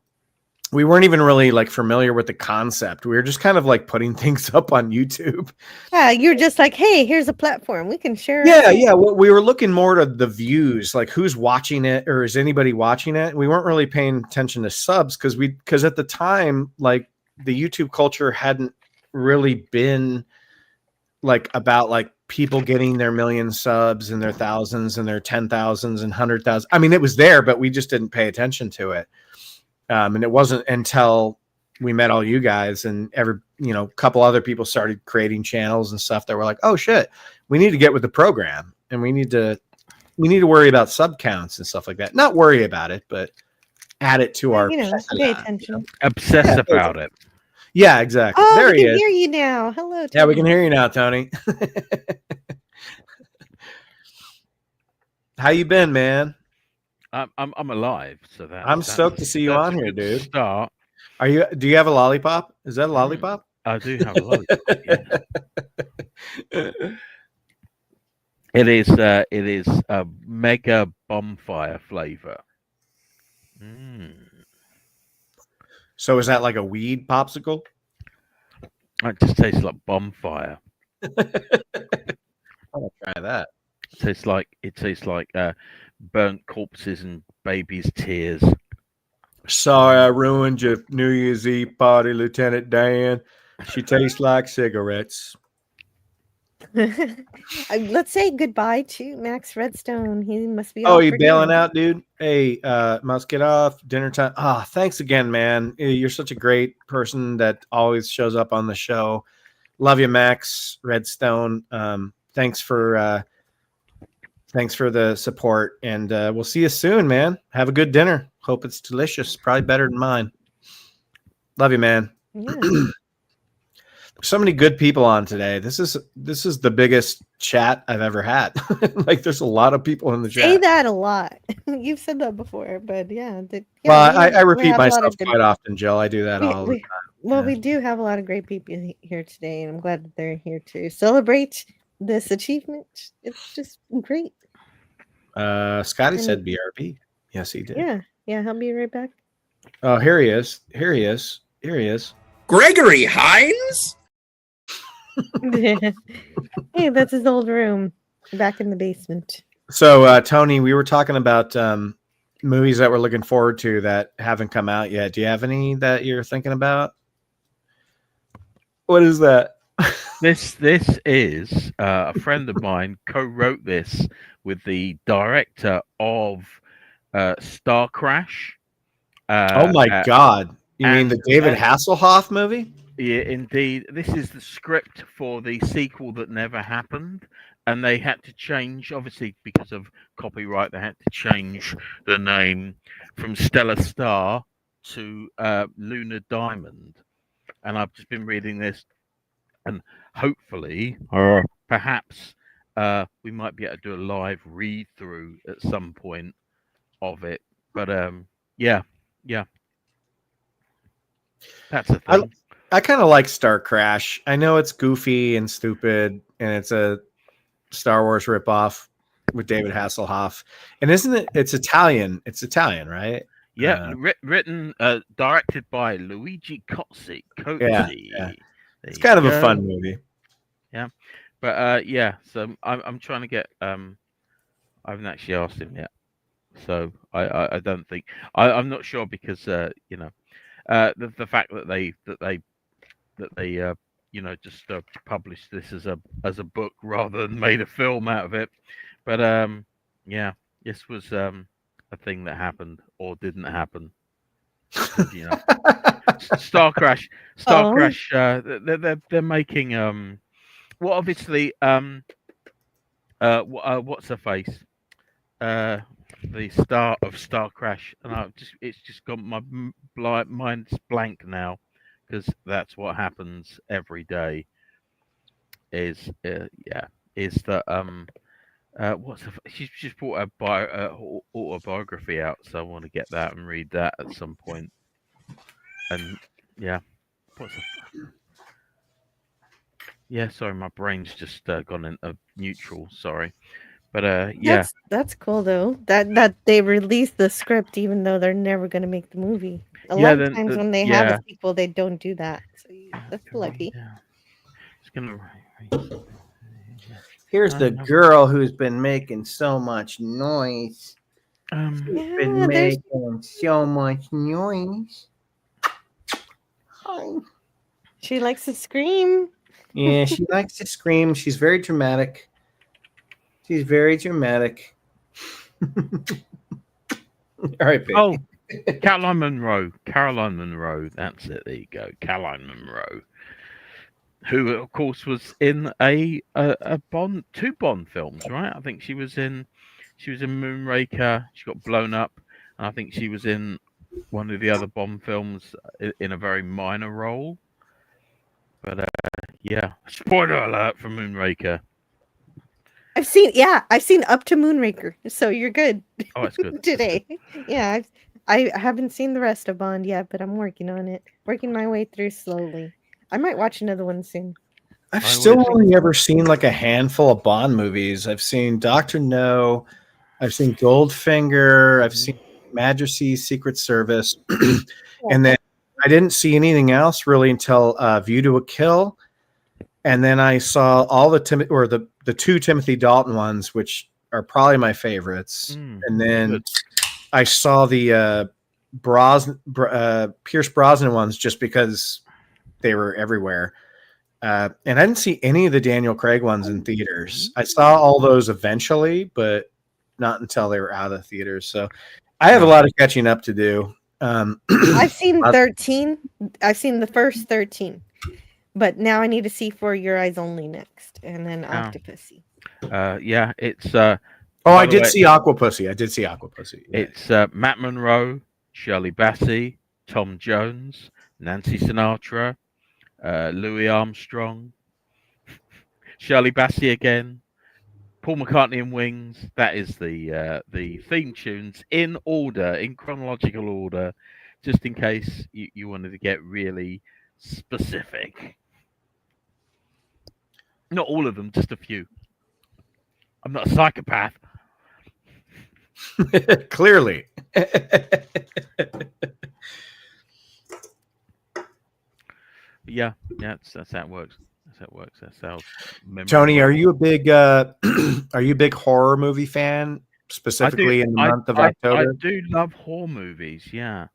We weren't even really like familiar with the concept. We were just kind of like putting things up on YouTube. Yeah, you're just like, hey, here's a platform we can share. Yeah. Well, we were looking more to the views, like who's watching it, or is anybody watching it? We weren't really paying attention to subs because at the time, like the YouTube culture hadn't really been like about like people getting their million subs and their thousands and their 10,000s and 100,000. I mean, it was there, but we just didn't pay attention to it. And it wasn't until we met all you guys and a couple other people started creating channels and stuff that were like, oh shit, we need to get with the program, and we need to worry about sub counts and stuff like that. Not worry about it, but add it to our pay attention. Obsess about it. Yeah, exactly. Oh, there we he can is. hear you now. Hello, Tony. Yeah, we can hear you now, Tony. How you been, man? I'm alive, so that I'm stoked to see you on here, dude. Start. Do you have a lollipop? Is that a lollipop? I do have a lollipop. Yeah. It is a mega bonfire flavor. So is that like a weed popsicle? It just tastes like bonfire. I'll try that. It tastes like burnt corpses and babies' tears. Sorry, I ruined your New Year's Eve party, Lieutenant Dan. She tastes like cigarettes. Let's say goodbye to Max Redstone. He must be. Oh, you bailing out, dude? Hey, must get off dinner time. Thanks again, man. You're such a great person that always shows up on the show. Love you, Max Redstone. Thanks for the support, and we'll see you soon, man. Have a good dinner. Hope it's delicious. Probably better than mine. Love you, man. Yeah. So many good people on today. This is the biggest chat I've ever had. Like, there's a lot of people in the chat. Say that a lot. You've said that before, but yeah. Well, I repeat myself quite often, Jill. I do that all the time. Well, we do have a lot of great people here today, and I'm glad that they're here to celebrate this achievement. It's just great. Scotty said BRB. Yes, he did. Yeah. I'll be right back. Oh, here he is. Gregory Hines? Hey, that's his old room back in the basement. So, Tony, we were talking about movies that we're looking forward to that haven't come out yet. Do you have any that you're thinking about? What is that? This is a friend of mine co-wrote this with the director of Star Crash. Oh my God! You mean the David Hasselhoff movie? Yeah, indeed. This is the script for the sequel that never happened, and they had to change, obviously because of copyright, they had to change the name from Stellar Star to Lunar Diamond. And I've just been reading this, and hopefully, or perhaps, we might be able to do a live read through at some point of it. But yeah, that's a thing. I kind of like Star Crash. I know it's goofy and stupid, and it's a Star Wars ripoff with David Hasselhoff. And isn't it? It's Italian. It's Italian, right? Yeah, written, directed by Luigi Cozzi. Yeah. It's kind of a fun movie. Yeah, but yeah. So I'm trying to get. I haven't actually asked him yet, so I don't think I'm not sure because the fact that they just published this as a book rather than made a film out of it. But yeah, this was a thing that happened or didn't happen. Star Crash. They're making well, obviously what's her face? the start of Star Crash, and it's just got my mind's blank now, because that's what happens every day. Is that she's just brought a autobiography out, so I want to get that and read that at some point. And yeah, sorry, my brain's just gone into neutral. Sorry, but yeah, That's cool though. That they released the script even though they're never going to make the movie. A Yeah, lot of times when they have a sequel, they don't do that. So that's lucky. Yeah. It's gonna. Here's the girl who's been making so much noise. She's been making so much noise. Oh. She likes to scream. Yeah, she likes to scream. She's very dramatic. She's very dramatic. All right, baby. Oh, Caroline Munro. Caroline Munro. That's it. There you go. Caroline Munro, who of course was in a Bond, 2 Bond films, right? I think she was in Moonraker. She got blown up, and I think she was in one of the other Bond films in a very minor role. But yeah, spoiler alert for Moonraker. I've seen up to Moonraker, so you're good. Oh, that's good. Today. Yeah, I haven't seen the rest of Bond yet, but I'm working on it. Working my way through slowly. I might watch another one soon. I've still only ever seen like a handful of Bond movies. I've seen Dr. No, I've seen Goldfinger, I've seen Majesty's Secret Service, and then I didn't see anything else really until View to a Kill, and then I saw all the the 2 Timothy Dalton ones, which are probably my favorites, and then I saw the Pierce Brosnan ones just because they were everywhere. And I didn't see any of the Daniel Craig ones in theaters. I saw all those eventually, but not until they were out of theaters. So I have a lot of catching up to do. I've seen 13. I've seen the first 13. But now I need to see For Your Eyes Only next. And then Octopussy. Yeah, it's... I did see Aquapussy. It's Matt Monro, Shirley Bassey, Tom Jones, Nancy Sinatra, Louis Armstrong, Shirley Bassey again, Paul McCartney and Wings. That is the theme tunes in order, in chronological order, just in case you wanted to get really specific. Not all of them, just a few. I'm not a psychopath. Clearly. Yeah, that's how it works. That's how. Tony, are you a big horror movie fan, specifically in the month of October? I do love horror movies. Yeah.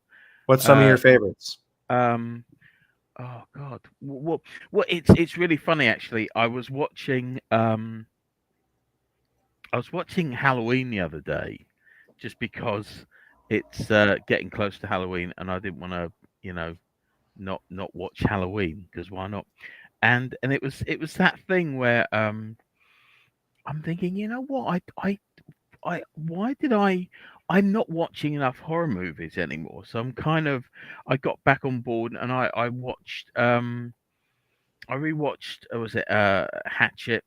What's some of your favorites? Oh God. Well, it's really funny actually. I was watching Halloween the other day, just because it's getting close to Halloween, and I didn't want to, not watch Halloween, because why not? And it was that thing where I'm thinking, you know what, I'm not watching enough horror movies anymore. So I got back on board, and I watched I rewatched was it Hatchet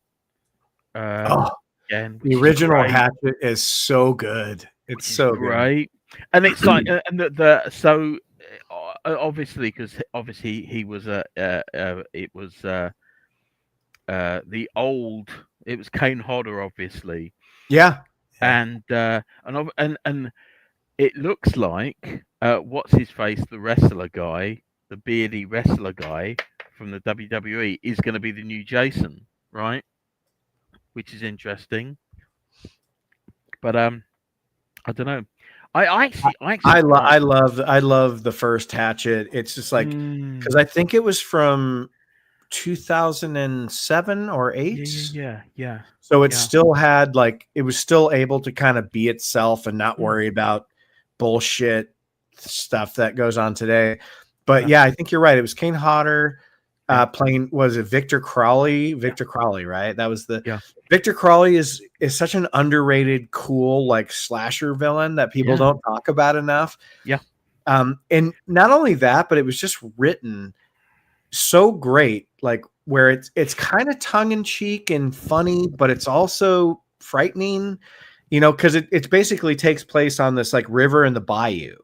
again, the original Hatchet is so good. It's so great. And it's like and so obviously, because he was it was Kane Hodder, obviously. Yeah. And it looks like what's his face, the wrestler guy, the beardy wrestler guy from the WWE, is going to be the new Jason, right? Which is interesting. But I don't know. I love the first Hatchet. It's just like, because I think it was from 2007 or 8. Yeah. So it still had it was still able to kind of be itself and not worry about bullshit stuff that goes on today. But yeah, I think you're right. It was Kane Hodder. playing, was it Victor Crawley? Victor Crawley, right? That was the Yeah. Victor Crawley is such an underrated, cool like slasher villain that people Yeah. don't talk about enough. Yeah. And not only that, but it was just written so great, like where it's kind of tongue in cheek and funny, but it's also frightening, you know, because it basically takes place on this like river in the bayou,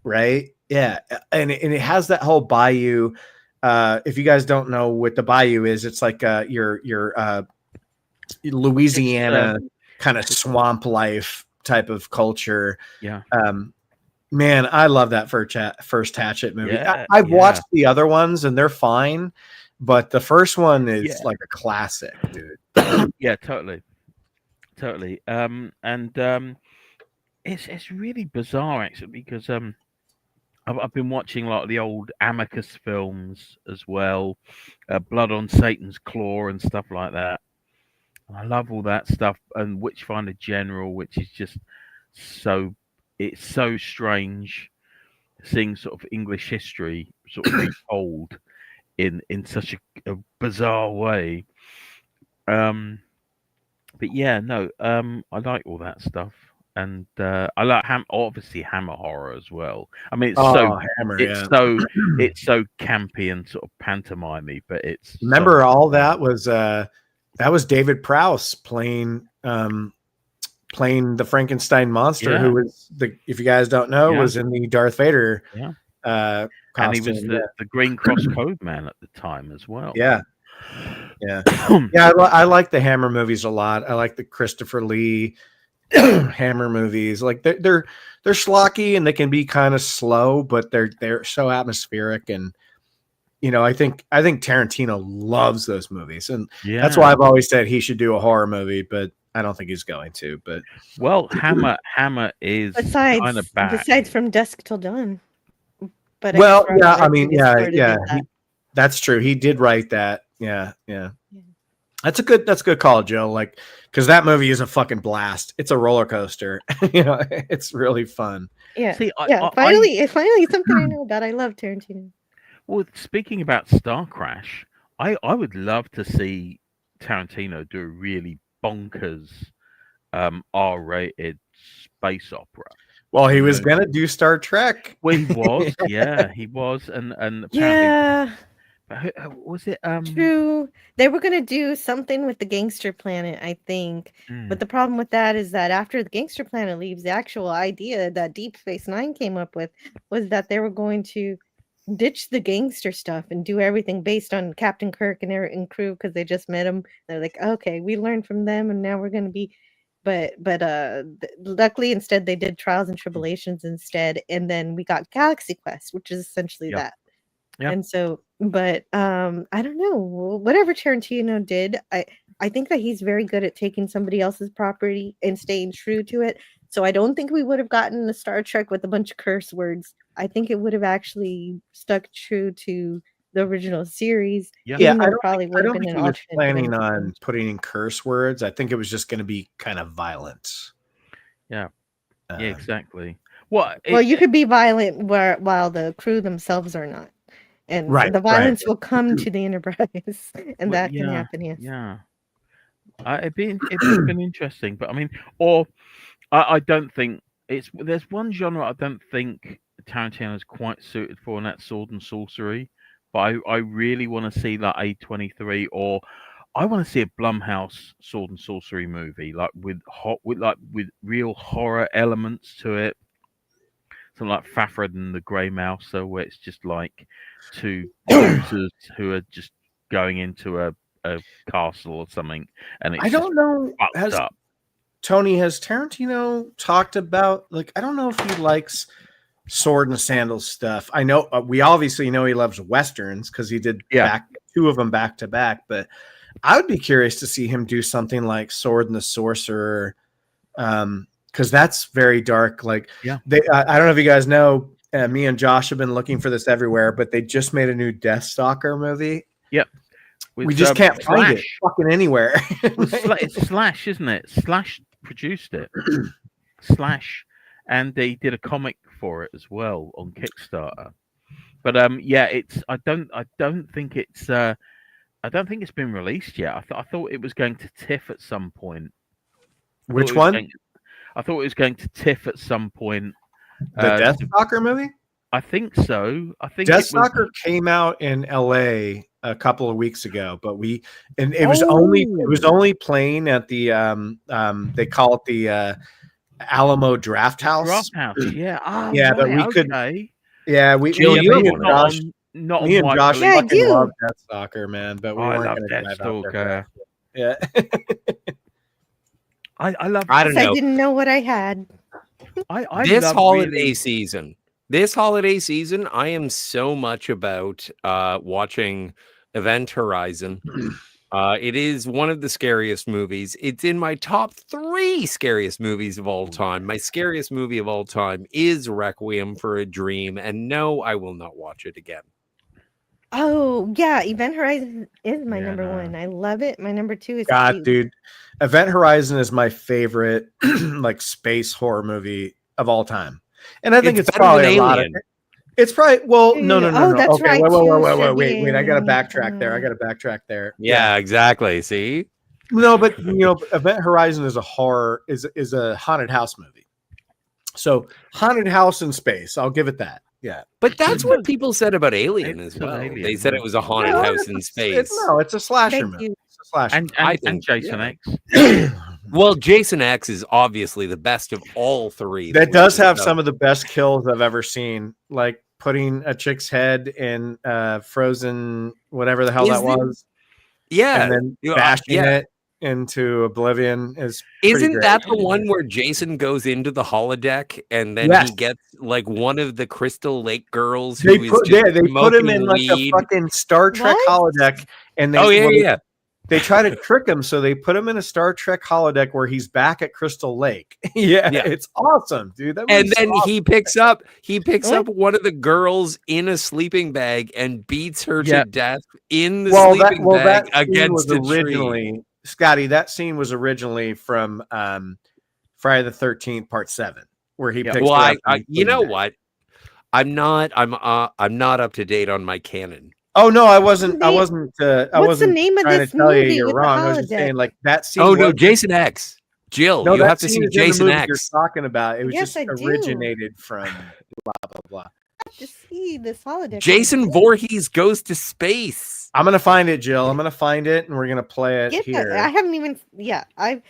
right? Yeah, and it has that whole bayou. If you guys don't know what the bayou is, it's like your Louisiana kind of swamp life type of culture. Yeah. Man, I love that first Hatchet movie. Yeah, I've yeah. watched the other ones and they're fine, but the first one is Yeah. like a classic, dude. Yeah, totally. It's really bizarre actually because I've been watching a lot of the old Amicus films as well, Blood on Satan's Claw and stuff like that. I love all that stuff, and Witchfinder General, which is just so strange seeing sort of English history sort of retold in such a bizarre way. But yeah, no, I like all that stuff, and I like obviously Hammer horror as well. I mean, Hammer, it's so campy and sort of pantomimey, but it's Remember all that was David Prowse playing the Frankenstein monster, who was if you guys don't know, was in the Darth Vader and he was costume. the Green Cross Code Man at the time as well. Yeah. I like the Hammer movies a lot. I like the Christopher Lee Hammer movies. Like they're schlocky and they can be kind of slow, but they're so atmospheric. And you know, I think Tarantino loves those movies, and that's why I've always said he should do a horror movie, but I don't think he's going to. But well, Hammer is kind of bad. Besides From Dusk Till Dawn. But that's true. He did write that. Yeah. That's a good call, Joe. Like, because that movie is a fucking blast. It's a roller coaster. You know, it's really fun. Yeah. See, finally something I know about. I love Tarantino. Well, speaking about Star Crash, I would love to see Tarantino do a really bonkers R-rated space opera. Well, he was gonna do Star Trek. Well, he was, he was, and apparently, was it? True. They were gonna do something with the Gangster Planet, I think. But the problem with that is that after the Gangster Planet leaves, the actual idea that Deep Space Nine came up with was that they were going to ditch the gangster stuff and do everything based on Captain Kirk and crew because they just met him. They're like, okay, we learned from them, and now we're gonna be. But luckily, instead, they did Trials and Tribulations instead, and then we got Galaxy Quest, which is essentially that. Yeah. And so, but I don't know. Whatever Tarantino did, I think that he's very good at taking somebody else's property and staying true to it. So I don't think we would have gotten a Star Trek with a bunch of curse words. I think it would have actually stuck true to the original series. I don't think he was planning on putting in curse words. I think it was just going to be kind of violent. Yeah, exactly. Well, you could be violent while the crew themselves are not, and the violence will come to the Enterprise, and that can happen. Yes. Yeah. It'd been interesting, but I mean, I don't think there's one genre I don't think Tarantino is quite suited for, and that's sword and sorcery. But I really want to see that A23, or I want to see a Blumhouse sword and sorcery movie, like with real horror elements to it. Something like Fafhrd and the Grey Mouse, so where it's just like two losers who are just going into a castle or something, and it's I don't know. Has Tarantino talked about, like, I don't know if he likes sword and sandals stuff. I know we obviously know he loves westerns because he did two of them back to back, but I would be curious to see him do something like Sword and the Sorcerer, because that's very dark. Like, I don't know if you guys know, me and Josh have been looking for this everywhere, but they just made a new Deathstalker movie. Yep. We just can't find it fucking anywhere. It's Slash, isn't it? Slash produced it. Slash, and they did a comic for it as well on Kickstarter. But yeah, it's I don't think it's been released yet. I thought it was going to TIFF at some point. Which one? I thought it was going to TIFF at some point. The Deathstalker movie? I think so. I think Deathstalker came out in LA a couple of weeks ago, but it was only playing at the they call it the Alamo Draft House. Draft House, yeah. Oh, yeah, but we could. Yeah, Jill, me you and have Josh, not me and on Josh Yeah, I fucking do. love Deathstalker, man. But we I weren't love going to drive out there. Deathstalker. Yeah. I love. I don't I know. didn't know what I had. I This love holiday really- season, I am so much about watching Event Horizon. It is one of the scariest movies. It's in my top 3 scariest movies of all time. My scariest movie of all time is Requiem for a Dream, and no, I will not watch it again. Oh yeah, Event Horizon is my Yeah, number no. 1. I love it. My number 2 is God, Creed. dude, Event Horizon is my favorite like space horror movie of all time, and I think it's better probably than a lot of. Alien. It's probably no. Oh, that's Okay, right, wait, too, wait. I got to Shibian. backtrack there. I got to backtrack there. Yeah, exactly. See, No, but Event Horizon is a horror is a haunted house movie. So haunted house in space, I'll give it that. Yeah, but that's what people said about Alien as It's an well. Alien, They said yeah. it was a haunted No, house in space. it's a slasher Thank movie. you. It's a slasher. and I and, think, Jason yeah. X. Well, Jason X is obviously the best of all 3. that does have some of the best kills I've ever seen, like putting a chick's head in frozen whatever the hell that was, Yeah, and then you- bashing yeah. it into oblivion is pretty Isn't great. that the one where Jason goes into the holodeck and then Yes. he gets like one of the Crystal Lake girls They who is put, just they put him in smoking like a weed? fucking Star Trek What? holodeck, and they Oh yeah, yeah. they try to trick him, so they put him in a Star Trek holodeck where he's back at Crystal Lake. Yeah, Yeah. it's awesome, dude. That And movie's then awesome. he picks up What? one of the girls in a sleeping bag and beats her Yeah. to death in the that sleeping bag scene against was the tree. originally Scotty. That scene was originally from Friday the 13th Part 7, where he Yeah, picks. well, her up in the you know sleeping bag. what? I'm not up to date on my canon. Oh no, I wasn't. I Name- wasn't. I What's wasn't the name of trying this to tell you movie you're with the wrong. I was just holodeck? saying, like that scene. Oh no, was- Jason X. Jill, No, you that have to scene see is in the Jason movie X. you're talking about. It was Yes, just I do. originated from blah blah blah. I have to see this holodeck. Jason Voorhees goes to space. I'm gonna find it, Jill. I'm gonna find it, and we're gonna play it Get that. here. I haven't even. Yeah, I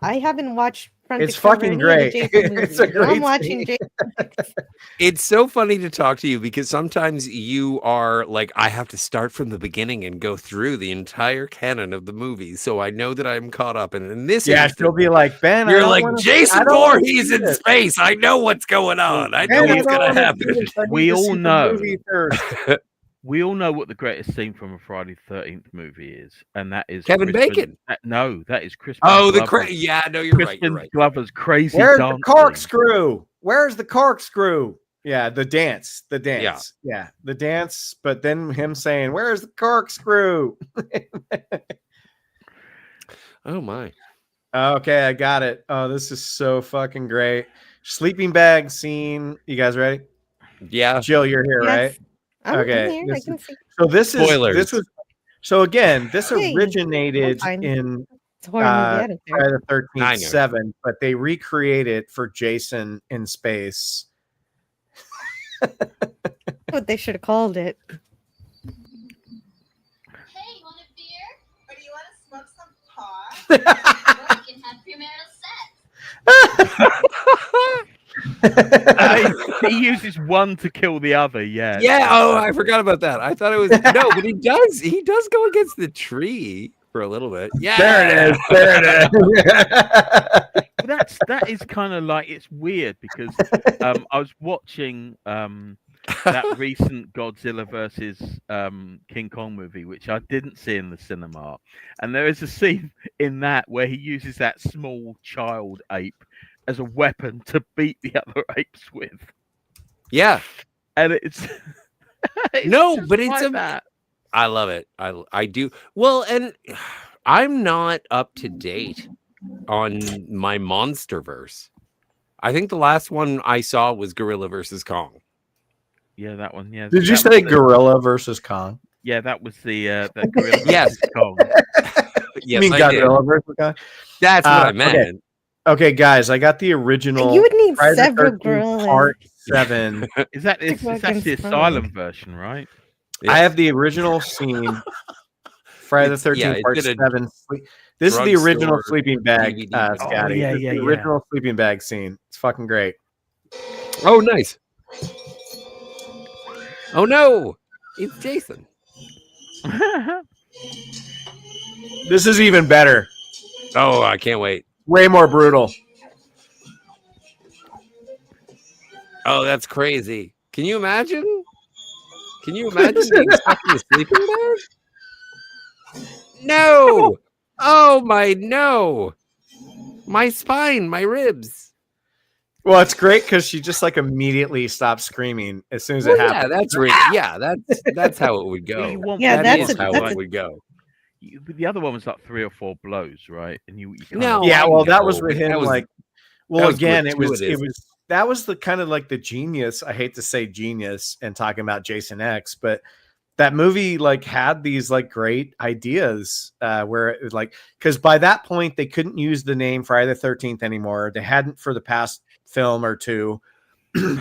haven't watched. Front It's to cover fucking any of the great. Jason It's a movies. I'm great watching scene. Jason. It's so funny to talk to you because sometimes you are like, I have to start from the beginning and go through the entire canon of the movie, so I know that I'm caught up. And in this, Yeah, instance, she'll be like, Ben. I you're don't like wanna- I Jason don't wanna Voorhees see in this. space. I know what's going on. I know Ben, I what's don't gonna wanna see happen. this. I need We to all see the know. movie first. We all know what the greatest scene from a Friday the 13th movie is, and that is Kevin Crispin- Bacon. No, that is Chris. Oh, Glover's- yeah, no, you're right. Crispin You're right. Glover's crazy Where's the dancing. corkscrew? Where's the corkscrew? Yeah, the dance. The dance. Yeah, the dance. But then him saying, "Where's the corkscrew?" Oh my. Okay, I got it. Oh, this is so fucking great. Sleeping bag scene. You guys ready? Yeah. Jill, you're here, right? Yes. I'm Okay, here. I this can see. So this Spoilers. is this was so again. This Hey, originated fine. in It's a horror movie. I don't care. Friday the I 13th know. 7, but they recreate it for Jason in space. What they should have called it. Hey, you want a beer? Or do you want to smoke some pot? Or you can have premarital sex. He uses one to kill the other. Yeah. Yeah. Oh, I forgot about that. I thought it was no, but he does. He does go against the tree for a little bit. Yeah. There it is. There it is. That is kind of like, it's weird because I was watching that recent Godzilla versus King Kong movie, which I didn't see in the cinema, and there is a scene in that where he uses that small child ape as a weapon to beat the other apes with, Yeah. and it's, No, just but it's like a- that. I love it. I do. Well, and I'm not up to date on my Monsterverse. I think the last one I saw was Gorilla versus Kong. Yeah, that one. Yeah. Did you that was say the- Gorilla versus Kong? Yeah, that was the that gorilla. Yes. versus Kong. You Yes, mean I did. Godzilla versus Kong? That's what I Okay. meant. Okay, guys, I got the original. You would need Friday the several 13th gorillas. Part 7. Is that it's fucking actually a strong. silent version, right? I have the original scene. Friday the 13th yeah, it Part did a 7. This is the original drugstore sleeping bag, DVD. Scotty. yeah, This is yeah, the yeah. original sleeping bag scene. It's fucking great. Oh, nice. Oh no, it's Jason. This is even better. Oh, I can't wait. Way more brutal. Oh, that's crazy. Can you imagine? Can you imagine being stuck in a sleeping bag? No. Oh my no. My spine, my ribs. Well, it's great because she just like immediately stops screaming as soon as it Well, yeah, happens. that's yeah, that's how it would Well, you go. want- Yeah, That that's is a- how that's it a- would go. But the other one was like 3 or 4 blows, right? And you kind No, of- Yeah, I well, that was know, with but him. that was- Like, that well, was again, it was gratuitous. that was the kind of like the genius. I hate to say genius and talking about Jason X, but that movie like had these like great ideas where it was like, because by that point they couldn't use the name Friday the 13th anymore. They hadn't for the past film or two.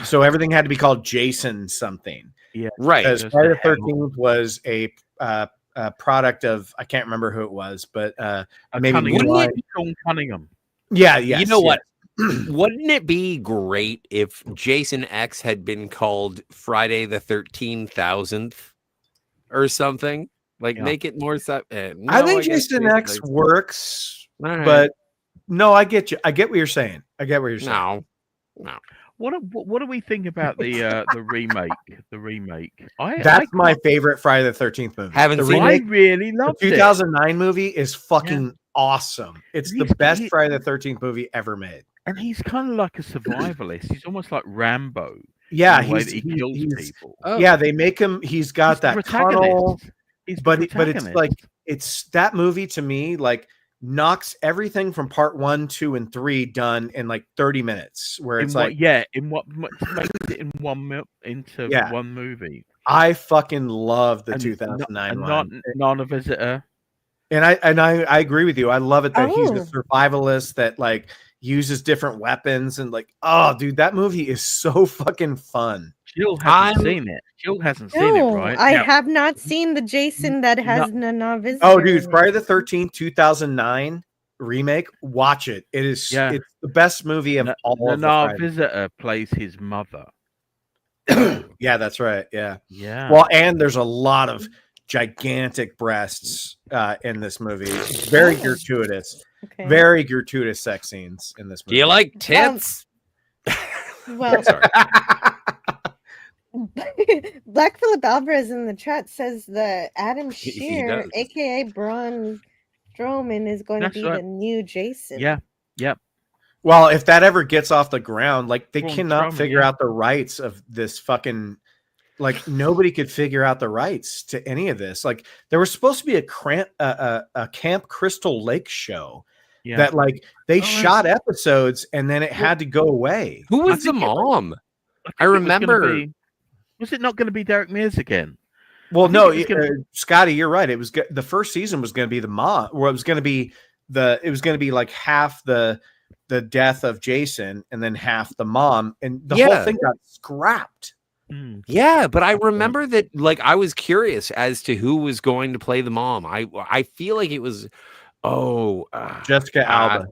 So everything had to be called Jason something. Right. Because Just Friday the the hell. 13th was a product of, I can't remember who it was, but maybe Cunningham. New Line. Sean Cunningham. Yeah, yes, You know what? yes. Wouldn't it be great if Jason X had been called Friday the 13,000th or something? Like Yeah. make it more. I think Jason X works, but no, I get you. I get what you're saying. I get what you're saying. no. What do we think about the remake? The remake. That's I my can't- favorite Friday the 13th movie. Haven't the seen I remake, really the loved it. 2009 movie is fucking awesome. It's the He's- best he- Friday the 13th movie ever made. And he's kind of like a survivalist. He's almost like Rambo. Yeah, in the way he's, that he he- kills he's- people. Oh. yeah, they make him. He's got He's the that tunnel, protagonist. He's the but it's protagonist. like it's that movie to me like knocks everything from part 1, 2, and 3 done in like 30 minutes. Where it's like makes it in into Yeah. one movie. I fucking love the And 2009 not one. non a visitor. And I agree with you. I love it that he's a Oh. survivalist that like uses different weapons and like, oh dude, that movie is so fucking fun. Jill hasn't I'm- seen it. Jill hasn't seen it, No, right? I Now, have not seen the Jason that has Nana visitor. Oh dude, in it. Friday the 13th 2009 remake, watch it. It's the best movie of all of the Nana Fridays. visitor plays his mother. Yeah, that's right. Yeah. Yeah. Well, and there's a lot of gigantic breasts in this movie. It's very gratuitous. Okay. Very gratuitous sex scenes in this movie. Do you like tits? Well, Sorry. Black Phillip Alvarez in the chat says that Adam He Shear, does. aka Braun Strowman, is going That's to be right. the new Jason. Yeah. Well, if that ever gets off the ground, like they Braun cannot Strowman, figure yeah. out the rights of this fucking, like nobody could figure out the rights to any of this. Like there was supposed to be a Camp Crystal Lake show Yeah. that like they Oh, shot episodes and then it had to go away. Who was the think it was- mom? think I it was gonna remember- be- Was it not going to be Derek Mears again? Well, think no, it was gonna- Scotty, you're right. It was the first season was going to be the mom, or it was going to be like half the death of Jason and then half the mom, and the whole Yeah. thing got scrapped. Yeah, but I remember that. Like, I was curious as to who was going to play the mom. I feel like it was. Jessica Alba.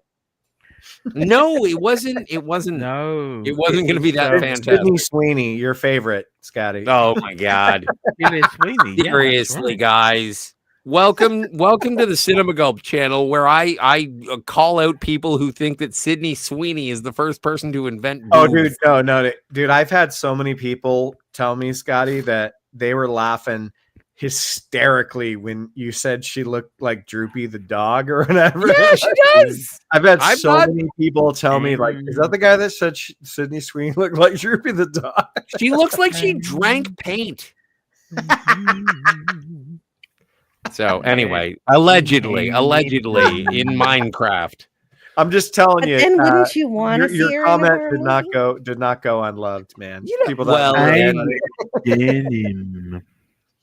No, it wasn't. It wasn't. No. It wasn't going to be that It's fantastic. Sydney Sweeney, your favorite, Scotty. Oh my god! Sydney Sweeney. Yeah, that's Seriously, right. guys. Welcome to the Cinema Gulp channel, where I call out people who think that Sydney Sweeney is the first person to invent. Oh, boobs. dude, no, dude. I've had so many people tell me, Scotty, that they were laughing hysterically when you said she looked like Droopy the dog or whatever. Yeah, she does. I've had I'm so not- many people tell me, like, is that the guy that said Sydney Sweeney looked like Droopy the dog? She looks like she drank paint. So anyway, allegedly in Minecraft. I'm just telling But you. then wouldn't you want to see Your her in a comment horror did not go unloved, man. You know, People well, that again, Him.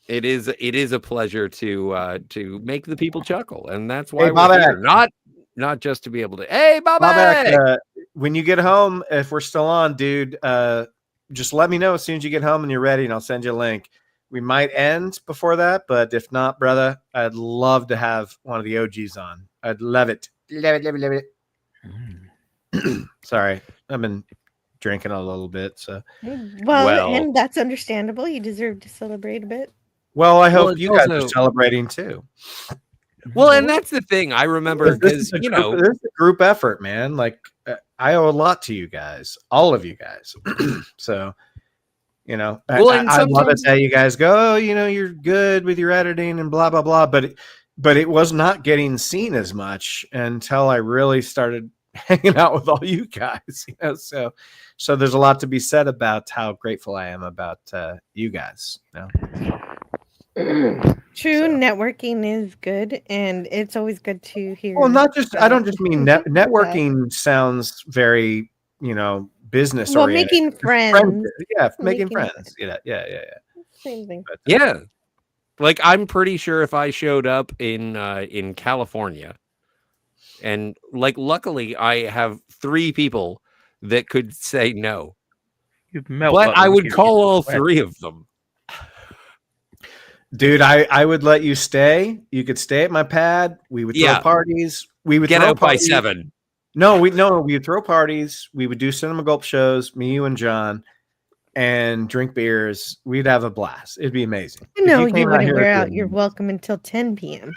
it is a pleasure to make the people chuckle, and that's why Hey, we're Bobak. here. Not just to be able to. Hey, Bobak, Bobak! when you get home, if we're still on, dude, just let me know as soon as you get home and you're ready, and I'll send you a link. We might end before that, but if not, brother, I'd love to have one of the OGs on. I'd love it. Love it, love it, love it. Sorry, I've been drinking a little bit, so. Well, and that's understandable. You deserve to celebrate a bit. Well, I hope it's you guys also- are celebrating too. Well, and that's the thing. I remember because this is a group effort, man. Like I owe a lot to you guys, all of you guys. So, Well, I and love it sometimes- that you guys go, oh, you're good with your editing and blah blah blah. But it was not getting seen as much until I really started hanging out with all you guys. So there's a lot to be said about how grateful I am about you guys. True, networking is good, and it's always good to hear. Well, not just I don't just mean networking sounds very business Well, oriented. making friends. Yeah, making Making friends. Yeah. Same thing. Yeah. Like I'm pretty sure if I showed up in California, and like luckily I have 3 people that could say no, You'd melt. but like I the would wicked call all sweat. 3 of them. Dude, I would let you stay. You could stay at my pad. We would throw parties. We would Get throw out by parties. 7. No, we would throw parties. We would do Cinema Gulp shows, me, you, and John, and drink beers. We'd have a blast. It'd be amazing. No, If you came wouldn't here, wear it'd out be your amazing. welcome until 10 p.m.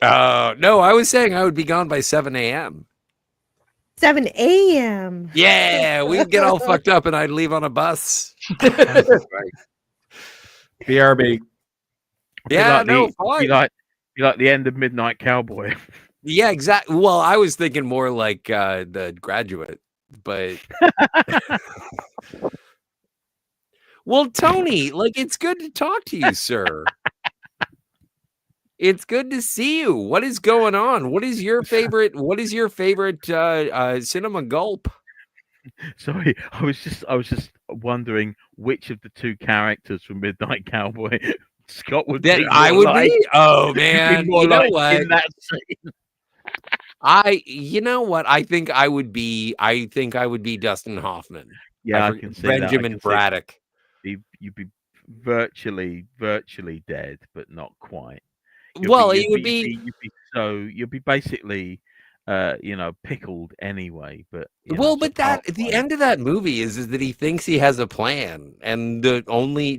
No, I was saying I would be gone by 7 a.m. 7 a.m. Yeah, we'd get all fucked up and I'd leave on a bus. BRB. Yeah, Be no, like fine. be like the end of Midnight Cowboy. Yeah, exactly. Well, I was thinking more like The Graduate, but well, Tony, like it's good to talk to you, sir. It's good to see you. What is going on? What is your favorite Cinema Gulp? Sorry, I was just wondering which of the 2 characters from Midnight Cowboy Scott would That be. I more would like. be? Oh He'd be man, more you know like what? in that scene. You know what? I think I would be Dustin Hoffman. Yeah, I can see Benjamin that. Braddock. You'd be virtually dead, but not quite. You'd be basically pickled anyway. But but the end of that movie is that he thinks he has a plan, and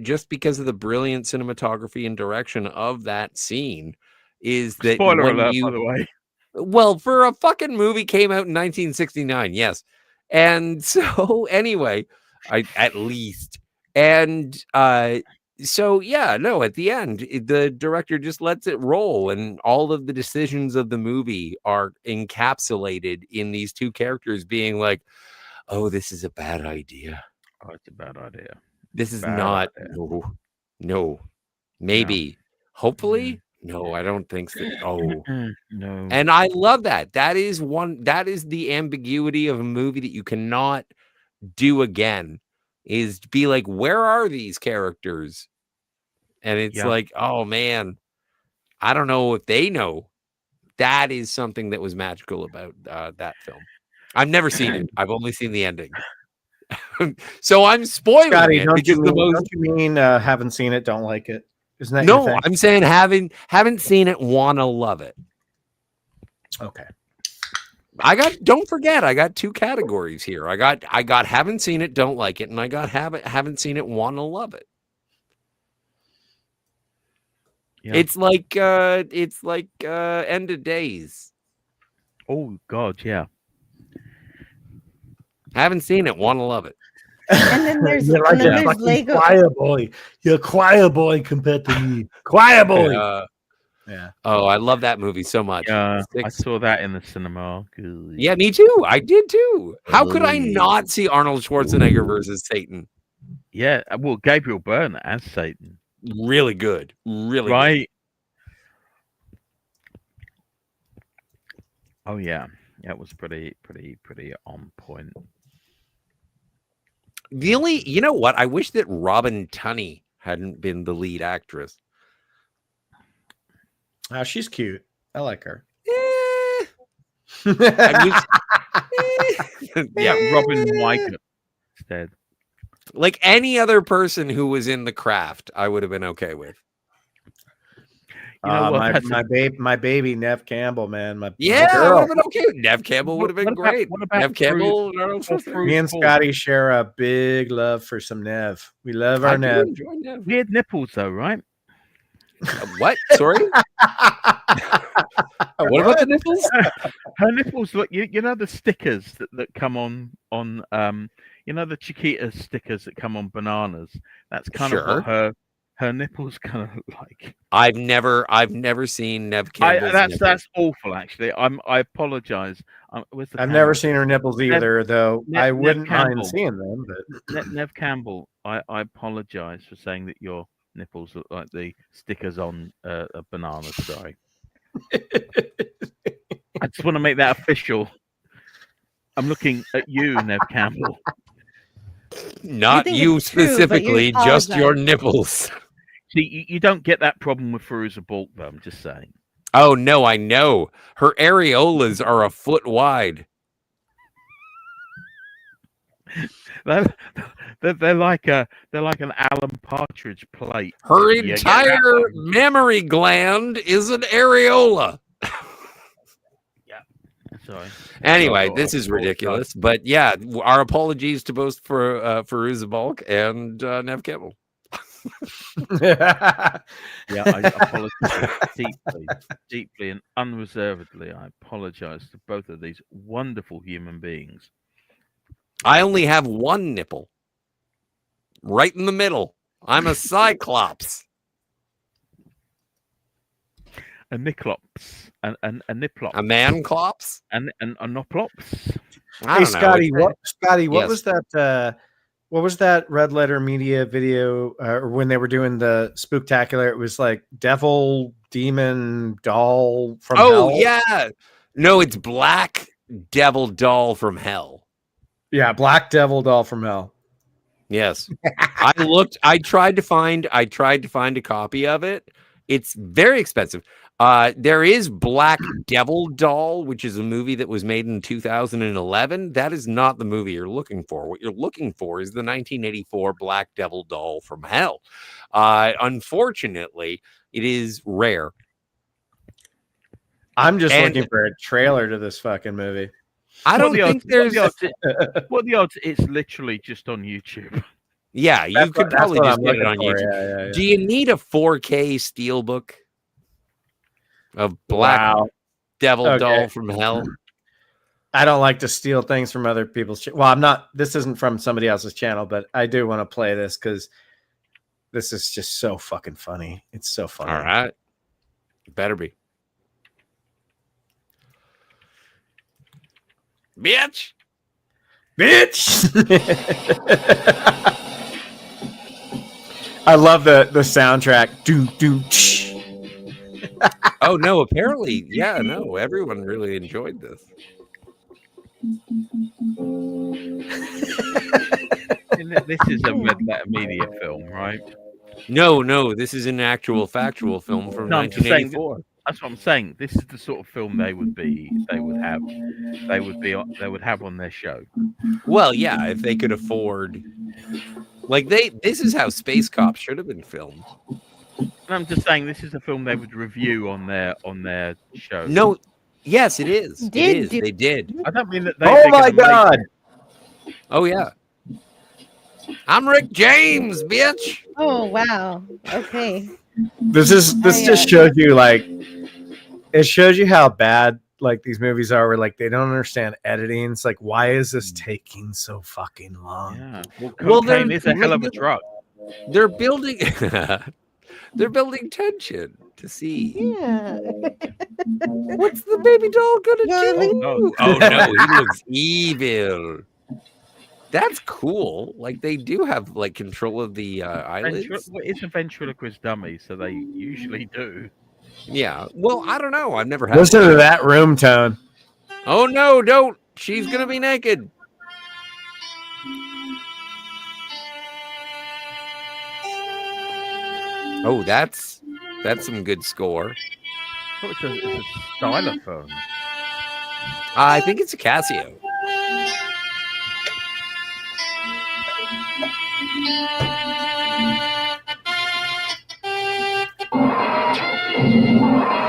just because of the brilliant cinematography and direction of that scene is that spoiler alert, by the way. Well, for a fucking movie came out in 1969, yes. And so anyway, at least. And so yeah, no, at the end, the director just lets it roll, and all of the decisions of the movie are encapsulated in these 2 characters being like, oh, this is a bad idea. Oh, it's a bad idea. This is not no. Maybe. Hopefully. No, I don't think so. Oh, no. And I love that. That is the ambiguity of a movie that you cannot do again, is to be like, where are these characters? And it's like, oh man, I don't know if they know. That is something that was magical about that film. I've never seen it. I've only seen the ending. So I'm spoiling Scotty, it don't because you mean haven't seen it, don't like it? Isn't that no, your thing? I'm saying haven't seen it, wanna love it. Okay. Don't forget, I got 2 categories here. I got haven't seen it, don't like it, and I got haven't seen it, wanna love it. Yeah. It's like End of Days. Oh God, yeah. Haven't seen it, wanna love it. And then there's Lego. Choir boy. You're a choir boy compared to me. Choir boy. Yeah. Oh, I love that movie so much. I 6. saw that in the cinema. Good. Yeah, me too. I did too. How could I not see Arnold Schwarzenegger versus Satan? Yeah, well, Gabriel Byrne as Satan. Really good. Really right. Good. Oh yeah. That was pretty on point. The only, you know what? I wish that Robin Tunney hadn't been the lead actress. Oh, she's cute. I like her. I wish, Yeah, Robin Weigert instead. like any other person who was in The Craft, I would have been okay with. You know what? That's my baby Nev Campbell, man. My Yeah, I girl. would have been okay. Nev Campbell would have been great. What about Nev Campbell. Me and Scotty share a big love for some Nev. We love our Nev. Weird nipples, though, right? What? Sorry. What about the nipples? Her nipples look. You know the stickers that come on you know the Chiquita stickers that come on bananas. That's kind of Sure. what her nipples kind of look like. I've never seen Nev Campbell's nipples. That's awful. Actually, I apologize. I've never seen her nipples either, though. I Nev wouldn't Campbell. mind seeing them. But Nev Campbell, I apologize for saying that your nipples look like the stickers on a banana. Sorry. I just want to make that official. I'm looking at you, Nev Campbell. Not think you it's true, but you specifically, just your apologize. nipples. See, you don't get that problem with Fairuza Balk, though. I'm just saying. Oh no, I know. Her areolas are a foot wide. They're like an Alan Partridge plate. Her You get entire that mammary gland is an areola. Sorry. Anyway, Oh, this is oh, ridiculous. But yeah, our apologies to both for Fairuza Balk and Nev Campbell. Yeah, I apologize deeply and unreservedly. I apologize to both of these wonderful human beings. I only have one nipple. Right in the middle. I'm a cyclops. A Niclops, a Niplops, A man clops? and a Noplops. I hey, don't know. Scotty, It's- what Yes. was that? What was that Red Letter Media video? Or when they were doing the spooktacular, it was like devil, demon, doll from Oh, hell. yeah. No, it's Black Devil Doll from Hell. Yeah, Black Devil doll from hell. Yes. I tried to find a copy of it. It's very expensive. There is Black Devil Doll, which is a movie that was made in 2011. That is not the movie you're looking for. What you're looking for is the 1984 Black Devil Doll from Hell. Unfortunately, it is rare. I'm just And- looking for a trailer to this fucking movie. I don't What the think odds- there's. What are the odds? It's literally just on YouTube. Yeah, you That's could what- that's probably what just I'm get it looking on for. YouTube. Yeah. Do you need a 4K steelbook of Black Wow. Devil Okay. Doll from Hell? I don't like to steal things from other people's. Well, I'm not. This isn't from somebody else's channel, but I do want to play this because this is just so fucking funny. It's so funny. All right, better be, bitch. Bitch. I love the soundtrack. Do. Oh no, apparently, yeah, no, everyone really enjoyed this. This is a Red Letter Media film, right? No, this is an actual factual film from No, I'm just saying 1984. That's what I'm saying. This is the sort of film they would have on their show. Well, yeah, if they could afford, like this is how Space Cop should have been filmed. And I'm just saying this is a film they would review on their show. No, yes, it is. It Did is. do- They did. I don't mean that. Oh they're my gonna make- god. Oh yeah. I'm Rick James, bitch. Oh wow. Okay. This just shows you like it shows you how bad like these movies are where like they don't understand editing. It's like why is this taking so fucking long? Yeah. Well, Well, cocaine they're- is a hell of a drug. They're building they're building tension to see Yeah. what's the baby doll gonna Well, do. no. Oh no, he looks evil. That's cool. Like they do have like control of the eyelids. Well, it's a ventriloquist dummy, so they usually do. Yeah. Well, I don't know. I've never had Listen one. to that room tone. Oh no, don't. She's gonna be naked. Oh, that's some good score. Oh, it's a stylophone. I think it's a Casio.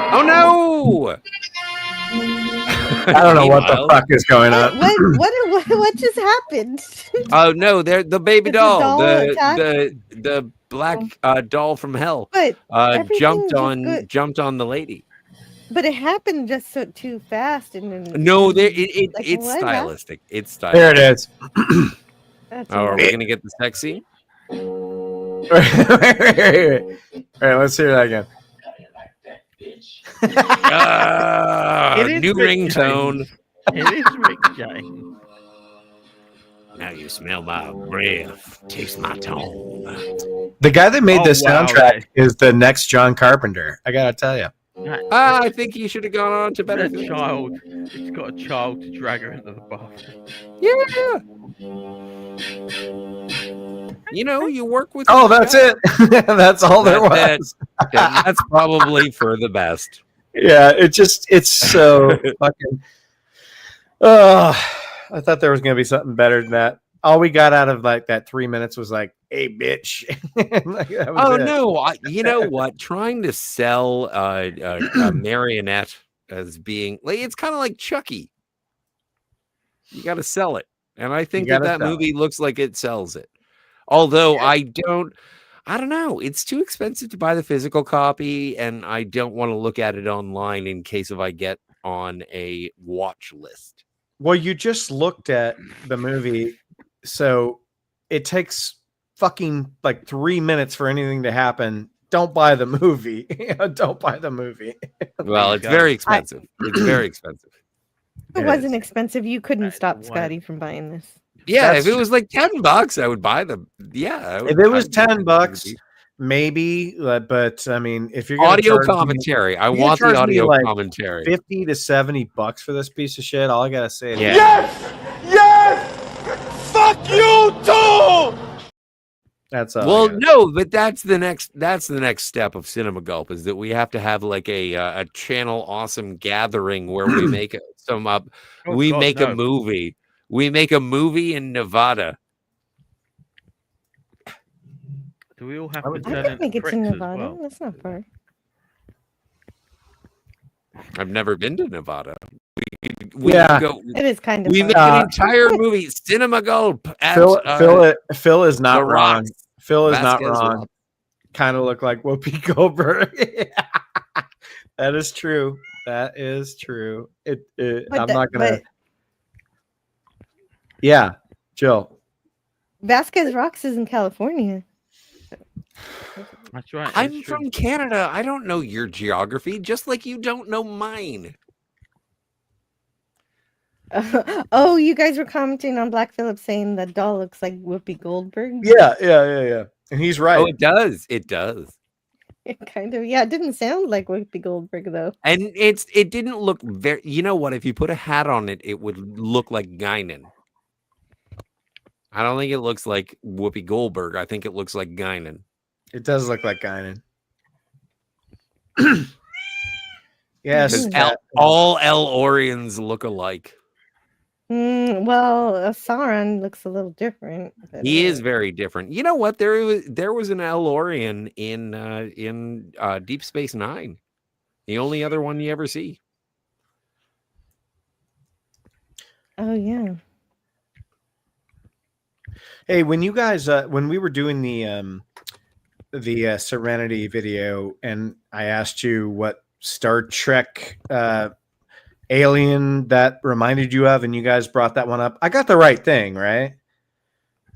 Oh no! I don't know what the Meanwhile- fuck is going on. What just happened? Oh no, they're the baby It's a doll, doll attack? the black doll from hell, But everything jumped was on good. jumped on the lady. But it happened just so too fast, and then No, like, it's what stylistic. It's There stylistic. it is. That's Oh, are enough. we gonna get the sex scene? All right, let's hear that again. It is New Rick ringtone. James. It is Rick James. Now you smell my breath, taste my tone. The guy that made Oh, this wow, soundtrack is the next John Carpenter. I gotta tell you. I think he should have gone on to better That things. child. It's got a child to drag her into the bathroom. Yeah. You know, you work with. Oh, that's it. That's all there That's was. That's probably for the best. Yeah, it's so fucking. I thought there was gonna be something better than that. All we got out of like that 3 minutes was like, "Hey, bitch." Like, that was Oh it. no! You know what? Trying to sell a marionette as being like it's kind of like Chucky. You got to sell it, and I think gotta that sell movie looks like it sells it. Although I don't know. It's too expensive to buy the physical copy, and I don't want to look at it online in case if I get on a watch list. Well, you just looked at the movie, so it takes fucking like 3 minutes for anything to happen. Don't buy the movie. Don't buy the movie. Well, it's very expensive. It's very expensive. If it It wasn't is. expensive, you couldn't stop Why- Scotty from buying this. Yeah, That's if it was like $10, I would buy them. Yeah, If it was I'd buy the $10, movie. maybe. But I mean, if you're gonna Audio charge me commentary. I you want the charge me, audio like, commentary. $50 to $70 for this piece of shit, all I gotta say is Yeah. Fuck you too! that's all. Well, no, but that's the next step of Cinema Gulp is that we have to have like a channel awesome gathering where we make some up. Oh, We God, make no. a movie. We make a movie in Nevada. Do we all have I to would- I turn could into make it to pricks as Nevada. well? That's not far. I've never been to Nevada. We Yeah. go. It is kind of We far. make an entire movie, Cinema Gulp. At, Phil is not The wrong. Rocks. Phil is not Vasquez wrong. Rocks. Kind of look like Whoopi Goldberg. That is true. That is true. But I'm the- not gonna. but Yeah, Jill. Vasquez Rocks is in California. That's right. I'm it's true. from Canada. I don't know your geography, just like you don't know mine. Oh, you guys were commenting on Black Phillip saying that doll looks like Whoopi Goldberg. Yeah. And he's right. Oh, it does. It does. It kind of, yeah. It didn't sound like Whoopi Goldberg though. And it didn't look very. You know what? If you put a hat on it, it would look like Guinan. I don't think it looks like Whoopi Goldberg. I think it looks like Guinan. It does look like Guinan. Yes. Because Kat. all El Orions look alike. Well, Sauron looks a little different. but, He is very different. You know what? There was an El Orion in Deep Space Nine. The only other one you ever see. Oh yeah. Hey, when you guys when we were doing the Serenity video, and I asked you what Star Trek alien that reminded you of, and you guys brought that one up, I got the right thing, right?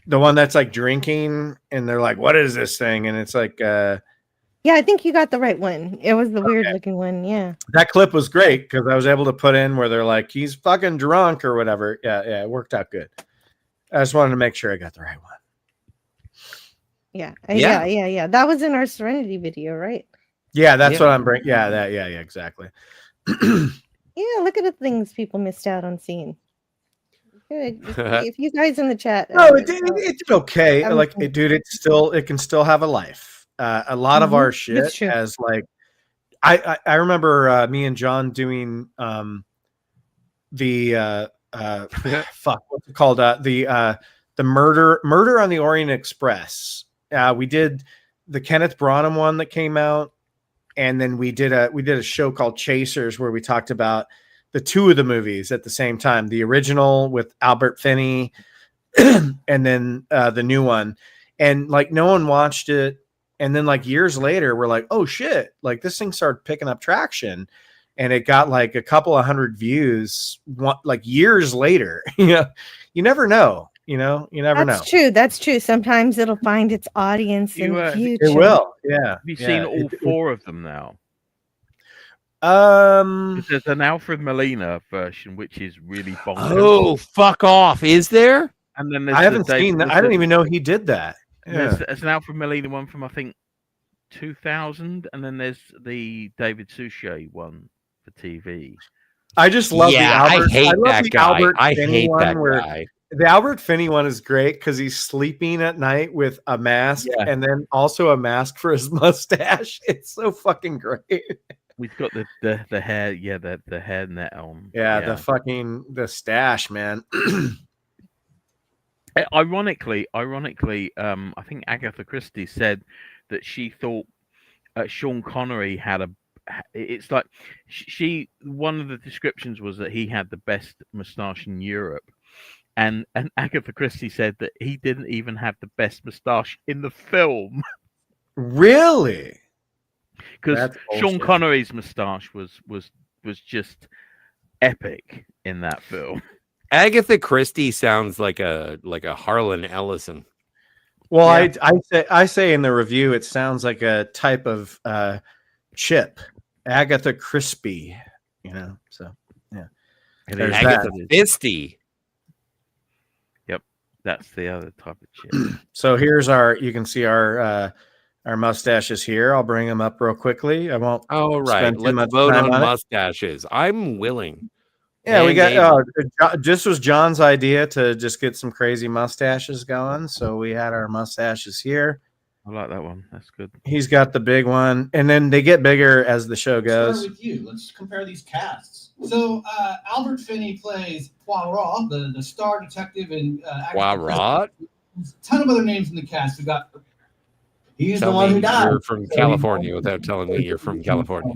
The one that's like drinking, and they're like, "What is this thing?" And it's like, Yeah, I think you got the right one. It was the weird looking one. Yeah. that clip was great because I was able to put in where they're like, "He's fucking drunk" or whatever. Yeah, it worked out good. I just wanted to make sure I got the right one. Yeah. Yeah. Yeah. That was in our Serenity video, right? Yeah, that's Yeah. what I'm bringing. Yeah, exactly. Yeah, Yeah, look at the things people missed out on seeing. Good. If you guys in the chat, No, it did okay. Like, everything. dude, it can still have a life. A lot of our shit That's true. has like, I remember me and John doing the fuck, what's it called? The Murder on the Orient Express. We did the Kenneth Branagh one that came out, and then we did a show called Chasers where we talked about the two of the movies at the same time, the original with Albert Finney and then the new one. And like no one watched it. And then like years later, we're like, oh shit, like this thing started picking up traction and it got like a couple of hundred views like years later. You never know. You never know. That's true. That's true. Sometimes it'll find its audience in the future. It will. Yeah. Have you seen all four of them now? 'Cause there's an Alfred Molina version which is really bonkers. Oh, fuck off! Is there? And then there's I haven't seen that. I didn't even know he did that. Yeah. There's an Alfred Molina one from I think 2000, and then there's the David Suchet one for TV. I just love the Albert. I hate love that the guy. Albert I Finney hate one that where guy. the Albert Finney one is great because he's sleeping at night with a mask and then also a mask for his mustache. It's so fucking great. We've got the hair, the hair net on. Yeah, the stash, man. Ironically, I think Agatha Christie said that she thought Sean Connery had a. It's like one of the descriptions was that he had the best moustache in Europe, and Agatha Christie said that he didn't even have the best moustache in the film. Really? Because Sean Connery's moustache was just epic in that film. Agatha Christie sounds like a Harlan Ellison. Well, I say in the review it sounds like a type of chip, Agatha Crispy. So yeah, There's Agatha Fisty. Yep, that's the other type of chip. So here's you can see our mustaches here. I'll bring them up real quickly. I won't. Oh, right. Let's vote on mustaches. I'm willing. Yeah, we got. This was John's idea to just get some crazy mustaches going. So we had our mustaches here. I like that one. That's good. He's got the big one, and then they get bigger as the show goes. Start with you. Let's compare these casts. So Albert Finney plays Poirot, the star detective in Poirot. A ton of other names in the cast. We got. He's the one who died. You're from California without telling me you're from California.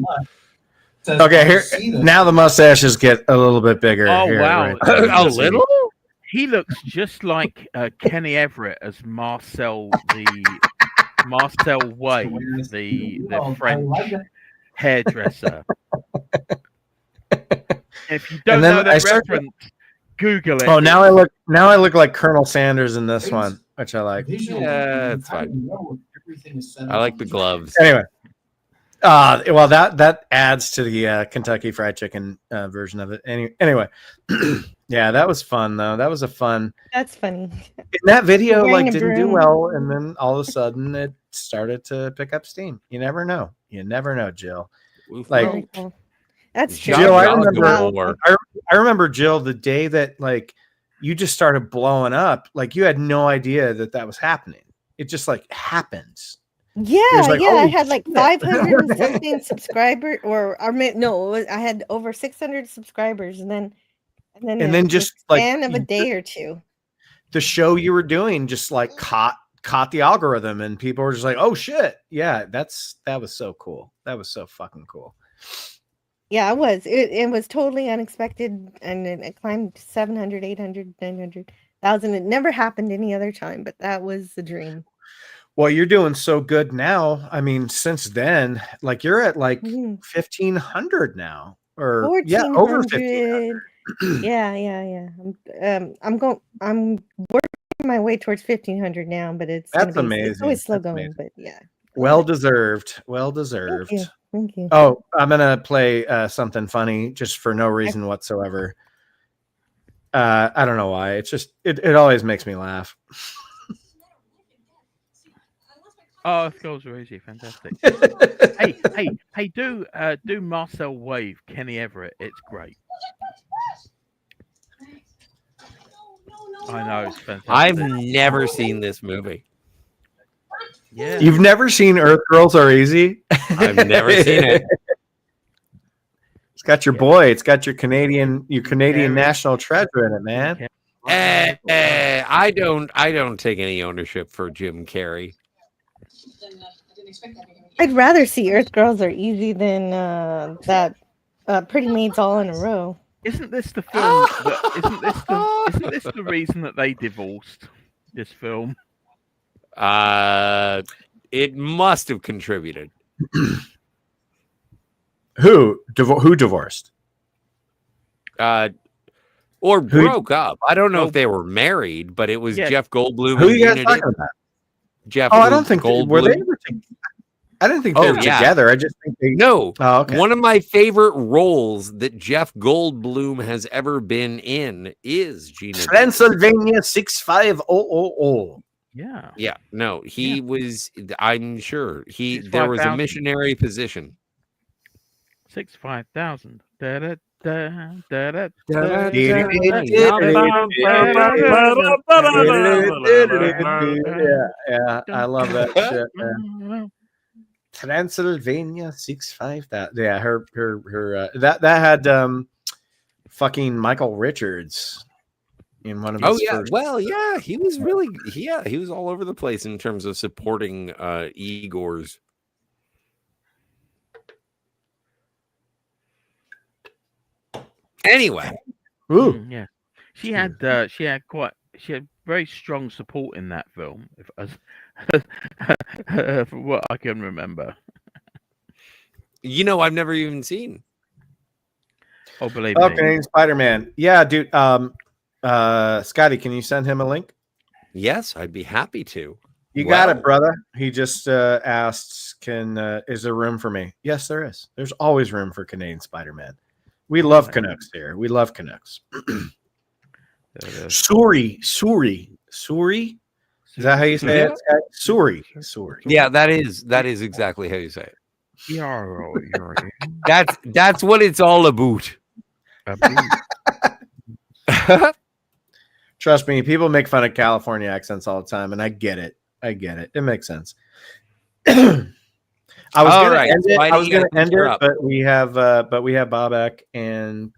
Okay, here now the mustaches get a little bit bigger. Oh here, wow, right? A little. He looks just like Kenny Everett as Marcel Way, the French hairdresser. If you don't know that reference, Google it. Oh, now I look like Colonel Sanders in this one, which I like. Yeah, it's fine. I like the gloves. Anyway, well that adds to the Kentucky Fried Chicken version of it. Anyway, yeah, that was fun though. That was a fun. That's funny. And that video Wearing a didn't do broom. well, and then all of a sudden it started to pick up steam. You never know, Jill. Like Very cool. That's Jill, true. Jill, I Wow. remember Jill the day that like you just started blowing up. Like you had no idea that was happening. It just like happens. Yeah, like, I holy had like shit. 500 and something subscribers, I had over 600 subscribers, and then in just the like span of a day or two. the show you were doing just like caught the algorithm, and people were just like, oh shit, yeah, that was so cool. That was so fucking cool. Yeah, it was. It was totally unexpected, and it climbed 700, 800, 900,000. It never happened any other time, but that was the dream. Well, you're doing so good now. I mean, since then, like you're at like Mhm. 1,500 now, or over 1,500. 1400. Yeah. I'm working my way towards 1,500 now, but it's amazing. It's always slow That's going, amazing. but yeah. Well deserved. Well deserved. Thank you. Oh, I'm gonna play something funny just for no reason whatsoever. I don't know why. It's just it always makes me laugh. Oh, Earth Girls Are Easy, fantastic. hey, do Marcel Wave, Kenny Everett. It's great. I know, it's fantastic. I've never seen this movie. Yeah. You've never seen Earth Girls Are Easy? I've never seen it. It's got your boy. It's got your Canadian national treasure in it, man. I don't take any ownership for Jim Carrey. I'd rather see Earth Girls Are Easy than that Pretty Maids All in a Row. Isn't this the film? Isn't this the reason that they divorced? This film. It must have contributed. Who divorced? Or broke up. I don't know if they were married, but it was Jeff Goldblum. Who are you guys talking about? Jeff. I don't think were they ever together? I didn't think they were together. I just think they. No. Oh, okay. One of my favorite roles that Jeff Goldblum has ever been in is Gina. Transylvania 65000. Yeah. Yeah. No, he was. I'm sure there was a missionary position. 65,000. Yeah, I love that shit, man. Transylvania 65000. Yeah, her that had fucking Michael Richards in one of his first. Well, yeah, he was really he was all over the place in terms of supporting Igor's. Anyway, yeah, she had very strong support in that film, from what I can remember. I've never even seen. Oh, believe me. Okay, Spider-Man. Yeah, dude. Scotty, can you send him a link? Yes, I'd be happy to. You got it, brother. He just asked, is there room for me? Yes, there is. There's always room for Canadian Spider-Man. We love Canucks here. We love Canucks. Suri. Is that how you say it? Suri. Yeah, that is exactly how you say it. That's what it's all about. Trust me, people make fun of California accents all the time, and I get it. It makes sense. I was going to end it, but we have Bobak and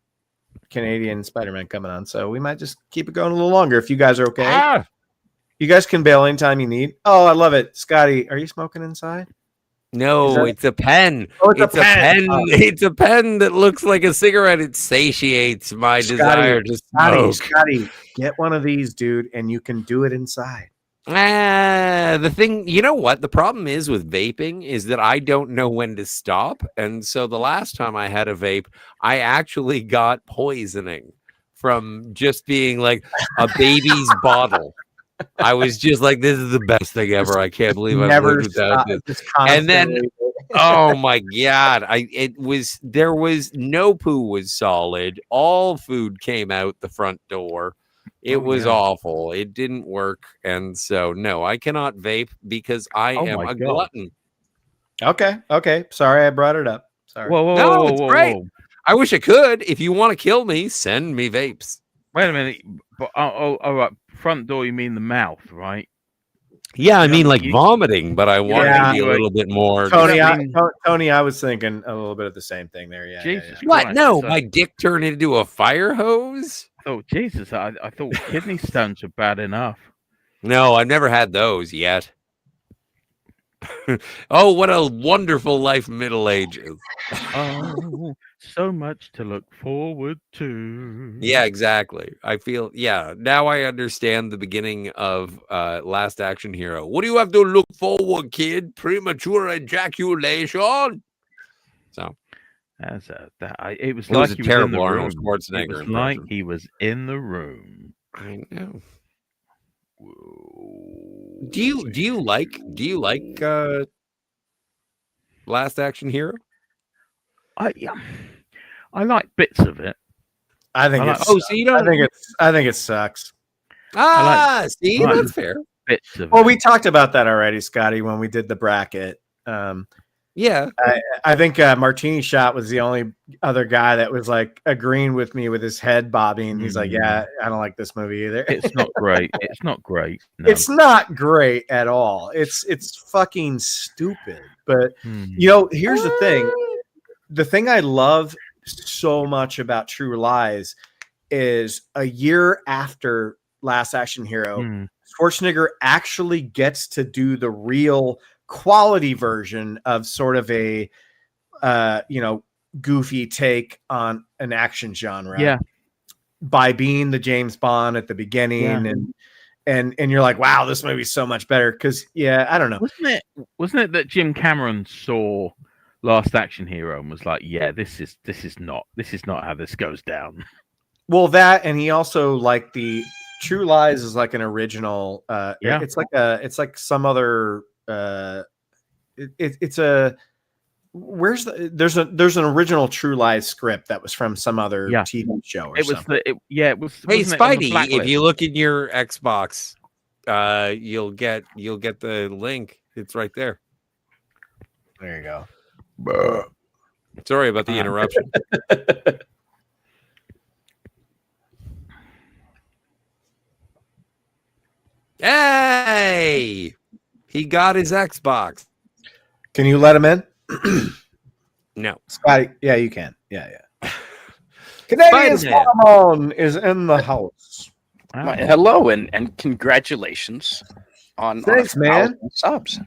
Canadian Spider-Man coming on, so we might just keep it going a little longer if you guys are okay. You guys can bail anytime you need. Oh, I love it, Scotty. Are you smoking inside? No, it's a pen. Oh, it's a pen. It's a pen that looks like a cigarette. It satiates my desire to smoke. Scotty, get one of these, dude, and you can do it inside. The thing, you know what? The problem is with vaping is that I don't know when to stop. And so the last time I had a vape, I actually got poisoning from just being like a baby's bottle. I was just like, this is the best thing ever. I can't believe I've lived without this. And then, oh my God, there was no poo was solid. All food came out the front door. It was awful. It didn't work. And so, no, I cannot vape because I am a glutton. Okay. Sorry I brought it up. Sorry. Whoa, it's great. I wish I could. If you want to kill me, send me vapes. Wait a minute. But, all right. Front door, you mean the mouth, right? Yeah, I mean like vomiting, but I want to be a little bit more. Tony, I was thinking a little bit of the same thing there. Yeah. Jesus What? Christ. No, my dick turned into a fire hose? Oh, Jesus. I thought kidney stones were bad enough. No, I've never had those yet. Oh, what a wonderful life middle ages. Oh, so much to look forward to. Yeah, exactly. I feel, now I understand the beginning of Last Action Hero. What do you have to look forward, kid? Premature ejaculation? So. It was a terrible Arnold Schwarzenegger It was impression. like he was in the room. I know. Do you like Last Action Hero? I like bits of it. I think you don't. I think it sucks. See, that's fair. bits of Well, it. we talked about that already, Scotty, when we did the bracket. Yeah. I think Martini Shot was the only other guy that was like agreeing with me with his head bobbing. He's like, yeah, I don't like this movie either. It's not great. It's not great. No. It's not great at all. It's fucking stupid. But you know, here's the thing. The thing I love so much about True Lies is a year after Last Action Hero, Schwarzenegger actually gets to do the real quality version of sort of a goofy take on an action genre. Yeah. By being the James Bond at the beginning and you're like, wow, this movie's so much better. Cause I don't know. Wasn't it that Jim Cameron saw Last Action Hero and was like, yeah, this is not how this goes down. Well, that, and he also like the True Lies is like an original. It's like some other. There's an original True Lies script that was from some other TV show. Or something. It was. Hey, wasn't it on the Spidey, Blacklist? if you look in your Xbox, you'll get the link. It's right there. There you go. Sorry about the interruption. Hey, he got his Xbox. Can you let him in? No, Scotty. Yeah, you can. Yeah. Canadian Spider-Man is in the house. Hello and congratulations on Thanks, man. subs.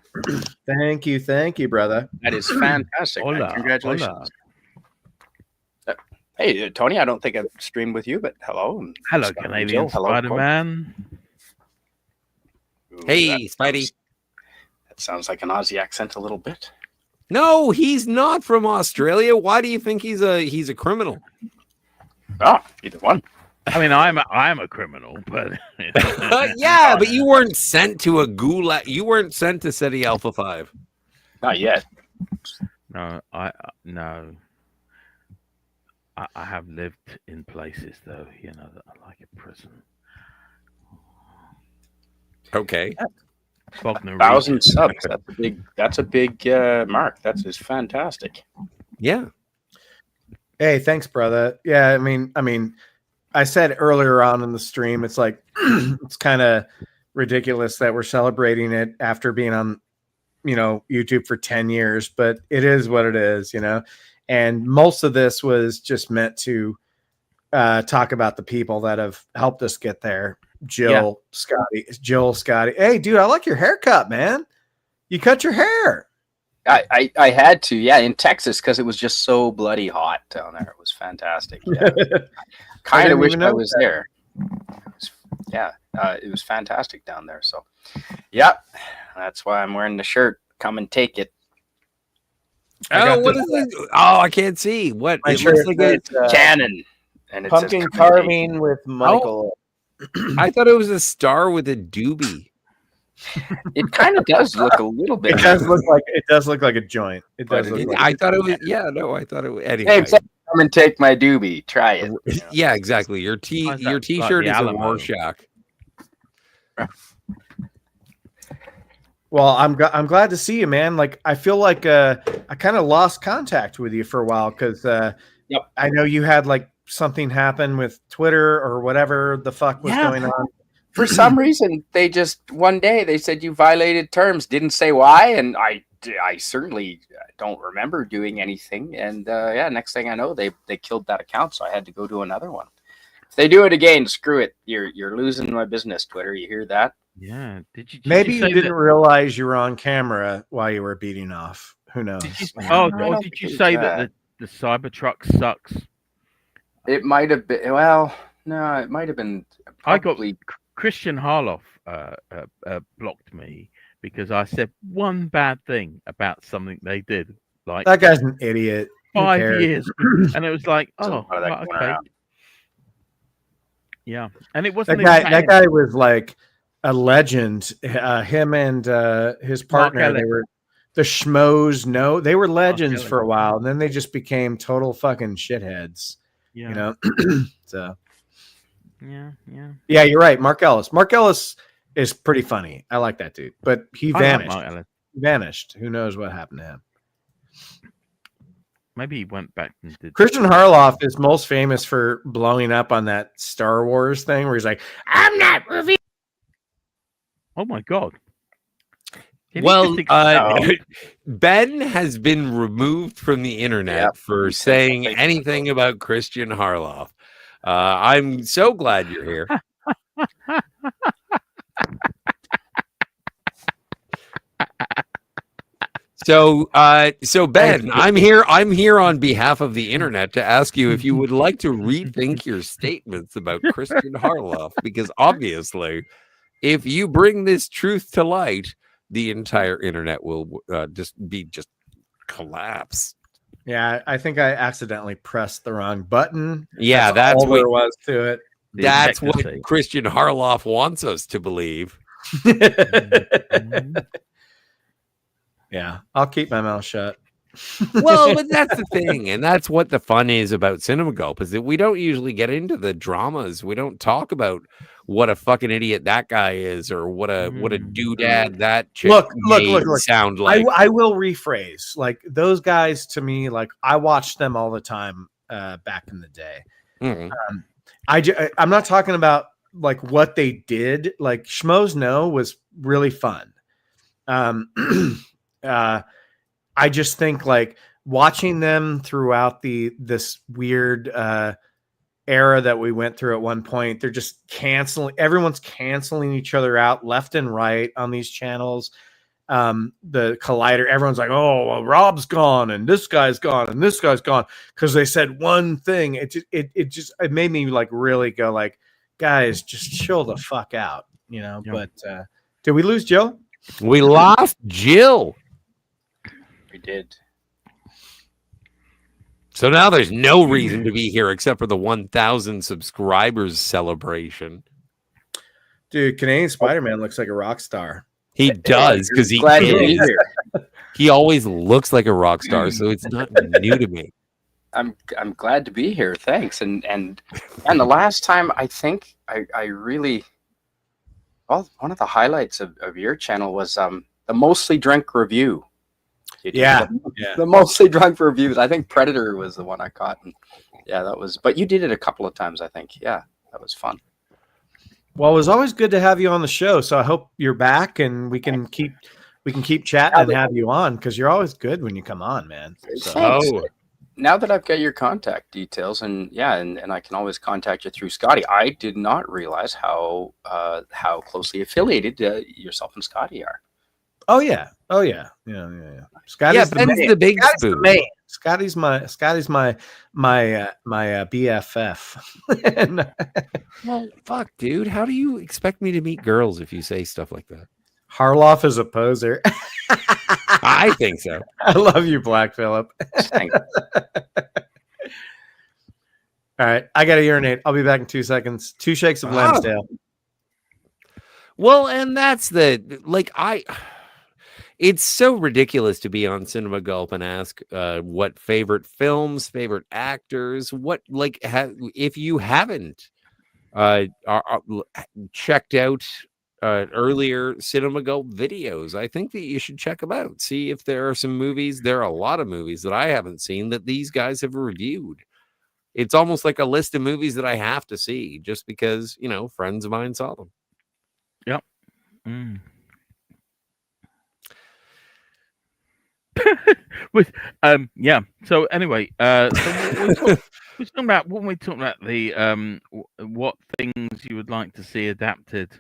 Thank you, brother. That is fantastic. Man. Hola, Congratulations. Hey, Tony, I don't think I've streamed with you, but hello. Hello, Scott and Canadian Jill. Hello, Spider-Man. Ooh, hey, Spidey. That sounds like an Aussie accent a little bit. No, he's not from Australia. Why do you think he's a criminal? Ah, either one. I mean, I'm a criminal, but Yeah, but you weren't sent to a gulag. You weren't sent to SETI Alpha 5. Not yet. no, no. I have lived in places though, that are like a prison. Okay. Bognor 1,000 Regis. subs. That's a big mark. That's just fantastic. Yeah. Hey, thanks, brother. Yeah, I mean, I said earlier on in the stream, it's like it's kind of ridiculous that we're celebrating it after being on, YouTube for 10 years, but it is what it is, And most of this was just meant to talk about the people that have helped us get there. Jill, Scotty. Hey, dude, I like your haircut, man. You cut your hair. I had to, in Texas, because it was just so bloody hot down there. It was fantastic. Yeah. Kind of wish I was there. It was fantastic down there. So, that's why I'm wearing the shirt. Come and take it. What is it? Oh, I can't see. What? It looks like it's Canon. And it pumpkin says carving with Michael. I thought it was a star with a doobie. It kind of does look a little bit. It does look like a joint. It does look like I thought it was. Yeah, no, I thought it was. Anyway. Hey, come and take my doobie. Try it. Yeah, exactly. Your T-shirt is a Rorschach. Well, I'm glad to see you, man. Like, I feel like I kind of lost contact with you for a while because I know you had like something happen with Twitter or whatever the fuck was going on. For some reason, they just one day they said you violated terms. Didn't say why, and I certainly don't remember doing anything. And next thing I know, they killed that account, so I had to go do another one. If they do it again, screw it. You're losing my business, Twitter. You hear that? Yeah. Maybe you didn't realize you were on camera while you were beating off. Who knows? Did you say that the Cybertruck sucks? It might have been. Well, no, it might have been. Probably. I got Christian Harloff blocked me because I said one bad thing about something they did. Like that guy's an idiot. 5 years, and it was like, okay. Yeah, and it wasn't that guy was like a legend. Him and his partner, they were the schmoes. No, they were legends for a while, and then they just became total fucking shitheads. Yeah. So. Yeah. Yeah, you're right. Mark Ellis is pretty funny. I like that dude, but he I like vanished. Mark Ellis. Vanished. Who knows what happened to him? Maybe he went back and did. Christian Harloff is most famous for blowing up on that Star Wars thing where he's like, "I'm not revealing." Oh my god. Can you Well, just Ben has been removed from the internet Yep, for he said saying something. anything about Christian Harloff. I'm so glad you're here. So Ben, I'm here on behalf of the internet to ask you if you would like to rethink your statements about Christian Harloff, because obviously, if you bring this truth to light, the entire internet will just collapse. Yeah, I think I accidentally pressed the wrong button. Yeah, that's all what there was to it. that's what Christian Harloff wants us to believe. Yeah, I'll keep my mouth shut. Well, but that's the thing, and that's what the fun is about Cinema Gulp, is that we don't usually get into the dramas. We don't talk about what a fucking idiot that guy is, or what a doodad that chick Look. sound like. I will rephrase. Like those guys to me, like I watched them all the time back in the day. Mhm. I'm not talking about like what they did. Like Schmoes Know was really fun. I just think like watching them throughout this weird era that we went through at one point, they're just everyone's canceling each other out left and right on these channels. The Collider, everyone's like, oh, well, Rob's gone and this guy's gone and this guy's gone because they said one thing. It made me like really go like, guys, just chill the fuck out, you know. Yep. But did we lose Joe? We lost Jill. We did. So now there's no reason to be here except for the 1,000 subscribers celebration. Dude, Canadian Spider-Man looks like a rock star. He does, because Glad to be here. he always looks like a rock star, so it's not new to me. I'm glad to be here. Thanks. And the last time I think I really, well, one of the highlights of your channel was the Mostly Drunk review. You did the Mostly Drunk reviews. I think Predator was the one I caught. And yeah, that was. But you did it a couple of times, I think. Yeah, that was fun. Well, it was always good to have you on the show. So I hope you're back and we can keep chatting and have you on, because you're always good when you come on, man. So. Thanks. Now that I've got your contact details, and I can always contact you through Scotty. I did not realize how closely affiliated yourself and Scotty are. Oh yeah. Scotty's the big spoon. Scotty's my BFF. Well, fuck, dude. How do you expect me to meet girls if you say stuff like that? Harloff is a poser. I think so. I love you, Black Phillip. Thanks. All right, I gotta urinate. I'll be back in 2 seconds. 2 shakes of Lansdale. Well, and that's it's so ridiculous to be on Cinema Gulp and ask what favorite films, favorite actors, if you haven't checked out earlier Cinema Gulp videos, I think that you should check them out. See if there are some movies. There are a lot of movies that I haven't seen that these guys have reviewed. It's almost like a list of movies that I have to see just because, friends of mine saw them. Yep. So anyway, we're talking about when we talking about the what things you would like to see adapted,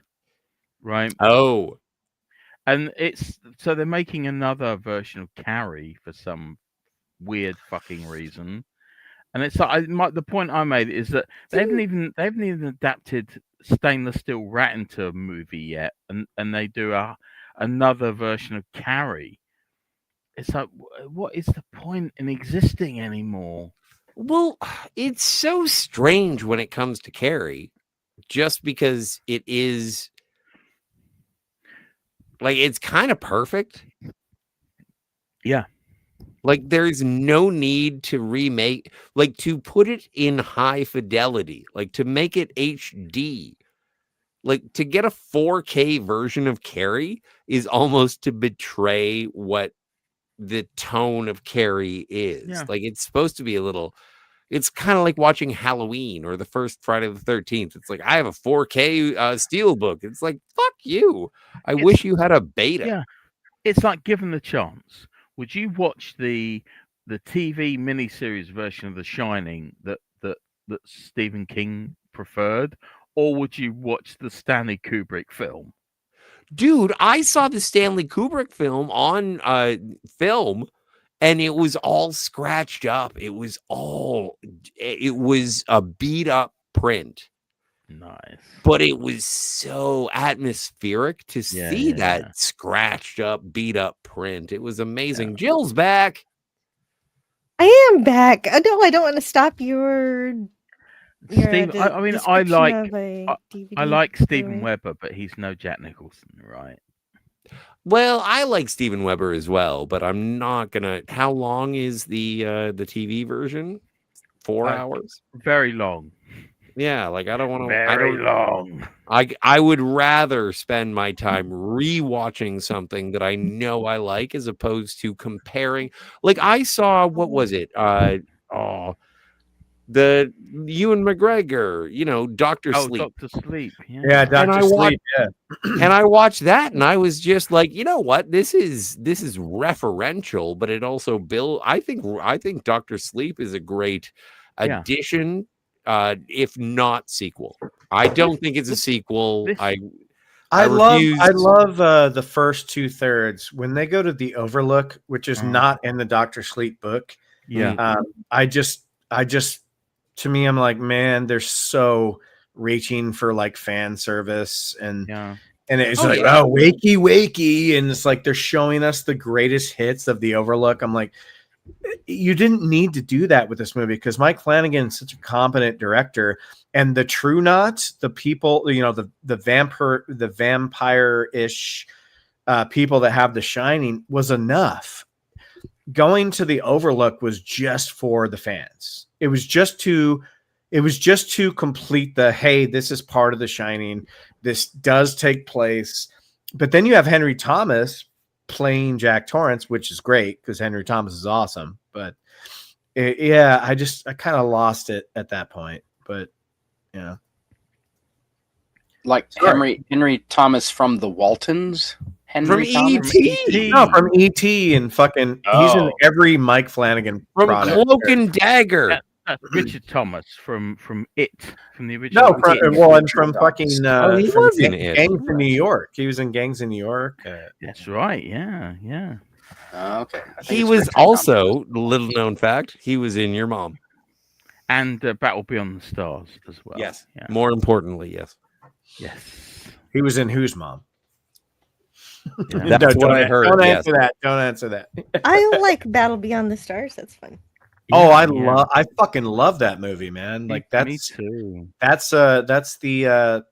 right? Oh, and so they're making another version of Carrie for some weird fucking reason, and it's like the point I made is that they haven't even adapted Stainless Steel Rat into a movie yet, and they do another version of Carrie. It's like, what is the point in existing anymore? Well, it's so strange when it comes to Carrie, just because it is like it's kind of perfect. Yeah. Like there's no need to remake, like to put it in high fidelity, like to make it HD. Like to get a 4K version of Carrie is almost to betray what the tone of Carrie is. Yeah. Like it's supposed to be a little. It's kind of like watching Halloween or the first Friday the 13th. It's like I have a 4K steelbook. It's like fuck you. I wish you had a beta. Yeah, it's like given the chance, would you watch the TV miniseries version of The Shining that Stephen King preferred, or would you watch the Stanley Kubrick film? Dude, I saw the Stanley Kubrick film on film, and it was all scratched up. It was a beat up print. Nice. But it was so atmospheric to see that scratched up, beat up print. It was amazing. Jill's back. I am back. I don't want to stop your Steve, I mean, I I like Steven Weber, but he's no Jack Nicholson, right? Well, I like Steven Weber as well, but I'm not gonna. How long is the TV version? 4 hours. Very long. Yeah, like I don't want to. Very long. I would rather spend my time rewatching something that I know I like as opposed to comparing. Like I saw, what was it? The Ewan McGregor, Dr. Sleep. Dr. Sleep. Yeah, Dr. Sleep. And I watched that, and I was just like, you know what? This is referential, but it also I think Dr. Sleep is a great addition. If not sequel. I don't think it's a sequel. I love the first 2/3 when they go to the Overlook, which is not in the Dr. Sleep book. Yeah. To me, I'm like, man, they're so reaching for like fan service and it's wakey, and it's like they're showing us the greatest hits of the Overlook. I'm like, you didn't need to do that with this movie because Mike Flanagan is such a competent director, and the True Knot, the people, the vampire-ish people that have The Shining was enough. Going to the Overlook was just for the fans. It was just to complete the, hey, this is part of The Shining. This does take place. But then you have Henry Thomas playing Jack Torrance, which is great because Henry Thomas is awesome. But I kind of lost it at that point. But like Henry Thomas from the Waltons. From E.T. No, from E.T. and fucking he's in every Mike Flanagan product. Cloak and Dagger. Richard Thomas from It, from the original. From fucking he was in It. Gangs in New York. He was in Gangs in New York. That's right. Yeah. Okay. He was also, little known fact, he was in Your Mom. And Battle Beyond the Stars as well. Yes. Yeah. More importantly, yes. Yes. He was in Who's Mom? Yeah. That's what I heard. Don't answer that. Don't answer that. I like Battle Beyond the Stars. That's fun. I fucking love that movie, man. Like that's me too. That's the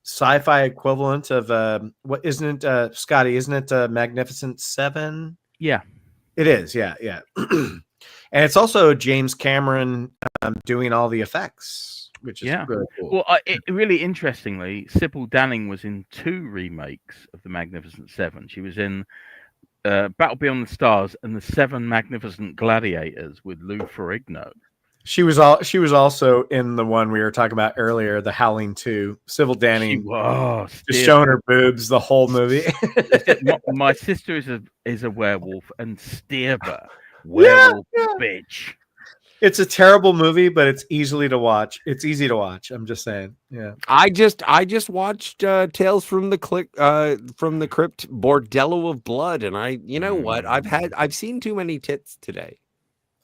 sci-fi equivalent of what isn't it, Scotty? Isn't it Magnificent Seven? Yeah, it is. Yeah. And it's also James Cameron doing all the effects, which is really cool. Well, really interestingly, Sybil Danning was in 2 remakes of the Magnificent Seven. She was in Battle Beyond the Stars and the 7 Magnificent Gladiators with Lou Ferrigno. She was also in the one we were talking about earlier, The Howling 2. Sybil Danning just showing her boobs the whole movie. My sister is a werewolf, and Steerber, werewolf bitch. It's a terrible movie, but it's easy to watch. I'm just saying. Yeah. I just watched Tales from the Crypt, Bordello of Blood, and you know what? I've seen too many tits today.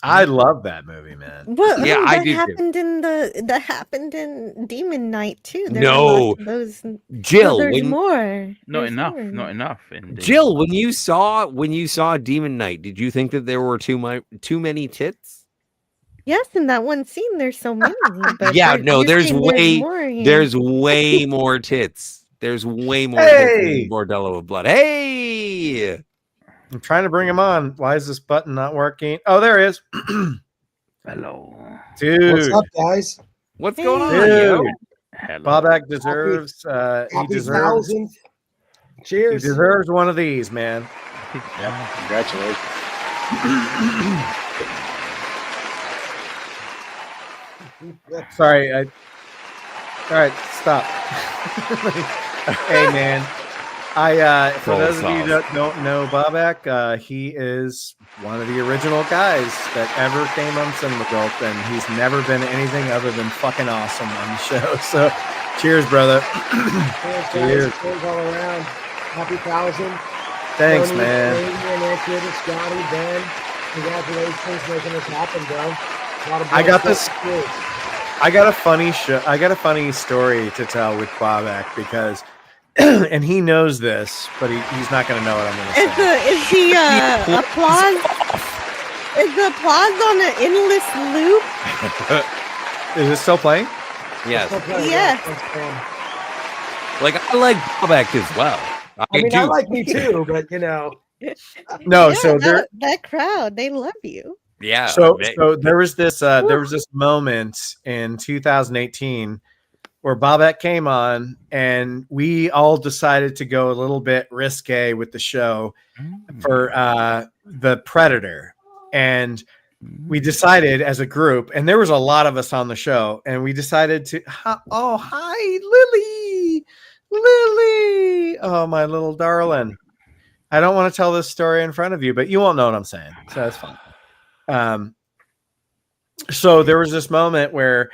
I love that movie, man. Well, yeah, I do. That happened in Demon Knight too. Those Jill, there's more. Not enough. Jill, when you saw Demon Knight, did you think that there were too many tits? Yes, in that one scene, there's so many. But there's way more tits. There's way more tits in Bordello of Blood. Hey, I'm trying to bring him on. Why is this button not working? Oh, there it is. Hello, dude. What's up, guys? What's going on? Hello. Bobak deserves. He Happy deserves. 1000th. He Cheers. deserves one of these, man. Congratulations. Sorry. All right, stop. Hey, man. For Roll those of you sauce. that don't know Bobak, he is one of the original guys that ever came on Cinema Gulp, and he's never been anything other than fucking awesome on the show. So, cheers, brother. Cheers. Cheers all around. Happy 1000. Thanks, Tony, man. Adrian, Anthony, Scotty, Ben. Congratulations making this happen, bro. A lot of I got blood, this- sweat, and tears. I got a funny story to tell with Bobak because, and he knows this, but he's not going to know what I'm going to say. Is the applause? Is the applause on an endless loop? Is it still playing? Yes. Okay, Yes. Like I like Bobak as well. I mean, I do. like me too, but you know. No, Yeah, so there, that crowd, they love you. Yeah. so they- there was this moment in 2018 where Bobak came on, and we all decided to go a little bit risque with the show for the Predator, and we decided as a group, and there was a lot of us on the show, and we decided to hi Lily, oh my little darling. I don't want to tell this story in front of you, but you won't know what I'm saying, so that's fine. So there was this moment where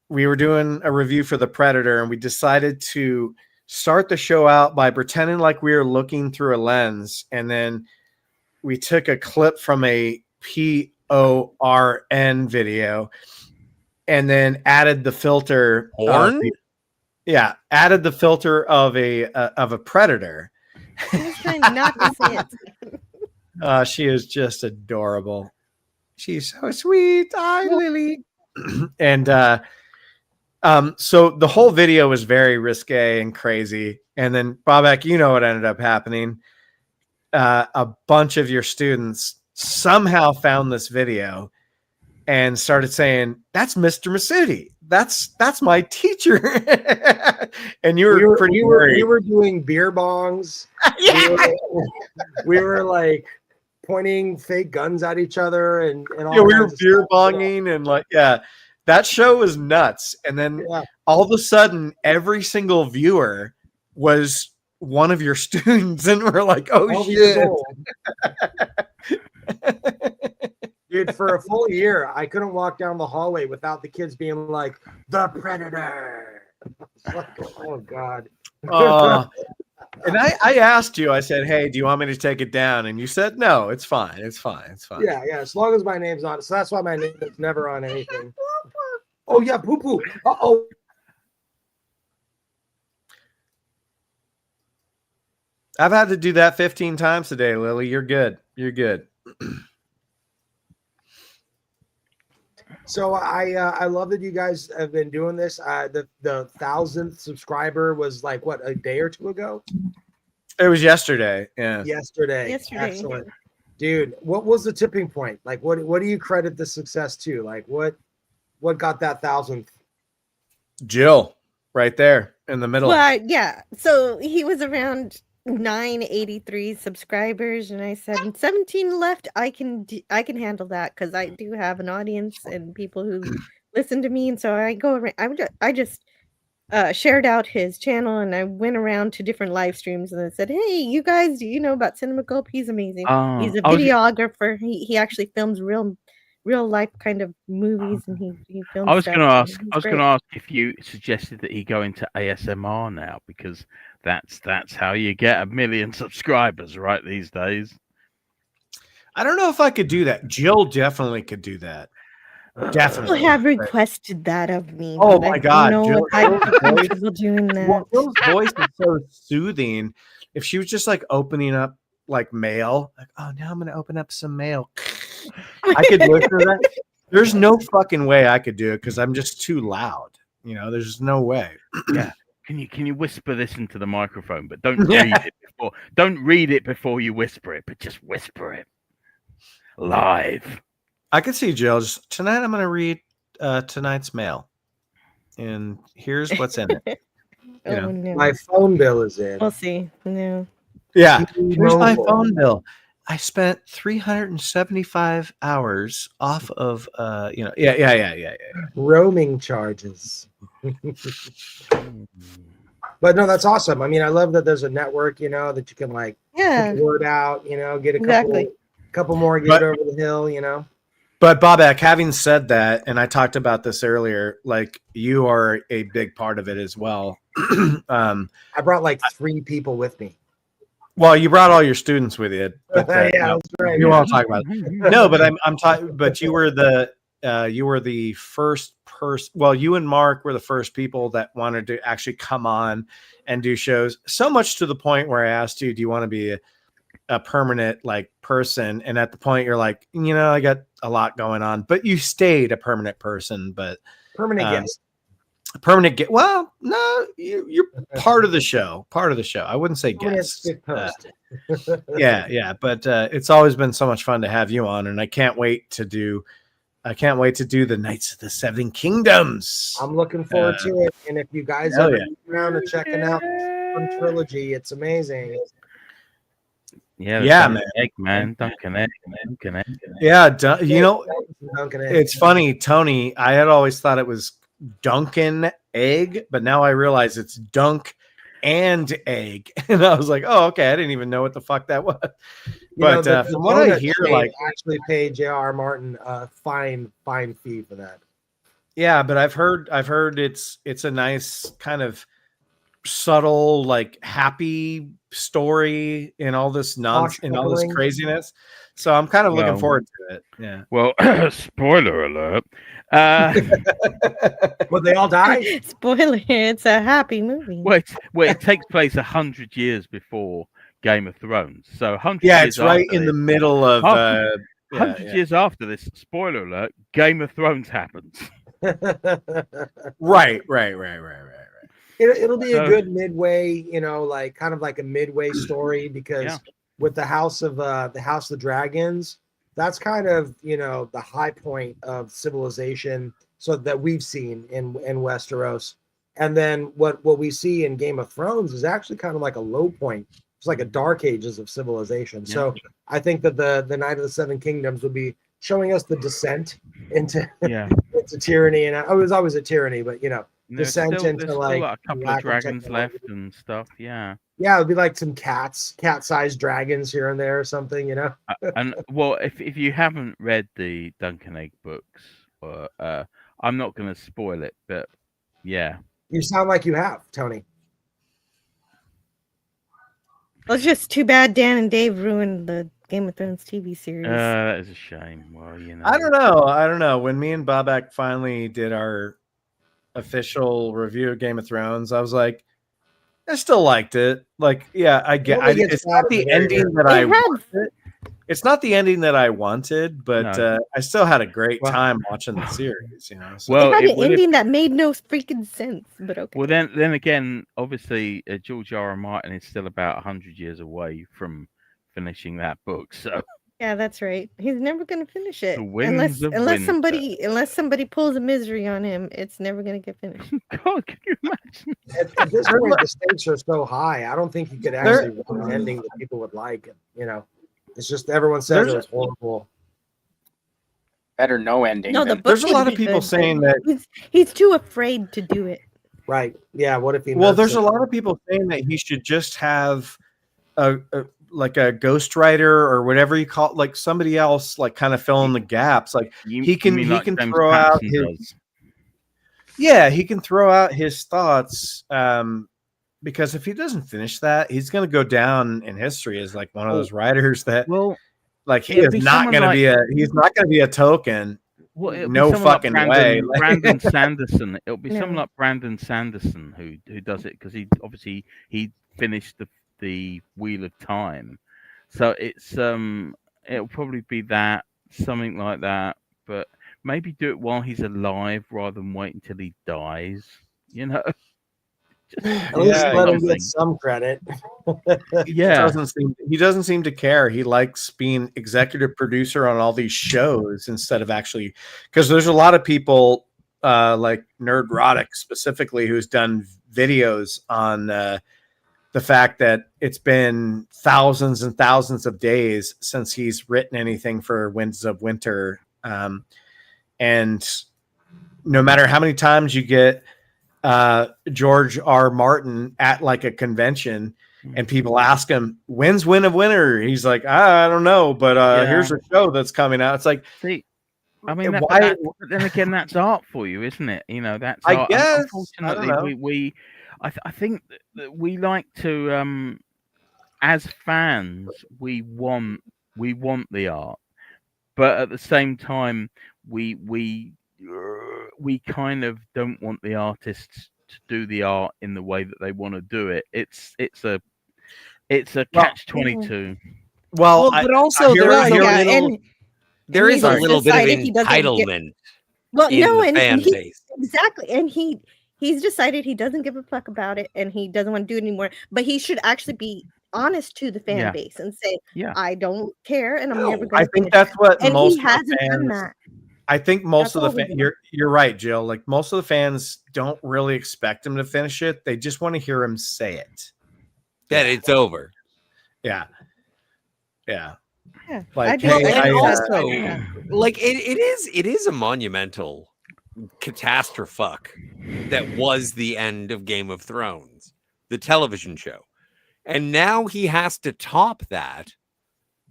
we were doing a review for the Predator, and we decided to start the show out by pretending like we were looking through a lens, and then we took a clip from a PORN video and then added the filter. Porn? Added the filter of a Predator. I was trying not to say it. She is just adorable. She's so sweet. Hi, Lily. And so the whole video was very risque and crazy. And then, Bobak, you know what ended up happening. A bunch of your students somehow found this video and started saying, "That's Mr. Masuti. That's my teacher." And you were pretty worried. We were doing beer bongs. We were like pointing fake guns at each other and all Yeah, we were kinds of beer stuff. bonging and that show was nuts. And then all of a sudden, every single viewer was one of your students, and we're like, "Oh 12 years shit!" old. Dude, for a full year, I couldn't walk down the hallway without the kids being like, "The Predator." It's like, oh God. And I asked you, I said, "Hey, do you want me to take it down?" And you said, "No, it's fine. It's fine. It's fine." Yeah, as long as my name's on it. So that's why my name is never on anything. Oh yeah, poo poo. Uh-oh. I've had to do that 15 times today, Lily. You're good. You're good. So I love that you guys have been doing this. The 1000th subscriber was like what, a day or two ago? It was yesterday. Yeah. Yesterday. Excellent. Dude, what was the tipping point? Like what do you credit the success to? Like what got that 1000th? Jill, right there in the middle. Well, yeah. So he was around 983 subscribers, and I said 17 left. I can handle that because I do have an audience and people who listen to me, and so I go around. I just shared out his channel, and I went around to different live streams, and I said, "Hey, you guys, do you know about Cinema Gulp? He's amazing. He's a videographer. He actually films real life kind of movies, and he films." I was going to ask. He's I was great. going to ask if you suggested that he go into ASMR now, because that's how you get 1 million subscribers right these days. I don't know if I could do that. Jill definitely could do that. People Definitely. have requested that of me. Oh but my I God, don't know Jill- if I'd be Jill's voice- comfortable doing that. Well, Jill's voice is so soothing. If she was just like opening up like mail, like, "Oh, now I'm going to open up some mail." I could listen to that. There's no fucking way I could do it because I'm just too loud. You know, there's just no way. Yeah. Can you whisper this into the microphone, but don't read it before. Don't read it before you whisper it, but just whisper it live. I could see Jill just tonight. I'm going to read tonight's mail. and here's what's in it. You know. Oh no. My phone bill is in. We'll see. No. Yeah, here's my T-Mobile. phone bill. I spent 375 hours off of yeah. Roaming charges. But no, that's awesome. I mean, I love that there's a network, you know, that you can like Yeah. put the word out, you know, get a Exactly. couple more, get But- it over the hill, you know. But Bobak, having said that, and I talked about this earlier, like you are a big part of it as well. I brought like 3 people with me. Well, you brought all your students with you. But, Yeah, no, that's right. you won't talk about it. No, but I'm talking. But you were the first person. Well, you and Mark were the first people that wanted to actually come on and do shows. So much to the point where I asked you, "Do you want to be a permanent like person?" And at the point, you're like, "You know, I got a lot going on." But you stayed a permanent person. But Permanent guest. permanent get. Well, no, you're part of the show. Part of the show. I wouldn't say Permanent guest. stick post. Yeah, but it's always been so much fun to have you on, and I can't wait to do the Knights of the Seven Kingdoms. I'm looking forward to it. And if you guys Hell ever yeah. get around to checking out the trilogy, it's amazing. Yeah, Yeah, Duncan Egg, man. Duncan Egg. Yeah, you know, Duncan Egg. it's funny, Tony. I had always thought it was Duncan Egg, but now I realize it's Dunk and Egg, and I was like, oh, okay, I didn't even know what the fuck that was. You know, But the from what I donut hear, chain like, actually paid J.R. Martin a fine fee for that. yeah, but I've heard it's a nice kind of subtle, like happy story in all this nonsense, in all this Swashbuckling. craziness. So I'm kind of looking Well- forward to it. Yeah. Well, spoiler alert. Well, they all die. Spoiler, it's a happy movie. It takes place 100 years before Game of Thrones. So 100 Yeah, years it's right after in the this- middle of After- yeah, 100 years after this, spoiler alert, Game of Thrones happens. right. It'll be a So- good midway, you know, like kind of like a midway story because Yeah. with the House of the Dragons, that's kind of, you know, the high point of civilization so that we've seen in Westeros. And then what we see in Game of Thrones is actually kind of like a low point. It's like a dark ages of civilization. So I think that the Knight of the Seven Kingdoms would be showing us the descent into Yeah. into tyranny. And it was always a tyranny, but you know, There's descent still, into there's like still a couple lack of dragons technology. left and stuff. Yeah. Yeah, it'd be like some cat-sized dragons here and there or something, you know. And well, if you haven't read the Duncan Egg books, I'm not going to spoil it, but yeah. You sound like you have, Tony. Well, it's just too bad Dan and Dave ruined the Game of Thrones TV series. That is a shame. Well, you know. I don't know. When me and Bobak finally did our official review of Game of Thrones, I was like, I still liked it. Like, yeah, I get. Only gets It's not bad the at the very ending end. that It I had- wanted. It's not the ending that I wanted, but No. I still had a great Well- time watching the series. You know. So. Well, it had it an would have- ending that made no freaking sense, but okay. Well, then again, obviously, George R.R. Martin is still about 100 years away from finishing that book. So Yeah, that's right. He's never gonna finish it The Winds of unless somebody pulls a misery on him. It's never gonna get finished. God, can you imagine? At this point, the stakes are so high. I don't think you could actually write an ending that people would like. You know, it's just everyone says it was horrible. Better no ending. No, the than- book There's a lot would of be people good, but saying that. he's too afraid to do it. Right? Yeah. What if he? Well, messed there's it a lot of people saying that he should just have a like a ghostwriter or whatever you call it, like somebody else, like kind of fill in the gaps. Like he can mean like James throw out his he can throw out his thoughts. Because if he doesn't finish that, he's going to go down in history as like one of those writers that, Well, like, he it'd is be not someone going to like- he's not going to be a token. Well, it'll be No someone fucking like way. Brandon Sanderson. It'll be someone No. like Brandon Sanderson who does it because he obviously he finished the Wheel of Time, so it's it'll probably be that something like that. But maybe do it while he's alive rather than wait until he dies. You know. Just At least Yeah, let him something. get some credit. Yeah. He doesn't seem to care. He likes being executive producer on all these shows instead of actually, because there's a lot of people like Nerdrotic specifically, who's done videos on the fact that it's been thousands and thousands of days since he's written anything for Winds of Winter. And no matter how many times you get George R. Martin at like a convention and people ask him, when's Wind of Winter? He's like, I don't know, but here's a show that's coming out. It's like, See, I mean, why? but then again, that's art for you, isn't it? You know, that's I art. guess. Unfortunately, I think that we like to, as fans, we want the art, but at the same time, we kind of don't want the artists to do the art in the way that they want to do it. It's a catch-22. Well, but also there is a little bit of entitlement. Well, in no, the and fan base. exactly, and he's decided he doesn't give a fuck about it, and he doesn't want to do it anymore. But he should actually be honest to the fan base and say, "I don't care, and I'm never going." I think that's what and most he hasn't of the fans, done that. I think most That's of the you're right, Jill. Like most of the fans don't really expect him to finish it. They just want to hear him say it. That it's over. Yeah. Yeah. Yeah. Like, like it is a monumental catastrophe that was the end of Game of Thrones, the television show. And now he has to top that.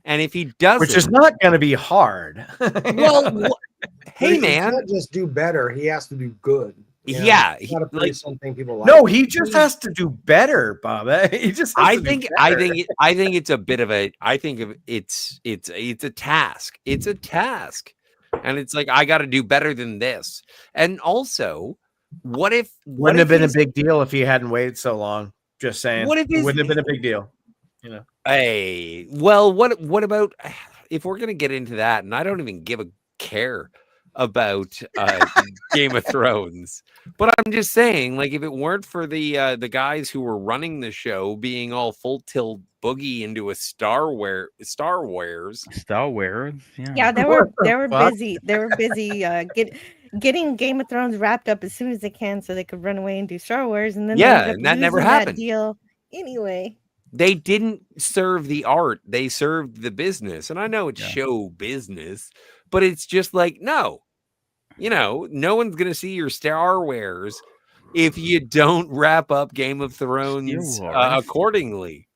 And if he doesn't, which is not going to be hard. Well, hey, man, he can't just do better. He has to do good. You know? Yeah, He's gotta produce something people like. No, he just has to do better, Bob. He just. Has I to do think it's a bit of a. I think of it's a task. It's a task, and it's like I got to do better than this. And also, what if wouldn't have been a big deal if he hadn't waited so long? Just saying. What if it wouldn't have been a big deal? You know. Hey, well, what about if we're gonna get into that? And I don't even give a care about Game of Thrones, but I'm just saying, like, if it weren't for the guys who were running the show being all full tilt boogie into a Star Wars, Yeah, they were busy. They were busy getting Game of Thrones wrapped up as soon as they can, so they could run away and do Star Wars, and then and that never happened. That deal anyway. They didn't serve the art; they served the business. And I know it's show business, but it's just like no. You know, no one's going to see your Star Wars if you don't wrap up Game of Thrones accordingly.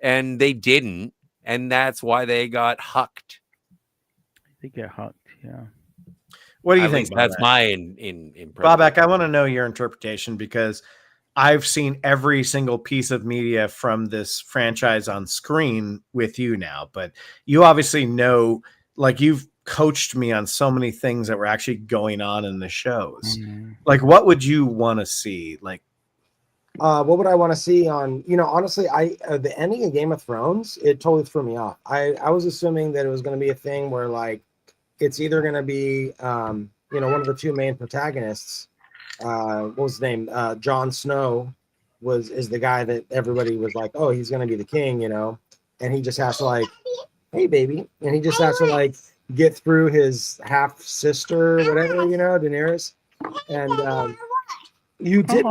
And they didn't. And that's why they got hucked. They get hucked, yeah. What do you think? That's my impression. Bobak, I want to know your interpretation because I've seen every single piece of media from this franchise on screen with you now. But you obviously know, like you've coached me on so many things that were actually going on in the shows. Like what would you want to see? Like what would I want to see on, honestly, the ending of Game of Thrones, it totally threw me off. I was assuming that it was going to be a thing where like it's either going to be one of the two main protagonists, what was his name, Jon Snow is the guy that everybody was like, oh, he's going to be the king, and he just has to like, hey baby, and he just has to like get through his half sister, whatever, Daenerys. And you did.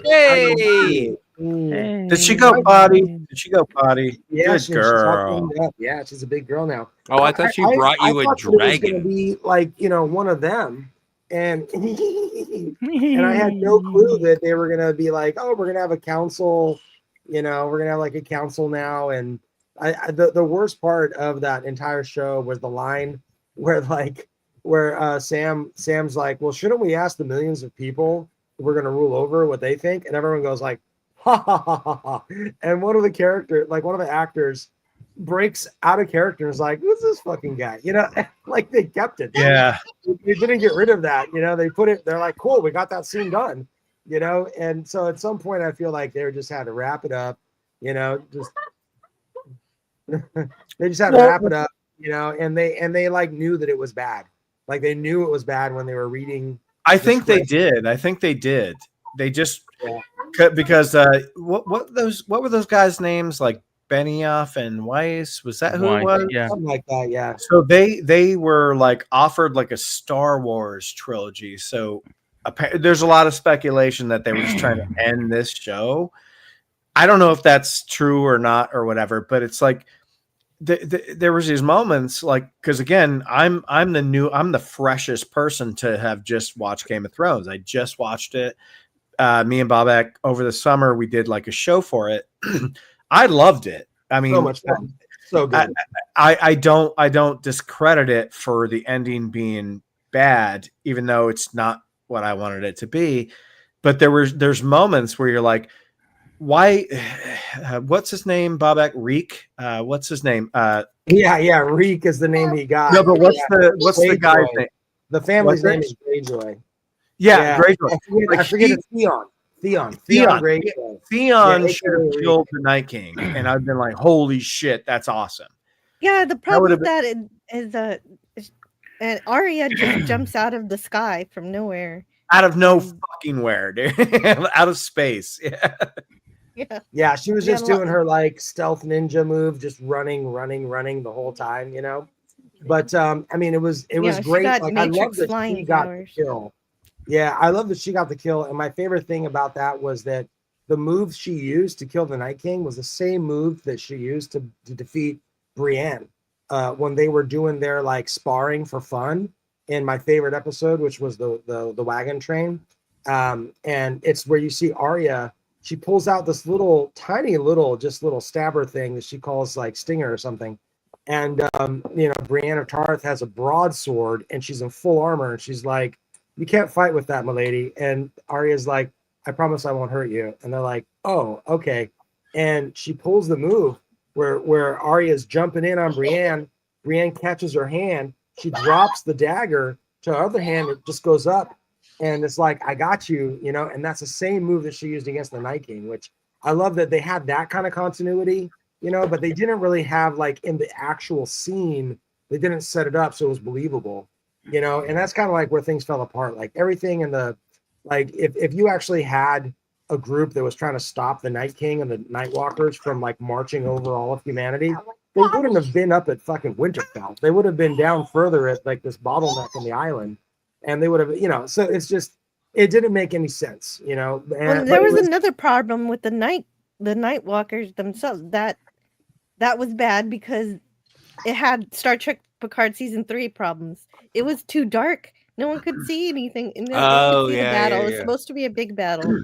Hey! Did she go potty? Did she go potty? Yeah, Good she's girl. Yeah, she's a big girl now. Oh, I thought she brought you a dragon. It was gonna be like one of them, and and I had no clue that they were gonna be like, oh, we're gonna have a council. We're gonna have like a council now, and the worst part of that entire show was the line where Sam's like, well, shouldn't we ask the millions of people if we're going to rule over what they think? And everyone goes like, ha ha ha ha ha. And one of the actors breaks out of character and is like, who's this fucking guy? Like they kept it. Yeah. They didn't get rid of that. They put it, they're like, cool, we got that scene done. And so at some point I feel like they just had to wrap it up, just they just had to wrap it up, and they like knew that it was bad. Like they knew it was bad when they were reading. I think they did. They just because what were those guys' names? Like Benioff and Weiss. Was that who it Weiss, was? yeah. Something like that, yeah. So they were like offered like a Star Wars trilogy. So there's a lot of speculation that they were just trying to end this show. I don't know if that's true or not or whatever, but it's like there was these moments like, because again, I'm the freshest person to have just watched Game of Thrones. I just watched it. Me and Bobak over the summer, we did like a show for it. I loved it. I mean, So much fun. So good. I don't discredit it for the ending being bad, even though it's not what I wanted it to be. But there's moments where you're like, why? What's his name? Bobak Reek. What's his name? Yeah. Reek is the name he got. No, but what's Yeah. the guy's Greyjoy. name? The family's What's name it? is Greyjoy. Yeah, Greyjoy. I forget it's Theon. Theon Greyjoy. Theon Yeah, should have killed the Night King, and I've been like, holy shit, that's awesome. Yeah, the problem would've with that is and Arya just jumps out of the sky from nowhere. Out of no fucking where, dude. Out of space. Yeah. Yeah, she was Yeah, just doing her like stealth ninja move, just running the whole time, you know. But I mean, it was she great. got Like I love Matrix that flying she got powers. the kill. Yeah, I love that she got the kill. And my favorite thing about that was that the move she used to kill the Night King was the same move that she used to defeat Brienne when they were doing their like sparring for fun in my favorite episode, which was the wagon train. And it's where you see Arya. She pulls out this tiny little stabber thing that she calls like Stinger or something. And, Brienne of Tarth has a broadsword and she's in full armor. And she's like, you can't fight with that, my lady. And Arya's like, I promise I won't hurt you. And they're like, oh, okay. And she pulls the move where Arya's jumping in on Brienne. Brienne catches her hand. She drops the dagger to her other hand. It just goes up. And it's like, I got you, and that's the same move that she used against the Night King, which I love that they had that kind of continuity, but they didn't really have like in the actual scene, they didn't set it up so it was believable, and that's kind of like where things fell apart. Like everything in the, like if you actually had a group that was trying to stop the Night King and the Night Walkers from like marching over all of humanity, they wouldn't have been up at fucking Winterfell. They would have been down further at like this bottleneck on the island. And they would have, so it's just, it didn't make any sense, And, Well, there was another problem with the Night Walkers themselves. That was bad because it had Star Trek Picard season 3 problems. It was too dark. No one could see anything. And no one could see the battle. It was supposed to be a big battle.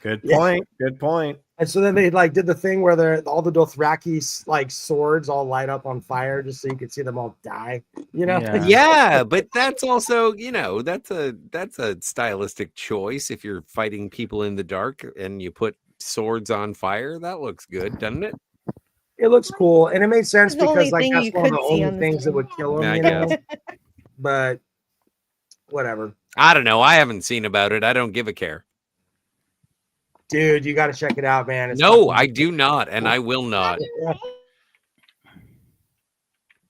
Good point. Good point. And so then they like did the thing where all the Dothraki like swords all light up on fire just so you could see them all die. Yeah, but that's also, that's a stylistic choice. If you're fighting people in the dark and you put swords on fire, that looks good, doesn't it? It looks cool, and it made sense It's the only because like thing that's you one of could the see only on the things that screen. would kill I him. guess. But whatever, I don't know. I haven't seen about it. I don't give a care. dude, you got to check it out, man. It's No, fucking- I do not, and I will not.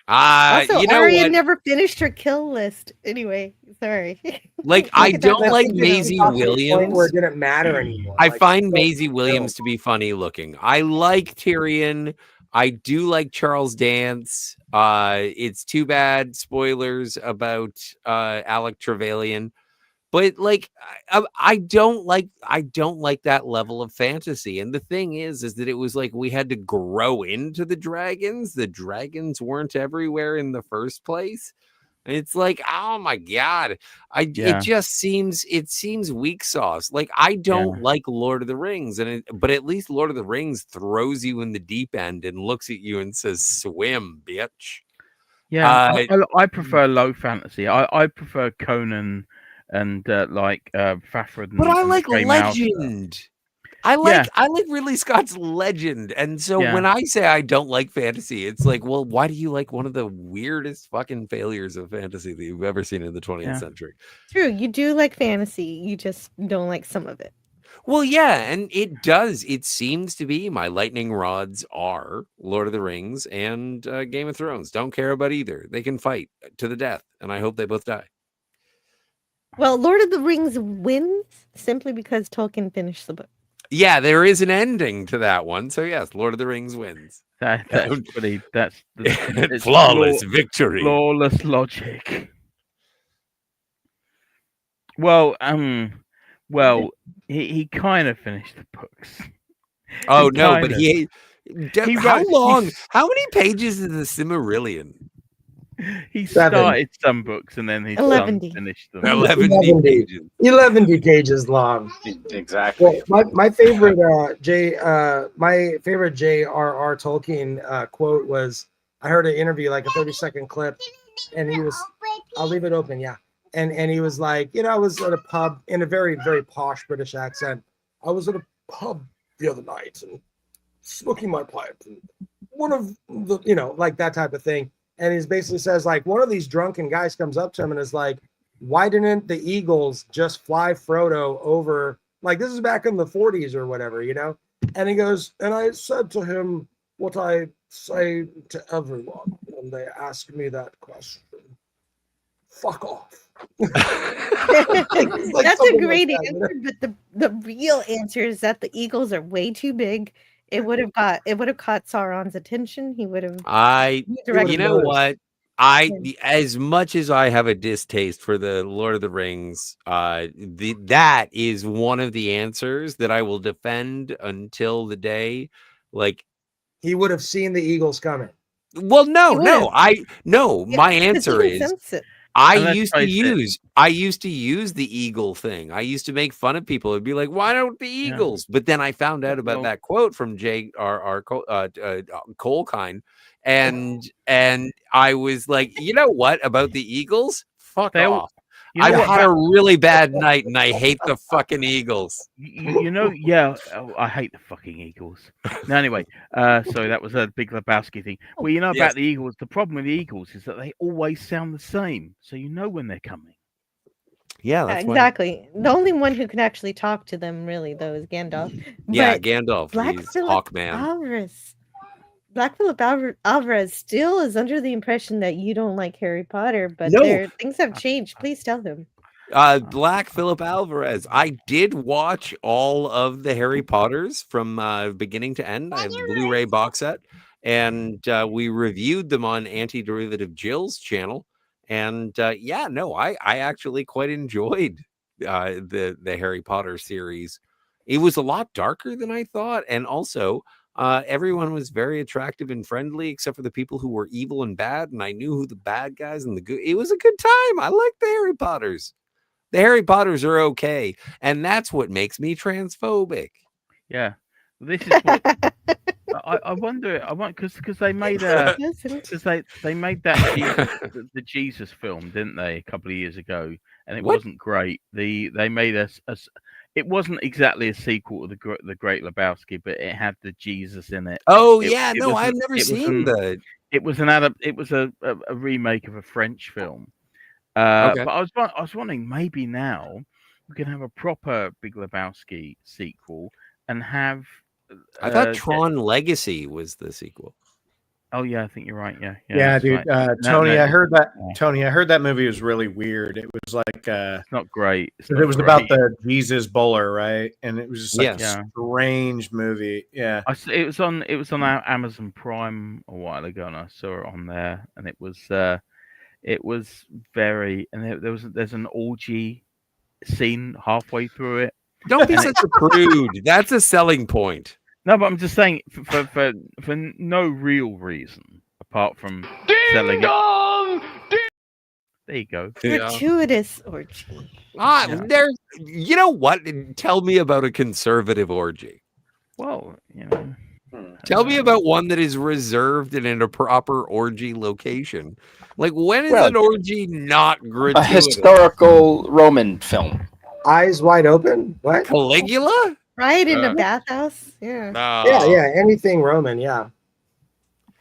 Also, You know Arya what? never finished her kill list. Anyway, sorry. Like, I Look at that. don't like It Maisie got to the point Williams. where it didn't matter anymore. I Like, find so- Maisie Williams to be funny looking. I like Tyrion. I do like Charles Dance. It's too bad, spoilers about Alec Trevelyan. But like I don't like that level of fantasy. And the thing is that it was like we had to grow into the dragons. The dragons weren't everywhere in the first place. It's like, oh my god, it just seems weak sauce. Like I don't like Lord of the Rings, but at least Lord of the Rings throws you in the deep end and looks at you and says, "Swim, bitch." Yeah, I prefer low fantasy. I prefer Conan and Fafhrd. But I and like Grey Mouse. Legend. I like Ridley Scott's Legend. And so when I say I don't like fantasy, it's like, well, why do you like one of the weirdest fucking failures of fantasy that you've ever seen in the 20th century? True, you do like fantasy. You just don't like some of it. Well, yeah, and it does. It seems to be my lightning rods are Lord of the Rings and Game of Thrones. Don't care about either. They can fight to the death, and I hope they both die. Well, Lord of the Rings wins simply because Tolkien finished the book. Yeah, there is an ending to that one. So yes, Lord of the Rings wins. That's pretty. It's Flawless victory. Flawless logic. Well, he kind of finished the books. Oh He no, kind but of. he how wrote- long? How many pages is the Silmarillion? He 7. started some books and then his son 11. finished them. 11 11 pages. 11 pages long. Exactly. Well, my favorite my favorite J.R.R. Tolkien quote was, I heard an interview, like a 30-second clip, and he was, I'll leave it open, yeah. And he was like, I was at a pub in a very, very posh British accent. I was at a pub the other night and smoking my pipe, and one of the, like that type of thing. And he basically says, like, one of these drunken guys comes up to him and is like, why didn't the Eagles just fly Frodo over? Like, this is back in the 40s or whatever, And he goes, and I said to him what I say to everyone when they ask me that question. Fuck off. That's a something great like that, answer, but the real answer is that the Eagles are way too big. It would have caught Sauron's attention. He would have. You know what? As much as I have a distaste for the Lord of the Rings, that is one of the answers that I will defend until the day. Like, he would have seen the Eagles coming. Well, no. Yeah, My 'cause he answer can is sense it. I used to use the eagle thing. I used to make fun of people. It'd be like, why don't the Eagles? But then I found out about that quote from J.R.R. Tolkien, and I was like, you know what about the Eagles? Fuck off. I've had a really bad night, and I hate the fucking Eagles. Yeah. Oh, I hate the fucking Eagles. No, anyway, so that was a Big Lebowski thing. Well, about the Eagles. The problem with the Eagles is that they always sound the same, so you know when they're coming. Yeah, that's exactly. The only one who can actually talk to them, really, though, is Gandalf. Yeah, But Gandalf. He's Hawkman. Black Phillip Alvarez still is under the impression that you don't like Harry Potter, but things have changed. Please tell him. Black Phillip Alvarez. I did watch all of the Harry Potters from beginning to end. I have the Blu-ray box set, and we reviewed them on Anti-Derivative Jill's channel. And I actually quite enjoyed the Harry Potter series. It was a lot darker than I thought, and also everyone was very attractive and friendly, except for the people who were evil and bad. And I knew who the bad guys and the good. It was a good time. I like the Harry Potters. The Harry Potters are okay, and that's what makes me transphobic. Yeah, this is what I wonder. Because they made they made that the Jesus film, didn't they, a couple of years ago, and it wasn't great. They made us. It wasn't exactly a sequel to the Great Lebowski, but it had the Jesus in it. Oh I've never seen that. It was a remake of a French film. But I was wondering, maybe now we can have a proper Big Lebowski sequel and have. I thought Tron Legacy was the sequel. Oh yeah, I think you're right. Yeah, dude. Right. Tony, I heard that. Tony, I heard that movie was really weird. It was like it's not great. It was about the Jesus bowler, right? And it was just like a strange movie. Yeah, it was on our Amazon Prime a while ago, and I saw it on there, and it was very. And there's an orgy scene halfway through it. Don't be such a prude. That's a selling point. No, but I'm just saying for no real reason apart from selling it. There you go. Gratuitous orgy. There's. You know what? Tell me about a conservative orgy. Well, Tell me about one that is reserved and in a proper orgy location. Like, when is an orgy not gratuitous? A historical Roman film. Eyes Wide Open? What? Caligula? Right in a bathhouse? Yeah. Yeah, anything Roman, yeah.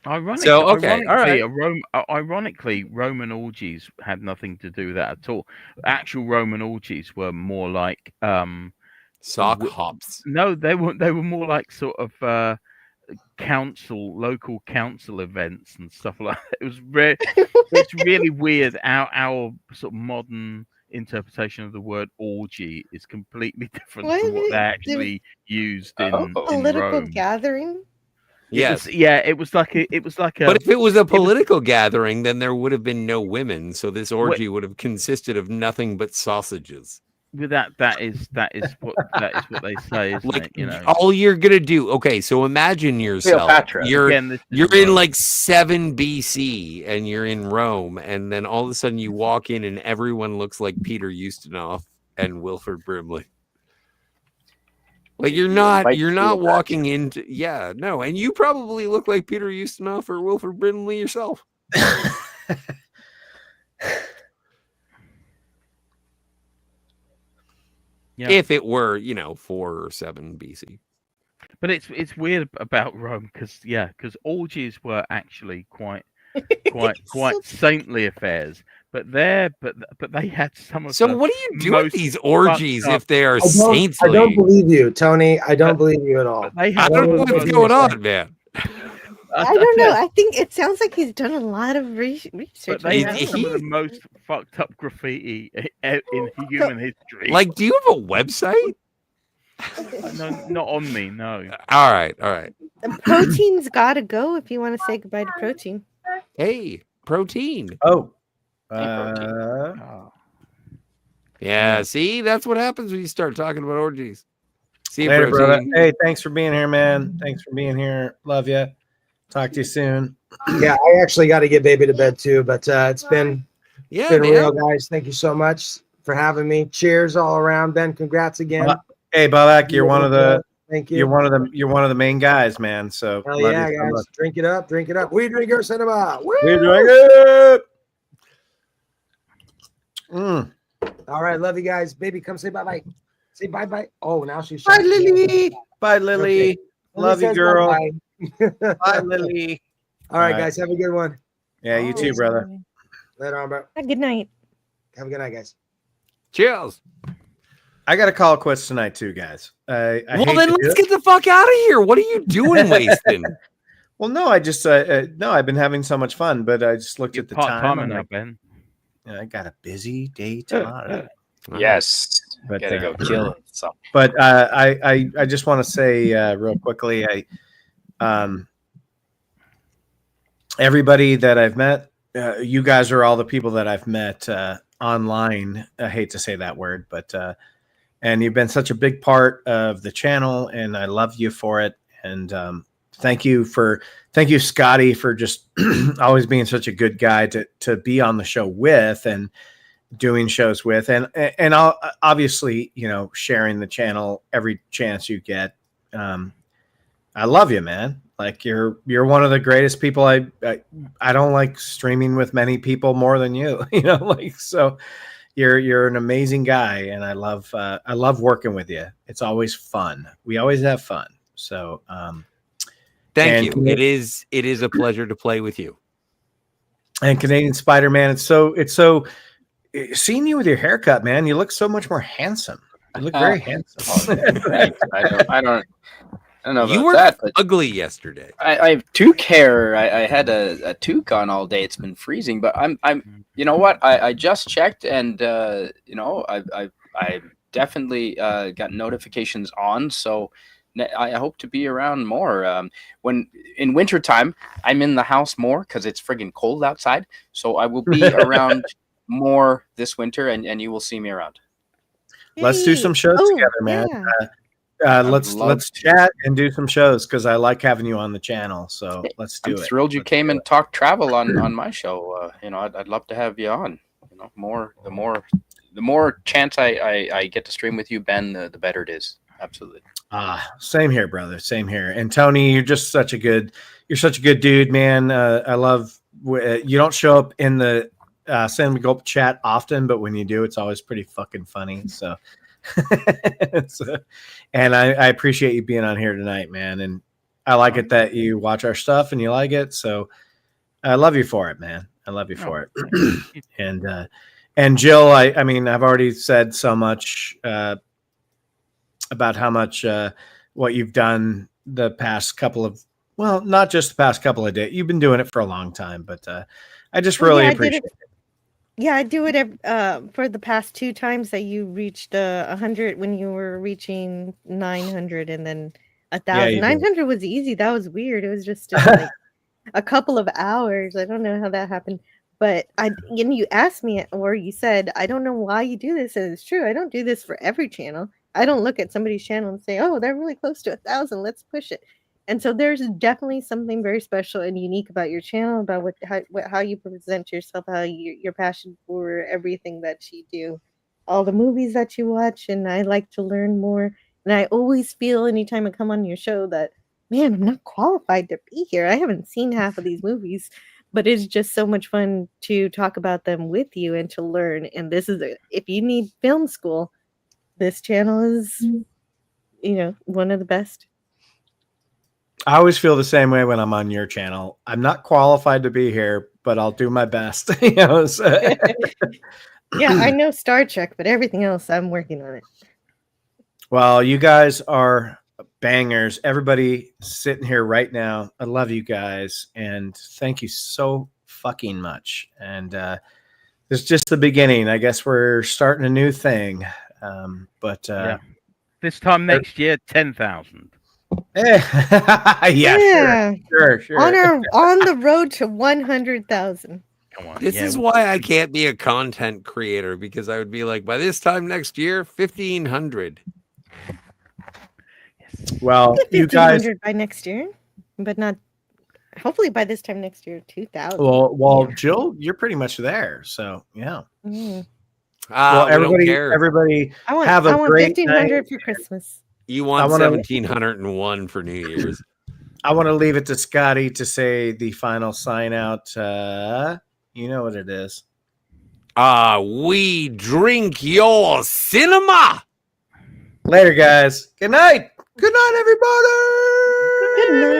Ironically, Roman orgies had nothing to do with that at all. Actual Roman orgies were more like sock hops. No, they were more like sort of local council events and stuff like that. It was it's really weird. Our sort of modern interpretation of the word orgy is completely different What from is what it? they actually used in Political Rome. gathering. Yes. It was like a. But if it was a political gathering, then there would have been no women. So this orgy would have consisted of nothing but sausages. With that is what they say, isn't Like it? You know, all you're gonna do. Okay, so imagine yourself. Cleopatra. You're Again, this is you're in Rome. like 7 BC and you're in Rome, and then all of a sudden you walk in and everyone looks like Peter Ustinov and Wilford Brimley. Like you're not walking into no, and you probably look like Peter Ustinov or Wilford Brimley yourself. Yeah. If it were, 4 or 7 BC. But it's weird about Rome because orgies were actually quite saintly affairs. But they had some of. So the what do you do most with these orgies fucked if they are I saintly? don't believe you, Tony. I don't believe you at all. But they I had don't know some of what's the- going on, man. I don't know. I think it sounds like he's done a lot of research. But they Is had he- some of the most fucked up graffiti in human history. Like, do you have a website? No, not on me. No. All right. The protein's got to go if you want to say goodbye to protein. Hey, protein. Oh. Yeah, see, that's what happens when you start talking about orgies. See you, Later, brother. protein. Hey, thanks for being here, man. Thanks for being here. Love you. Talk to you soon. Yeah, I actually got to get baby to bed too, but it's been Yeah, been man. real, guys. Thank you so much for having me. Cheers all around, Ben. Congrats again. Hey, Babak, you're one of the Thank you. you're one of the main guys, man. So Hell love yeah, you so guys. much. Drink it up, drink it up. We drink our cinema. Woo! We're doing it. All right, love you guys. Baby, come say bye bye. Say bye bye. Oh, now she's Bye, Lily. Bye, Lily. Okay. Love you, says girl. bye-bye. Bye, Lily. All right, All right. guys. Have a good one. Yeah, you too, brother. Later on, bro. Good night. Have a good night, guys. Cheers. I got to call it quits tonight, too, guys. I Well, hate then to do let's it. get the fuck out of here. What are you doing, wasting? Well, no, I just no, I've been having so much fun, but I just looked at the time. Part-timer I'm now, like, Ben. yeah, I got a busy day tomorrow. Yes. But, Gotta go kill it. So But I just want to say real quickly, everybody that I've met, you guys are all the people that I've met online. I hate to say that word, but and you've been such a big part of the channel, and I love you for it. And thank you, Scotty, for just always being such a good guy to be on the show with and doing shows with, and I'll obviously, sharing the channel every chance you get. I love you, man. Like you're one of the greatest people. I don't like streaming with many people more than you, so you're an amazing guy, and I love working with you. It's always fun. We always have fun. So, Thank you. It is a pleasure to play with you. And Canadian Spider-Man, it's so seeing you with your haircut, man. You look so much more handsome. You look very handsome. thanks. I don't know about You were that, but ugly yesterday. I have toque hair. I had a toque on all day. It's been freezing, but I'm you know what? I just checked, and I definitely got notifications on. So I hope to be around more. When in wintertime, I'm in the house more because it's friggin' cold outside. So I will be around more this winter, and you will see me around. Let's do some shows together, man. Yeah. Let's chat and do some shows because I like having you on the channel. So let's do I'm it. thrilled you came and talked travel on my show. I'd love to have you on. The more chance I get to stream with you, Ben, the better it is. Absolutely. Same here, brother. Same here. And Tony, you're such a good dude, man. I love you don't show up in the San Miguel chat often, but when you do, it's always pretty fucking funny. So, and I appreciate you being on here tonight, man. And I like it that you watch our stuff and you like it. So I love you for it, man. I love you for it. And Jill, I mean, I've already said so much about how much what you've done the past couple of, well, not just the past couple of days. You've been doing it for a long time, but I just really appreciate it. Yeah, I do it for the past 2 times that you reached 100 when you were reaching 900 and then Yeah, 1,000. you did. 900 was easy. That was weird. It was just in like a couple of hours. I don't know how that happened. But you asked me or you said, I don't know why you do this. And it's true. I don't do this for every channel. I don't look at somebody's channel and say, oh, they're really close to 1,000. Let's push it. And so there's definitely something very special and unique about your channel, about how you present yourself, how your passion for everything that you do, all the movies that you watch, and I like to learn more. And I always feel anytime I come on your show that, man, I'm not qualified to be here. I haven't seen half of these movies, but it's just so much fun to talk about them with you and to learn. And this is if you need film school, this channel is, one of the best. I always feel the same way when I'm on your channel. I'm not qualified to be here, but I'll do my best. Yeah, I know Star Trek, but everything else, I'm working on it. Well, you guys are bangers. Everybody sitting here right now, I love you guys, and thank you so fucking much. And this is just the beginning. I guess we're starting a new thing. This time next year, 10,000. Yeah, sure. On the road to 100,000. Come on. This is why I can't be a content creator, because I would be like, by this time next year, 1,500. Well, you guys. 1,500 by next year, but not. Hopefully by this time next year, 2,000. Well, Jill, you're pretty much there. So yeah. Mm. Well, everybody have a great 1,500 night. for Christmas. You want 1,701 for New Year's. I want to leave it to Scotty to say the final sign out. You know what it is. We drink your cinema. Later, guys. Good night. Good night, everybody. Good night.